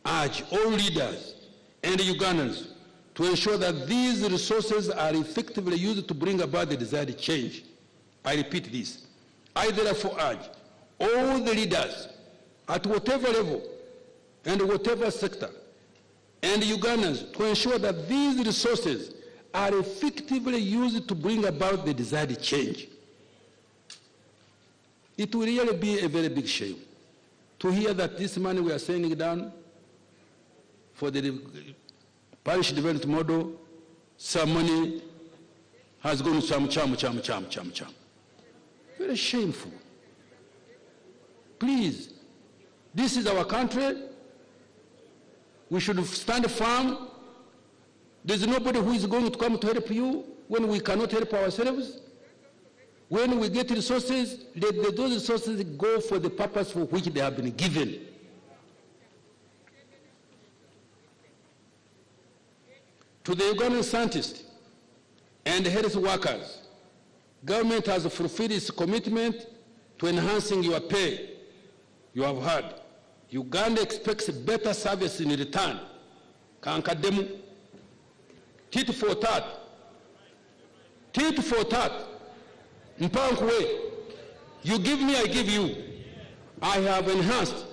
urge all leaders and Ugandans to ensure that these resources are effectively used to bring about the desired change. I repeat this. I therefore urge all the leaders at whatever level and whatever sector and Ugandans to ensure that these resources are effectively used to bring about the desired change. It will really be a very big shame to hear that this money we are sending down for the parish development model, some money has gone to cham. Very shameful. Please, this is our country. We should stand firm. There's nobody who is going to come to help you when we cannot help ourselves. When we get resources, let those resources go for the purpose for which they have been given. To the Ugandan scientists and health workers, government has fulfilled its commitment to enhancing your pay. You have heard. Uganda expects better service in return. Kankademu. Tit for tat. Tit for tat. Mpankwe. You give me, I give you. I have enhanced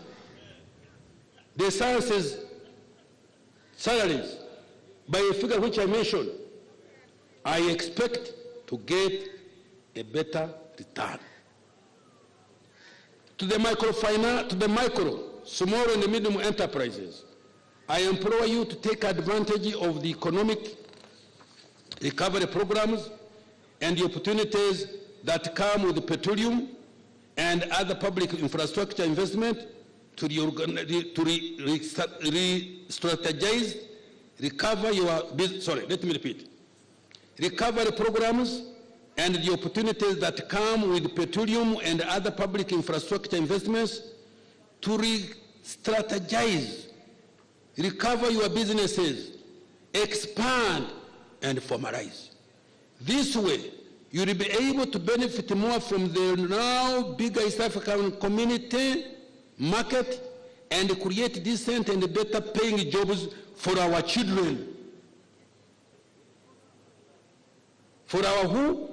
the sciences salaries by a figure which I mentioned. I expect to get a better return. To the micro, small and medium enterprises, I implore you to take advantage of the economic recovery programs and the opportunities that come with petroleum and other public infrastructure investment to re-strategize, recovery programs and the opportunities that come with petroleum and other public infrastructure investments to re-strategize, recover your businesses, expand and formalize. This way, you will be able to benefit more from the now bigger East African community market and create decent and better paying jobs for our children. For our who?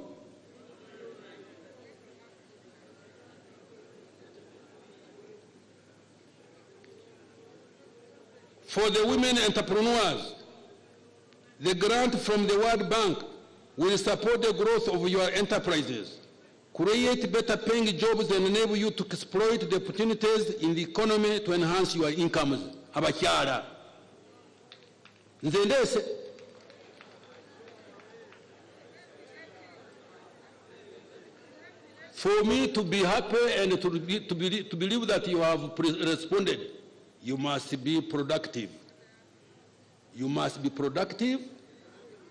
For the women entrepreneurs, the grant from the World Bank will support the growth of your enterprises, create better paying jobs and enable you to exploit the opportunities in the economy to enhance your incomes. Abakyala. Nzendese. For me to be happy and to believe that you have responded, you must be productive. You must be productive,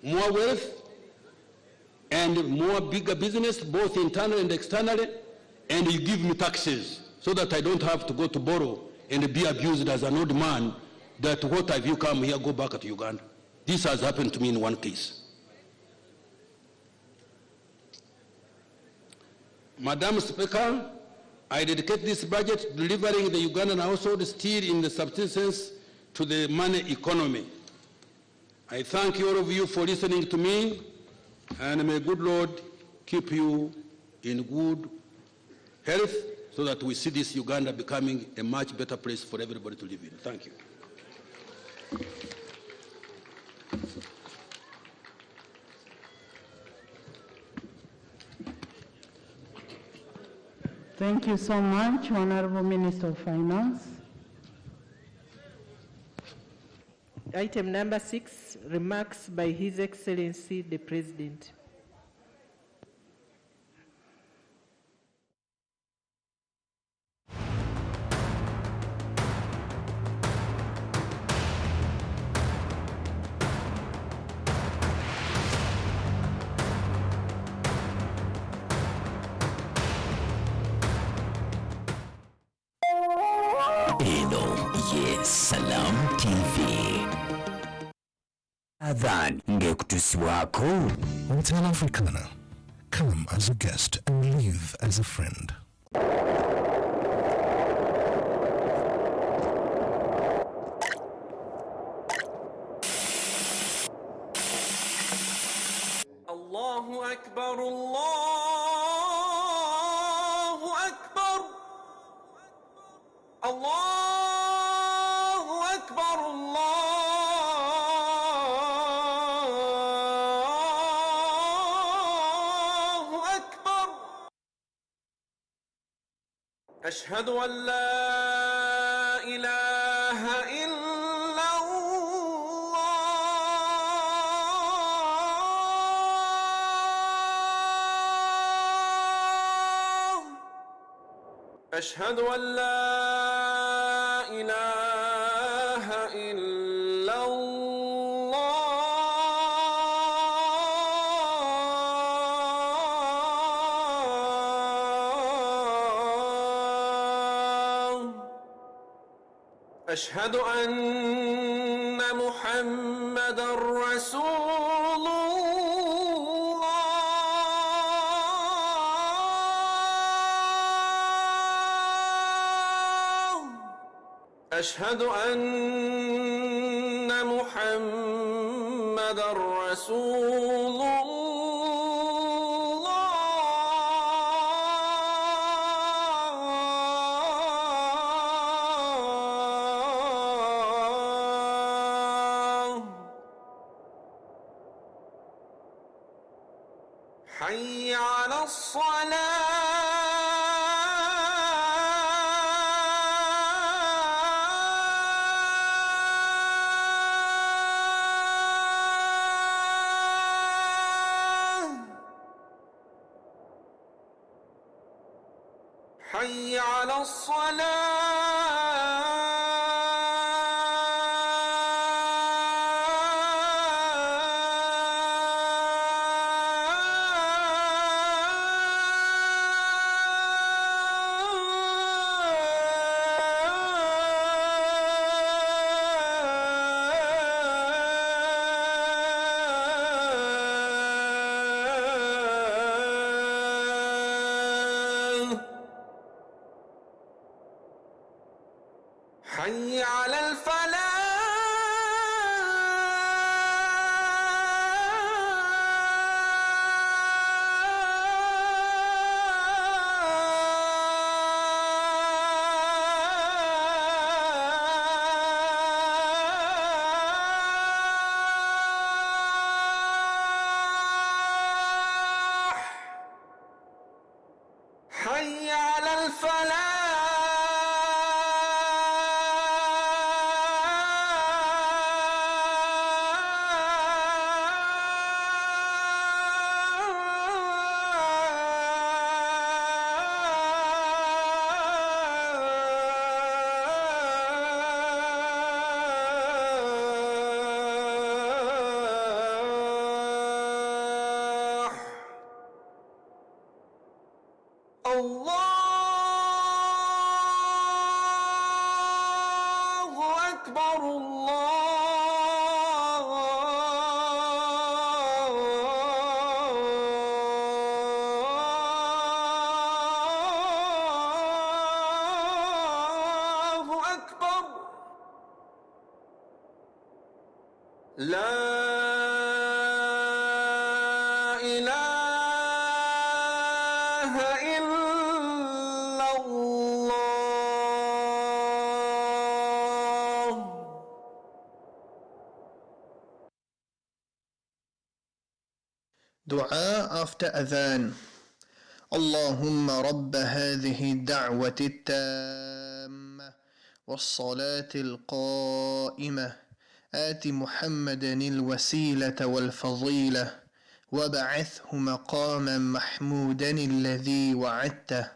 more wealth, and more bigger business, both internally and externally, and you give me taxes. so that I don't have to go to borrow and be abused as an old man, that what have you come here, go back to Uganda. This has happened to me in one case. Madam Speaker, I dedicate this budget to delivering the Ugandan household still in the subsistence to the money economy. I thank all of you for listening to me, and may good Lord keep you in good health so that we see this Uganda becoming a much better place for everybody to live in. Thank you.
Thank you so much, Honorable Minister of Finance.
Item number 6, remarks by His Excellency the President.
Salam TV. Adhan ngekutuswako.
Hotel Africana. Come as a guest and live as a friend.
Allahu Akbar, Allahu Akbar, Allahu Akbar, Allahu Akbar. Ashhadu an la ilaha illa أشهد أن لا إله إلا الله أشهد أن محمدًا رسول أشهد أن محمدًا رسول الله حي على حي على حي على الفلاح حي على الفلاح أكبر الله أكبر لا إله إلا الله.
Dua after adhan. اللهم رب هذه الدعوة التامة والصلاة القائمة آت محمدا الوسيلة والفضيلة وبعثه مقاما محمودا الذي وعدته.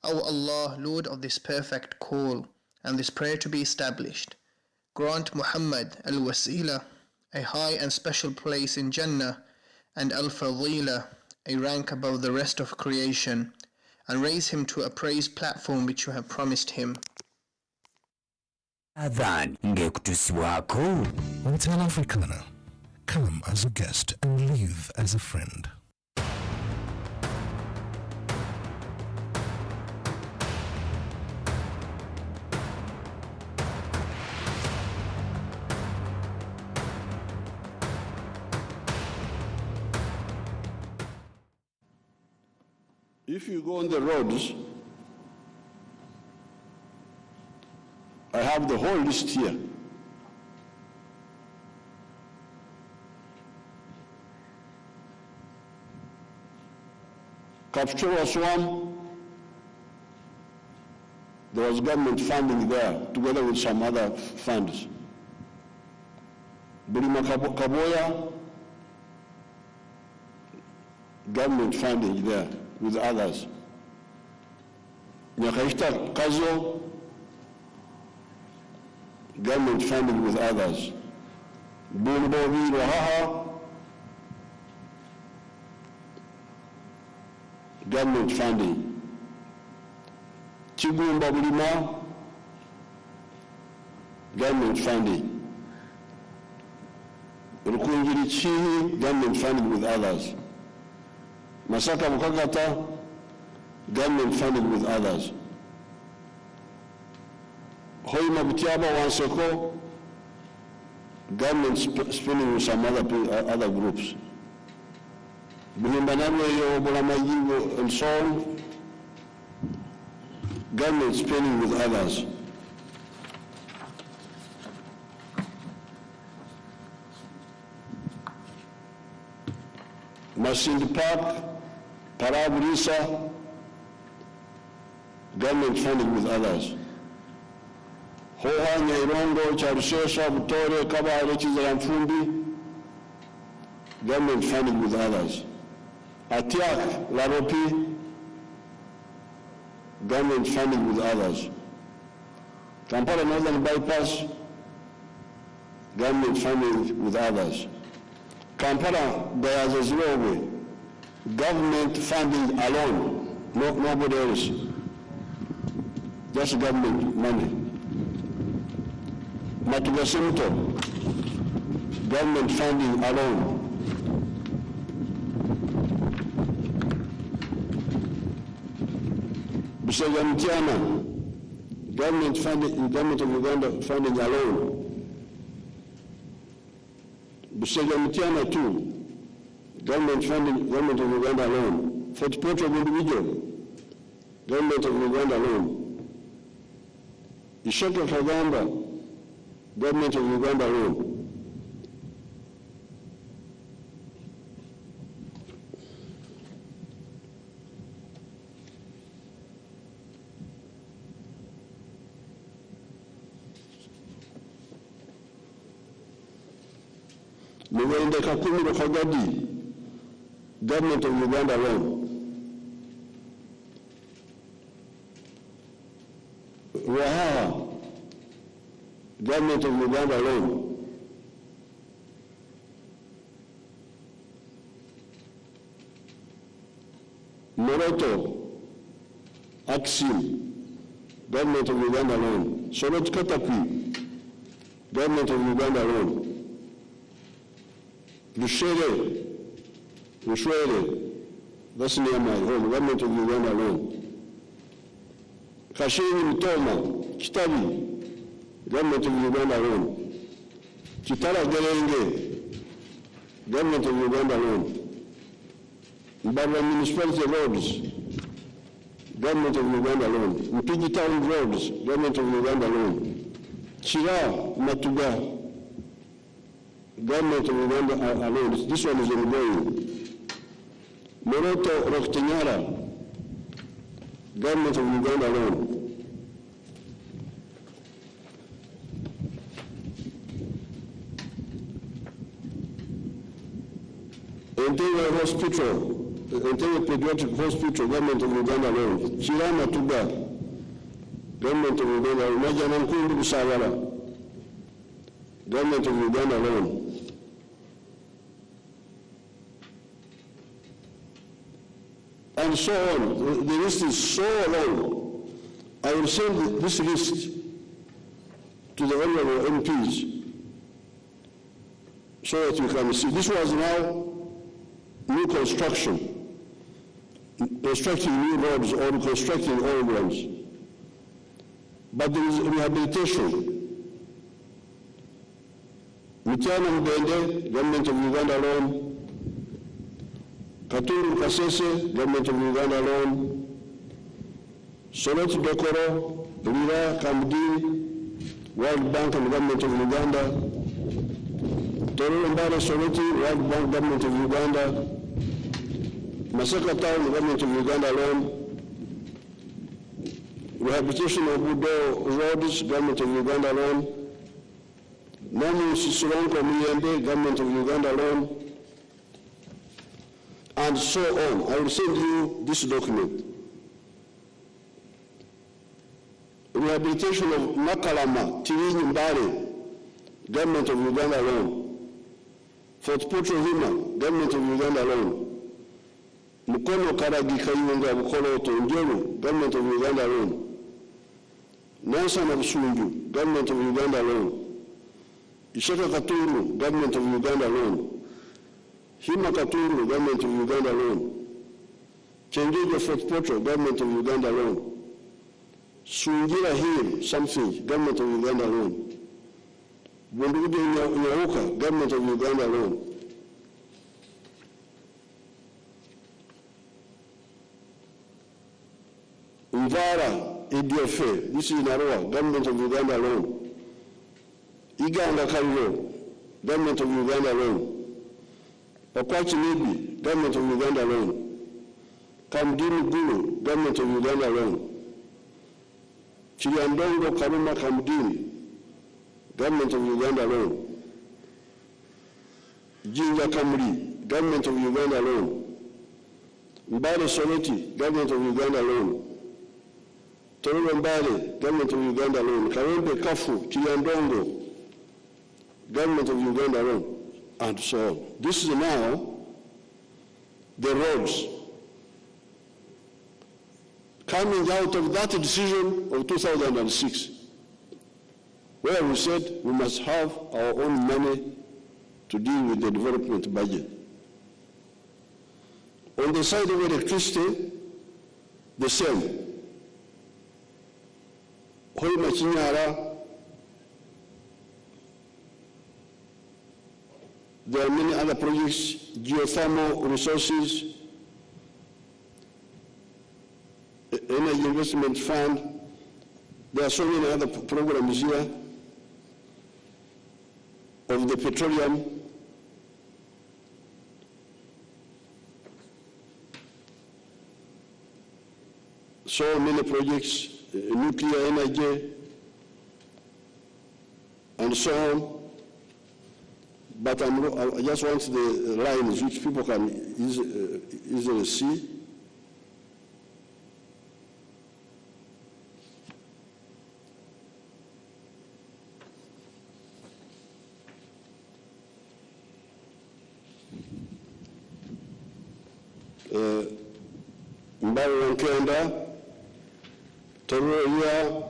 O Allah, Lord of this perfect call and this prayer to be established, grant Muhammad al-Wasila a high and special place in Jannah and al-Fadila a rank above the rest of creation, and raise him to a praised platform which you have promised him.
Adhan ngekutusibwako.
Hotel Africana. Come as a guest and leave as a friend.
If you go on the roads, I have the whole list here. Kapchora Swam, there was government funding there, together with some other funds. Bulima Kaboya, government funding there with others. Nyakaishta Kazo, government funding with others. Bulbovi Wahaha, government funding. Chigumba Bulima, government funding. Rukunjiri Chihi, government funding with others. Masaka Mukakata, government funding with others. Hoima Butiaba Wanseko, government spending with some other groups. Bulimbanamwe Yobolamayigo and so on, government spending with others. Masindi Park, Parabulisa, government funding with others. Hoha, Nyairongo, Charusesa, Butore, Kabale, Chizaramfumbi, government funding with others. Atiak, Laropi, government funding with others. Kampala Northern Bypass, government funding with others. Kampala Bayazazirowe, government funding alone, nobody else, just government money. Matugasimto, government funding alone. Busagamtiana, government funding, government of Uganda funding alone. Busagamtiana too, government funding, government of Uganda alone. For the portrait of individual, government of Uganda alone. Ishaka Kagamba, government of Uganda alone. Mugende Kakumiro Kagadi, government of Uganda alone. Wahaha, government of Uganda alone. Moroto, Axim, government of Uganda alone. Sorot Katapi, government of Uganda alone. Lushere, that's near my home, government of Uganda alone. Kashiri Mtoma, Kitabi, government of Uganda alone. Chitara Gerenge, government of Uganda alone. Mbaba municipality roads, government of Uganda alone. Mpigi town roads, government of Uganda alone. Chira Matuga, government of Uganda alone. This one is ongoing. Moroto Roktenyara, government of Uganda alone. Entire hospital, entire pediatric hospital, government of Uganda alone. Chirama Tuga, government of Uganda alone. Majana Nkundu Busawala, government of Uganda alone. And so on. The list is so long. I will send this list to the honorable MPs so that you can see. This was now new construction, constructing new roads or constructing old ones. But there is rehabilitation. Mitiana Mbende, government of Uganda alone. Katuru Kasese, government of Uganda alone. Soloti Dokoro, Lira Kamdi, World Bank and government of Uganda. Toru Mbare Soloti, World Bank, government of Uganda. Masaka Town, government of Uganda alone. Rehabilitation of Budo roads, government of Uganda alone. Namu Sisuronko Miyende, government of Uganda alone. And so on. I will send you this document. Rehabilitation of Nakalama, Tirini Mbare, government of Uganda alone. Fort Portal Hima, government of Uganda alone. Mukono Karagi Kayunga Bukolo Tonjero, government of Uganda alone. Nansan of Sunju, government of Uganda alone. Ishaka Katuru, government of Uganda alone. Hima Katuru, government of Uganda alone. Chenjejo Fort Portal, government of Uganda alone. Sungira Hill, something, government of Uganda alone. Bundude Nyauka, government of Uganda alone. Mvara, EDFA, this is Narua, government of Uganda alone. Iganga Kairo, government of Uganda alone. Okwachi Nibi, government of Uganda alone. Kamdini Gulu, government of Uganda alone. Chiyandongo Karuma Kamdini, government of Uganda alone. Jinja Kamri, government of Uganda alone. Mbale Soleti, government of Uganda alone. Tororo Mbale, government of Uganda alone. Karembe Kafu, Chiyandongo, government of Uganda alone. And so on. This is now the roads coming out of that decision of 2006, where we said we must have our own money to deal with the development budget. On the side of electricity, the same. Hoi Machinyara, there are many other projects, geothermal resources, Energy Investment Fund. There are so many other programs here of the petroleum. So many projects, nuclear energy, and so on. But I just want the lines which people can easily see. Mbawe Nkenda, Tororo here,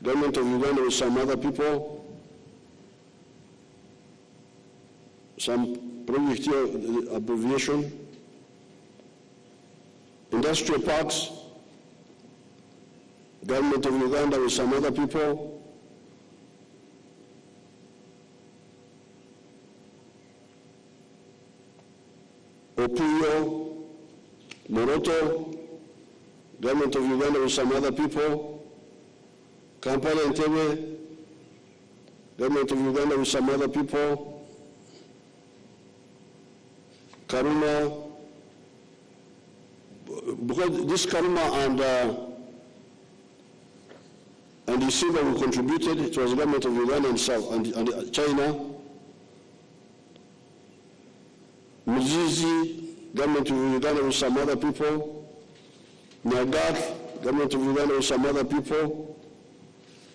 government of Uganda with some other people,
some project here, abbreviation, industrial parks, government of Uganda with some other people, Opuyo, Moroto, government of Uganda with some other people, Kampala and Entebbe, government of Uganda with some other people, Karuma, because this Karuma and Isiba who contributed, it was the government of Uganda and South and China. Muzizi, government of Uganda with some other people. Nyagat, government of Uganda with some other people.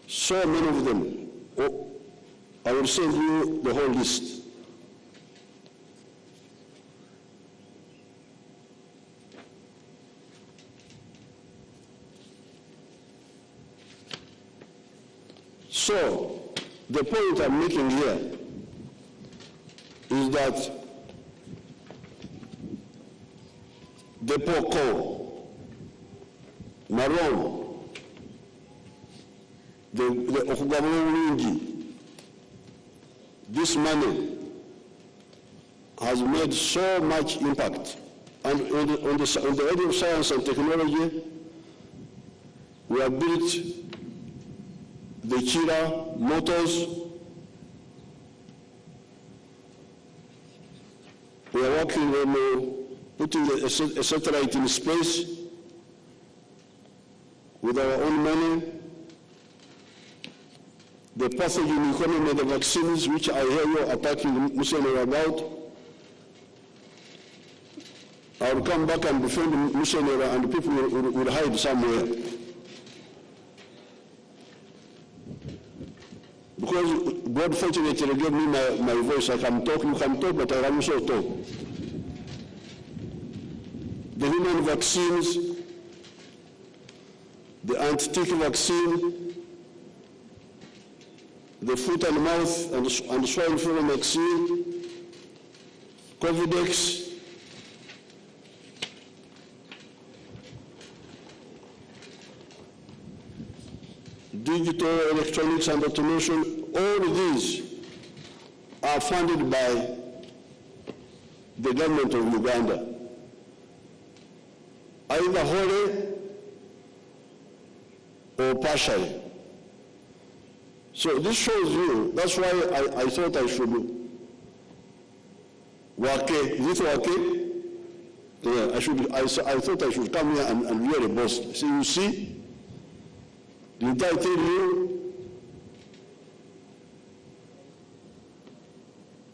So many of them. Oh, I will send you the whole list. So, the point I'm making here is that the Poko, Maron, the Okugabungi, this money has made so much impact. And on the area of science and technology, we have built the Chira motors. We are working on putting a satellite in space with our own money. The pathogen economy, the vaccines, which I hear you are talking Musonera about. I will come back and defend Musonera and the people will hide somewhere. Because God fortunately gave me my voice. I can talk, you can talk, but I can also talk. The human vaccines, the anti-tick vaccine, the foot and mouth and swine flu vaccine, Covidex, digital electronics and automation, all these are funded by the government of Uganda, either wholly or partially. So this shows you, that's why I thought I should work. Is it work? Yeah, I thought I should come here and really boast. So you see, did I tell you?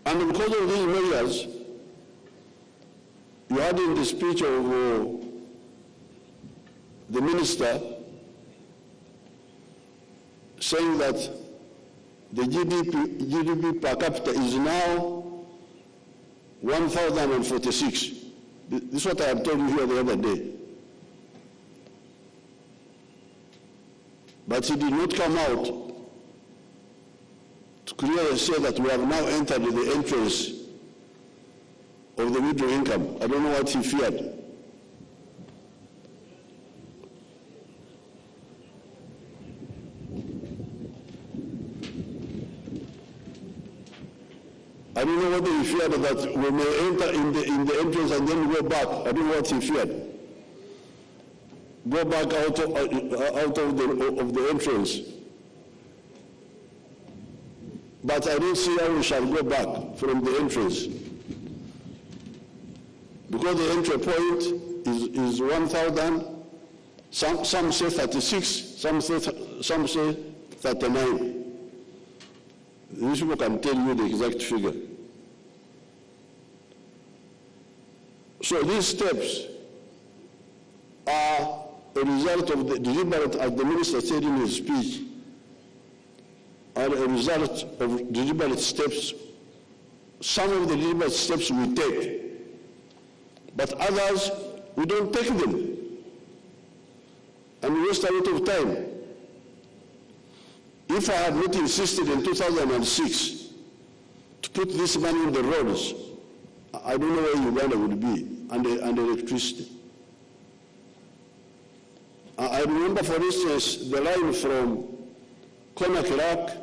And because of these measures, you had in the speech of the minister saying that the GDP per capita is now 1,046. This is what I have told you here the other day. But he did not come out to clearly say that we have now entered the entrance of the middle income. I don't know what he feared. I don't know whether he feared that we may enter in the entrance and then go back. I don't know what he feared. Go back out of the entrance. But I don't see how we shall go back from the entrance. Because the entry point is 1,000, some say 36, some say 39. These people can tell you the exact figure. So these steps are a result of the deliberate, as the minister said in his speech, are a result of deliberate steps. Some of the deliberate steps we take, but others, we don't take them. And we waste a lot of time. If I had not insisted in 2006 to put this money in the roads, I don't know where Uganda would be, and electricity. I remember, for instance, the line from Konakirak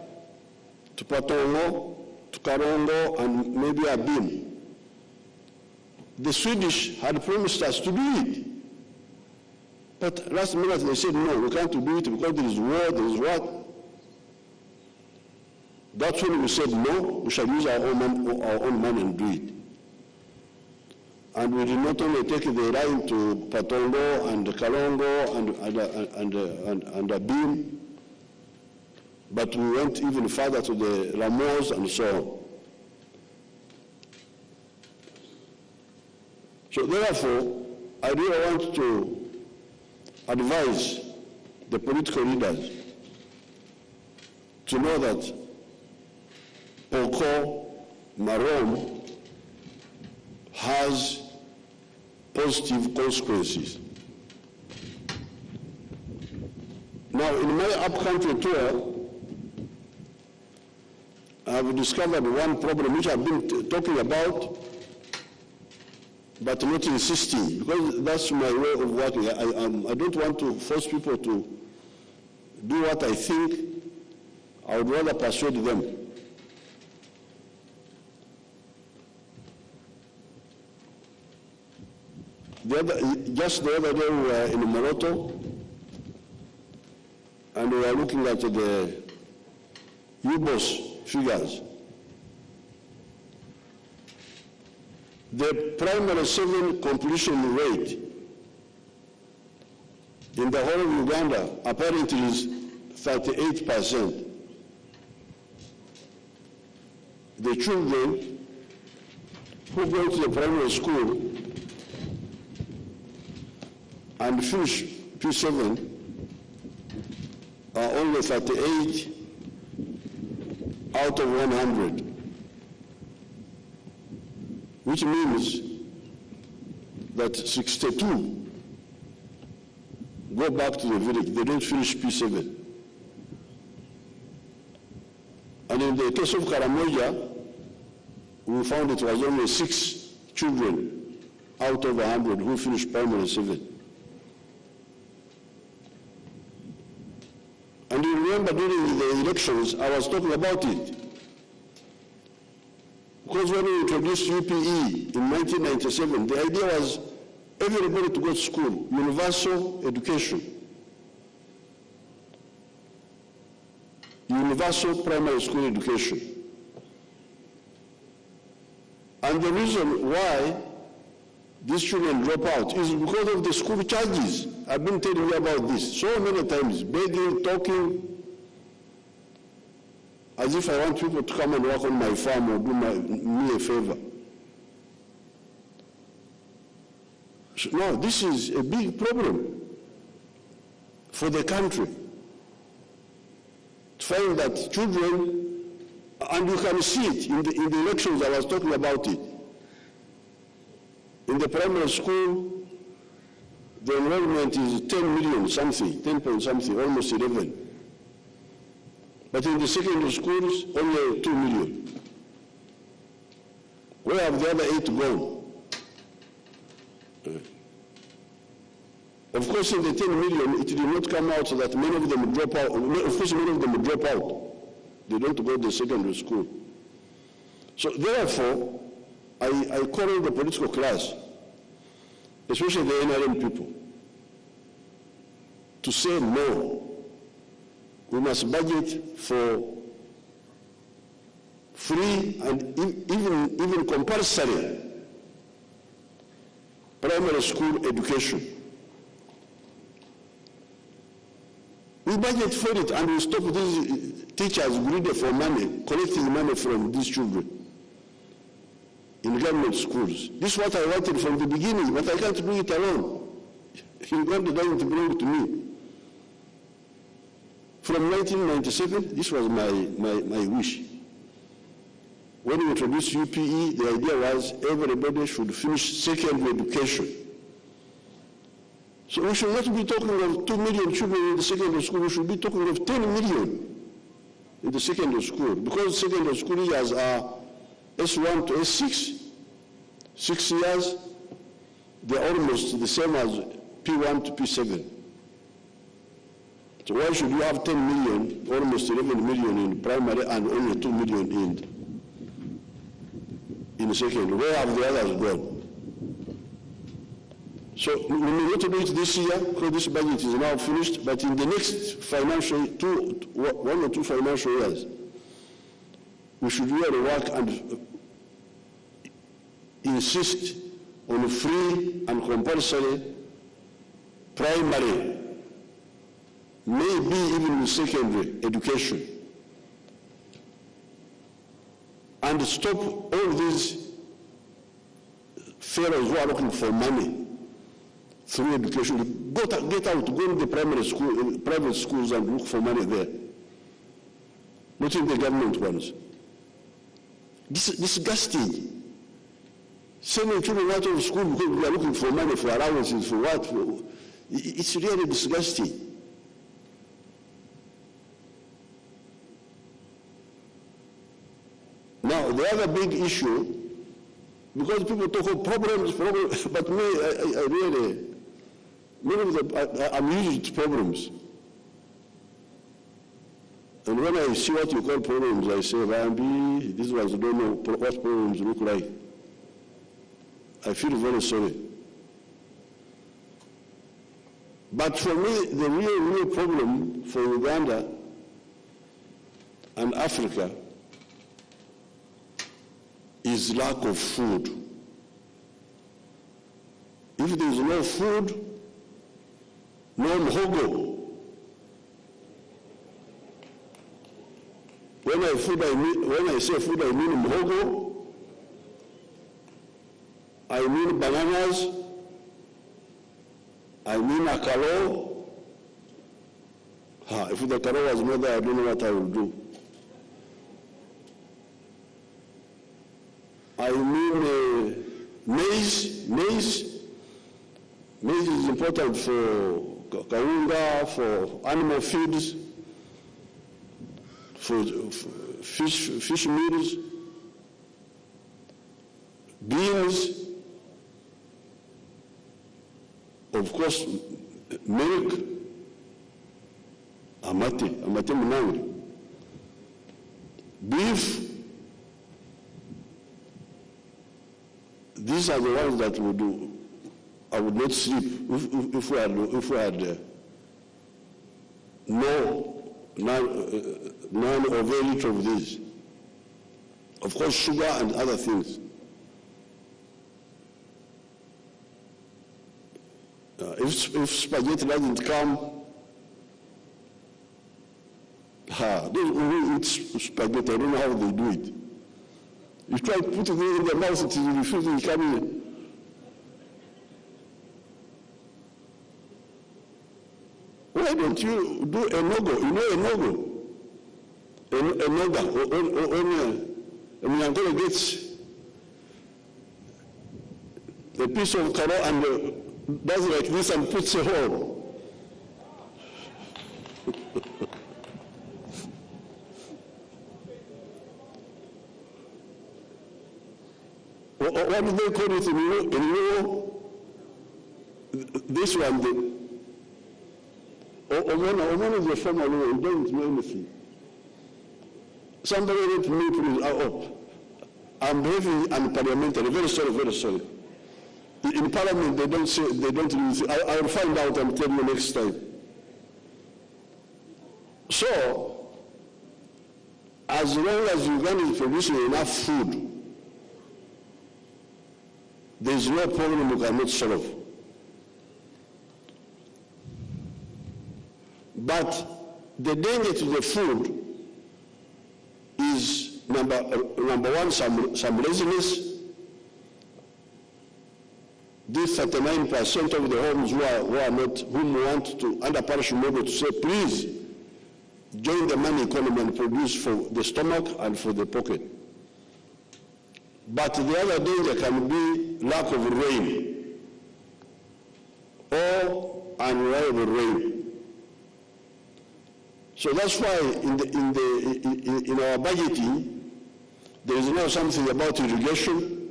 to Patongo to Karongo and maybe Abim. The Swedish had promised us to do it. But last minute they said, no, we can't do it because there is war, there is what. That's when we said, no, we shall use our own money and do it. And we did not only take the line to Patongo and Kalongo and Abim, but we went even further to the Ramos and so on. So therefore, I really want to advise the political leaders to know that Poko, Marom, has positive consequences. Now, in my up-country tour, I have discovered one problem which I've been talking about, but not insisting, because that's my way of working. I don't want to force people to do what I think. I would rather persuade them. Just the other day we were in Moroto, and we were looking at the UBOS figures. The primary 7 completion rate in the whole of Uganda apparently is 38%. The children who go to the primary school and finish P7 are only 38 out of 100. Which means that 62 go back to the village. They don't finish P7. And in the case of Karamoja, we found it was only 6 children out of 100 who finished primary 7. And you remember during the elections, I was talking about it. Because when we introduced UPE in 1997, the idea was everybody to go to school, universal education. Universal primary school education. And the reason why these children drop out is because of the school charges. I've been telling you about this so many times, begging, talking, as if I want people to come and work on my farm or do me a favor. So, no, this is a big problem for the country. To find that children, and you can see it in the elections, I was talking about it. In the primary school, the enrollment is 10 million something, 10 point something, almost 11. But in the secondary schools, only 2 million. Where have the other 8 gone? Of course, in the 10 million, it did not come out so that many of them drop out. Of course, many of them drop out. They don't go to the secondary school. So therefore, I call on the political class, especially the NRM people, to say no. We must budget for free and even compulsory primary school education. We budget for it and we stop these teachers greedy for money, collecting money from these children in government schools. This is what I wanted from the beginning, but I can't do it alone. Uganda doesn't belong to me. From 1997, this was my wish. When we introduced UPE, the idea was everybody should finish secondary education. So we should not be talking of 2 million children in the secondary school, we should be talking of 10 million in the secondary school, because secondary school years are S1 to S6, 6 years, they're almost the same as P1 to P7. So why should you have 10 million, almost 11 million in primary and only 2 million in secondary? Where have the others gone? So we may not do it this year because this budget is now finished, but in the next financial, 1 or 2 financial years, we should really work and insist on free and compulsory primary, maybe even secondary education, and stop all these fellows who are looking for money through education. Get out, go to the primary school, private schools and look for money there, not in the government ones. This is disgusting. Sending children out of school because we are looking for money, for allowances, for what? It's really disgusting. Now, the other big issue, because people talk of problems, but me, I really, I'm used to problems. And when I see what you call problems, I say, Rambi, these ones don't know what problems look like. I feel very sorry. But for me, the real problem for Uganda and Africa is lack of food. If there is no food, no mhogo. When I say food, I mean mhogo. I mean bananas, I mean akalo. If the akalo was not there, I don't know what I would do. I mean maize. Maize is important for kaunga, for animal feeds, for fish meals, beans, of course, milk, amate munangi, beef. These are the ones that would do. I would not sleep if we had none or very little of these. Of course, sugar and other things. If spaghetti doesn't come, they eat spaghetti. I don't know how they do it. You try to put it in their mouth, it is refusing to come in. Why don't you do a nogo? You know a nogo? A noga. I'm going to get a piece of karo and does like this and puts a hole. What do they call it in this one? One of the former law, don't know anything. Somebody wrote to me, please, I'm very unparliamentary, very sorry, very sorry. In Parliament, they don't really say, I'll find out and tell you next time. So, as long as Uganda is producing enough food, there is no problem we cannot solve. But the danger to the food is number one, some laziness. This 39% of the homes whom want to, under parish model, to say, please join the money economy and produce for the stomach and for the pocket. But the other danger can be lack of rain or unreliable rain. So that's why in our budgeting, There is now something about irrigation,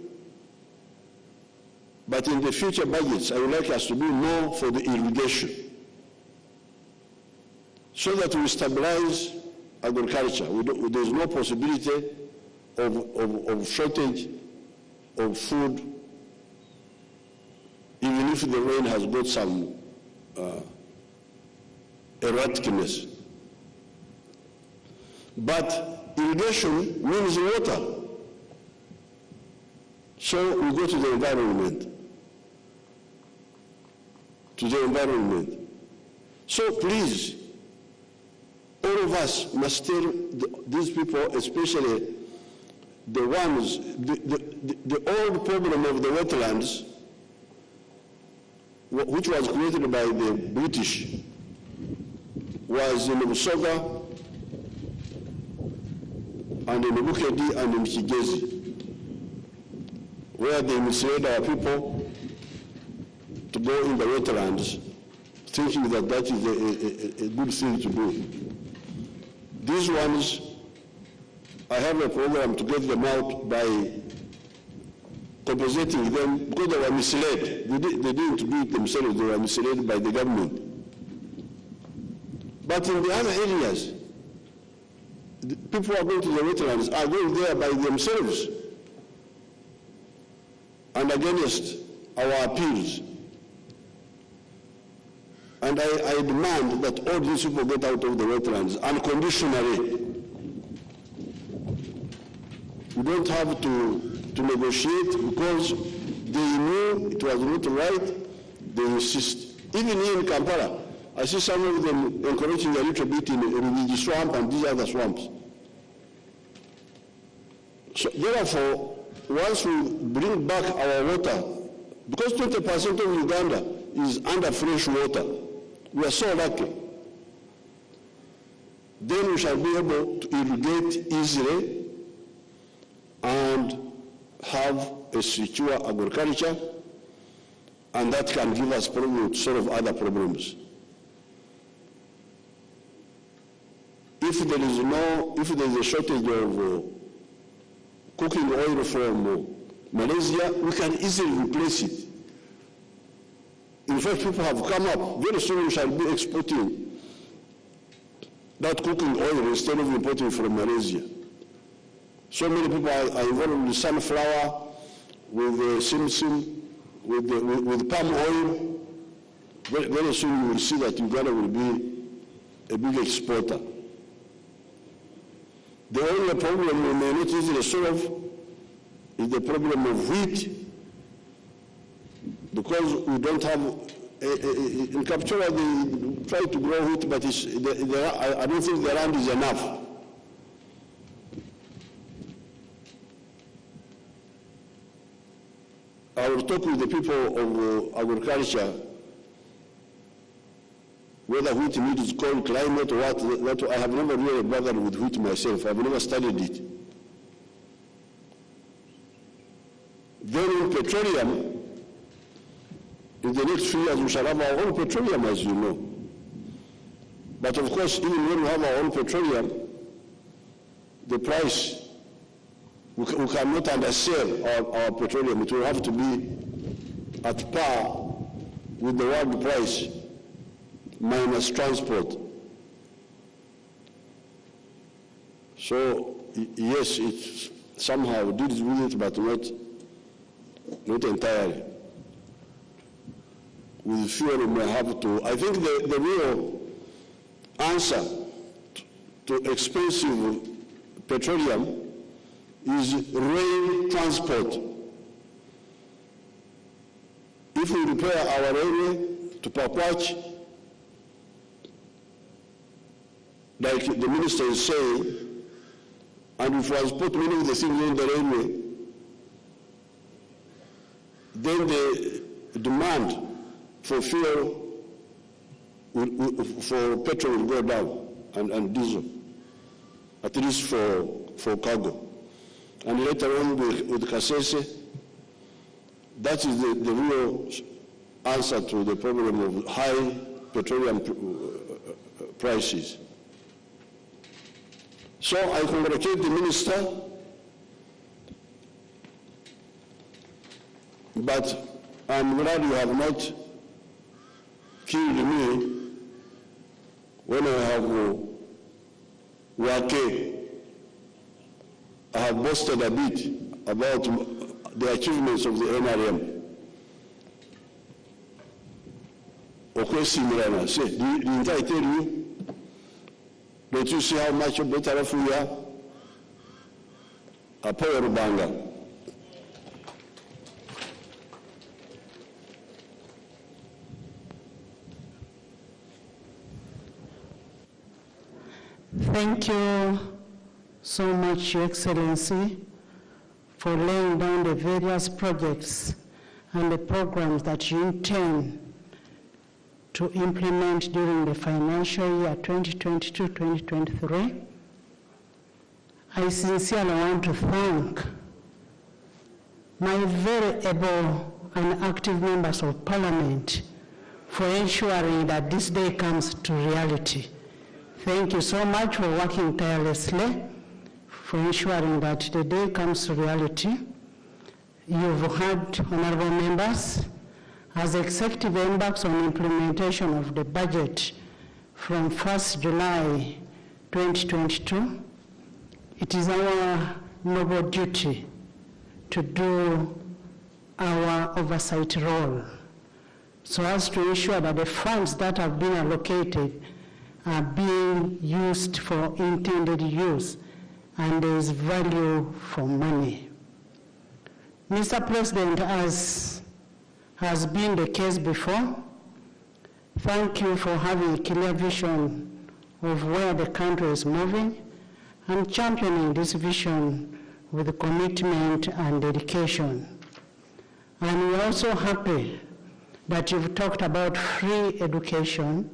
but in the future budgets, I would like us to do more for the irrigation so that we stabilize agriculture. There is no possibility of shortage of food, even if the rain has got some erraticness. But irrigation means water. So we go to the environment. So please, all of us must tell these people, especially the ones, the old problem of the wetlands, which was created by the British, was in Busoga and in Bukedi and in Kigezi, where they misled our people to go in the wetlands, thinking that that is a good thing to do. These ones, I have a program to get them out by compensating them because they were misled. They didn't do it themselves, they were misled by the government. But in the other areas, the people who are going to the wetlands are going there by themselves and against our appeals. And I demand that all these people get out of the wetlands unconditionally. We don't have to negotiate because they knew it was not right, they insist. Even here in Kampala, I see some of them encouraging a little bit in the swamp and these other swamps. So therefore, once we bring back our water, because 20% of Uganda is under fresh water, we are so lucky, then we shall be able to irrigate easily and have a secure agriculture, and that can give us problems to solve other problems. If there is a shortage of cooking oil from Malaysia, we can easily replace it. In fact, people have come up, very soon we shall be exporting that cooking oil instead of importing from Malaysia. So many people are involved with sunflower, with simsim, with palm oil. Very soon you will see that Uganda will be a big exporter. The only problem we may not easily solve is the problem of wheat, because we don't have, in Kapchora they try to grow wheat, but I don't think the land is enough. I will talk with the people of agriculture, whether wheat needs cold climate or what, I have never really bothered with wheat myself. I've never studied it. Then in petroleum, in the next few years we shall have our own petroleum, as you know. But of course, even when we have our own petroleum, the price, we cannot undersell our petroleum. It will have to be at par with the world price minus transport. So yes, it somehow deals with it, but not entirely. With fuel, we may have to. I think the real answer to expensive petroleum is rail transport. If we repair our railway to Papuach, like the minister is saying, and if we transport many of the things on the railway, then the demand for fuel, for petrol will go down, and diesel, at least for cargo. And later on with Kasese, that is the real answer to the problem of high petroleum prices. So I congratulate the minister But I'm glad you have not killed me when I have worked. I have boasted a bit about the achievements of the NRM. Okay, Simirana, say, didn't I tell you? Don't you see how much better off we are? A power banga.
Thank you so much, Your Excellency, for laying down the various projects and the programs that you intend to implement during the financial year 2022-2023. I sincerely want to thank my very able and active members of Parliament for ensuring that this day comes to reality. Thank you so much for working tirelessly for ensuring that the day comes to reality. You've had, honorable members, as executive embarks on implementation of the budget from 1st July 2022, it is our noble duty to do our oversight role so as to ensure that the funds that have been allocated are being used for intended use and there is value for money. Mr. President, as has been the case before, thank you for having a clear vision of where the country is moving and championing this vision with commitment and dedication. And we're also happy that you've talked about free education,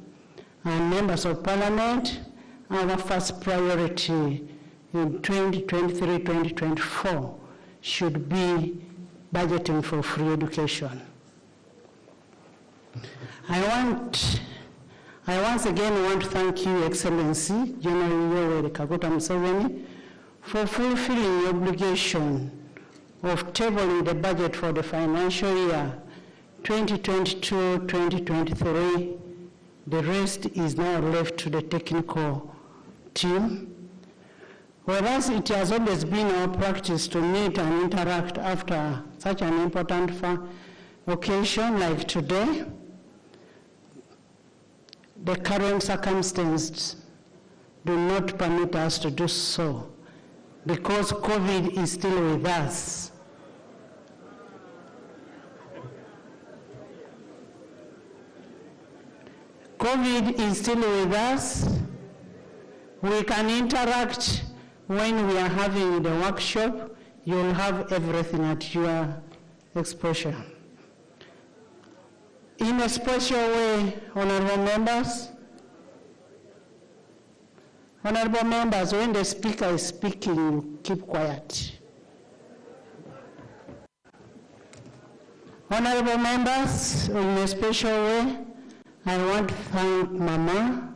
and members of Parliament, our first priority in 2023-2024 should be budgeting for free education. I once again want to thank you, Excellency, General Yoweri Kaguta Museveni, for fulfilling the obligation of tabling the budget for the financial year 2022-2023. The rest is now left to the technical team. Whereas it has always been our practice to meet and interact after such an important occasion like today, the current circumstances do not permit us to do so because COVID is still with us. COVID is still with us. We can interact when we are having the workshop. You'll have everything at your exposure. In a special way, honorable members, when the speaker is speaking, you keep quiet. Honorable members, in a special way, I want to thank Mama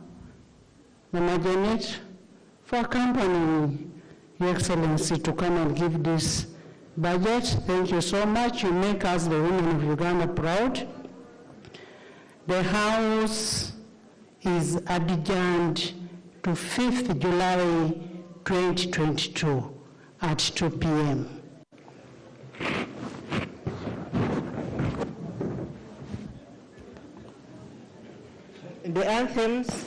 Janet, for accompanying Your Excellency to come and give this budget. Thank you so much. You make us, the women of Uganda, proud. The House is adjourned to 5th July 2022 at 2 p.m. The anthems.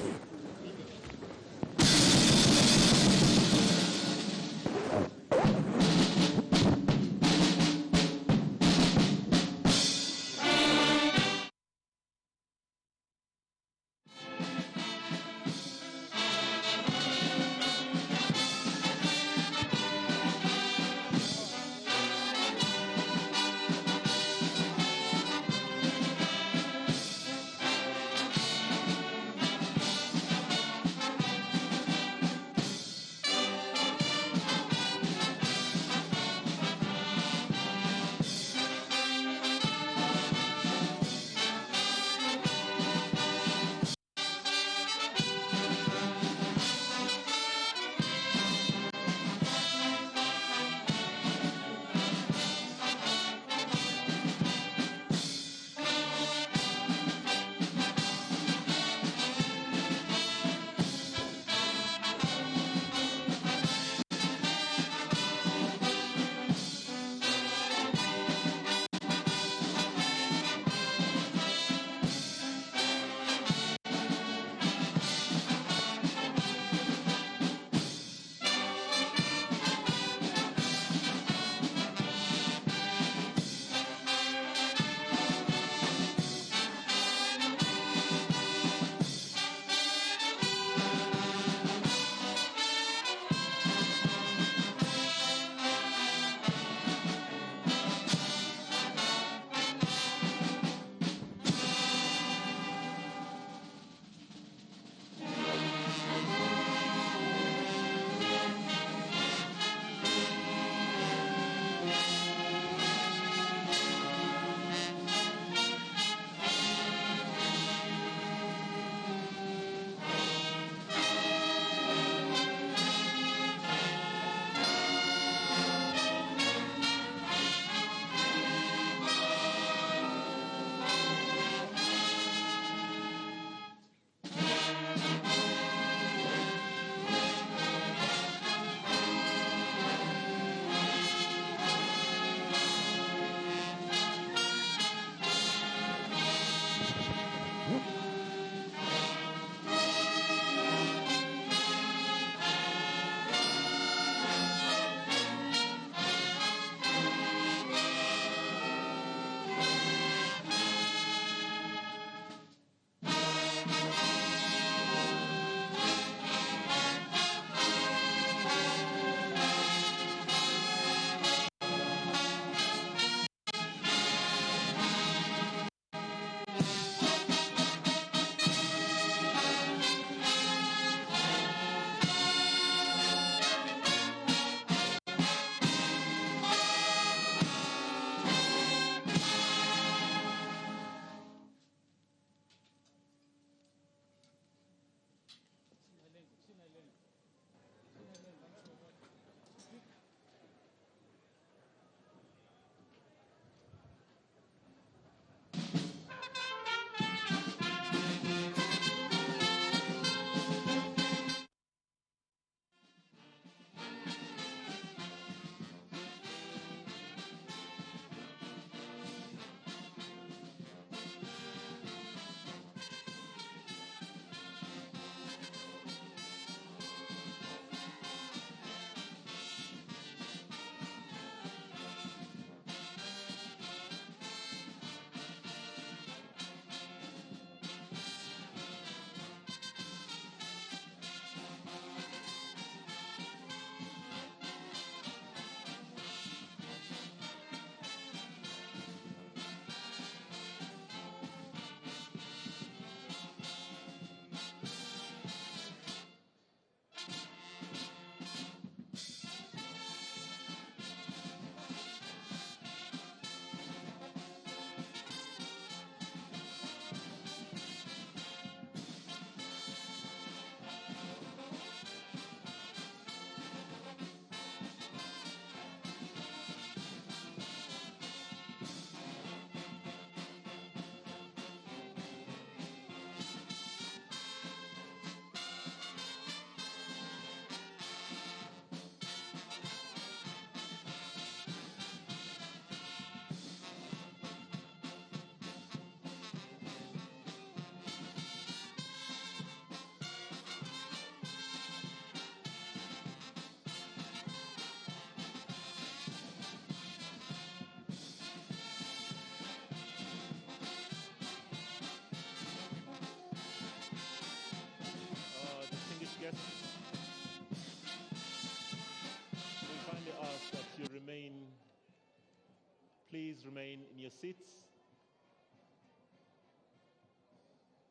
please remain in your seats.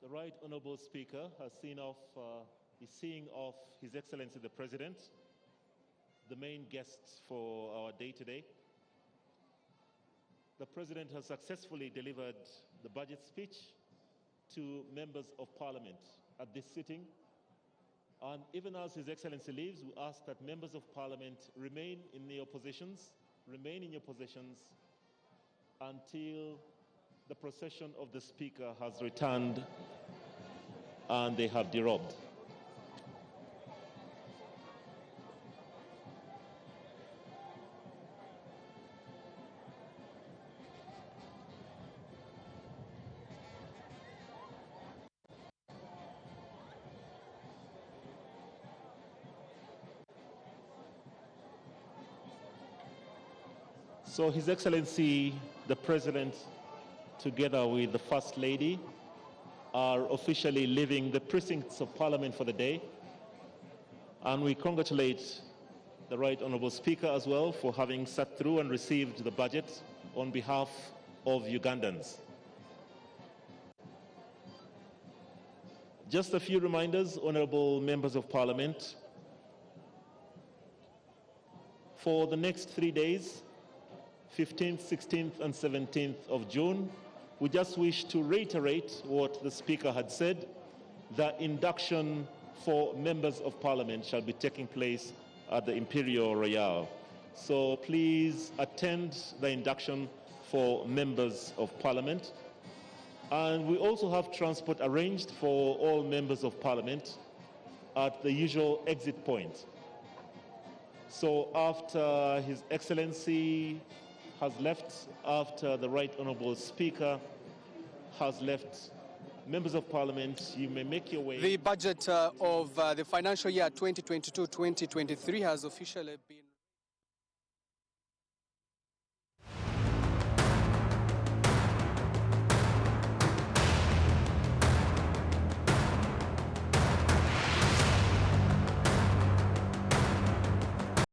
The Right Honourable Speaker is seeing off His Excellency the President, the main guest for our day today. The President has successfully delivered the budget speech to members of Parliament at this sitting. And even as His Excellency leaves, we ask that members of Parliament remain in your positions until the procession of the Speaker has returned and they have derobed. So His Excellency, the President, together with the First Lady, are officially leaving the precincts of Parliament for the day. And we congratulate the Right Honourable Speaker as well for having sat through and received the budget on behalf of Ugandans. Just a few reminders, Honourable Members of Parliament. For the next 3 days, 15th, 16th and 17th of June, we just wish to reiterate what the Speaker had said, that induction for members of Parliament shall be taking place at the Imperial Royale. So please attend the induction for members of Parliament. And we also have transport arranged for all members of Parliament at the usual exit point. So after His Excellency has left, after the Right Honourable Speaker has left, members of Parliament, you may make your way.
The budget of the financial year 2022-2023 has officially been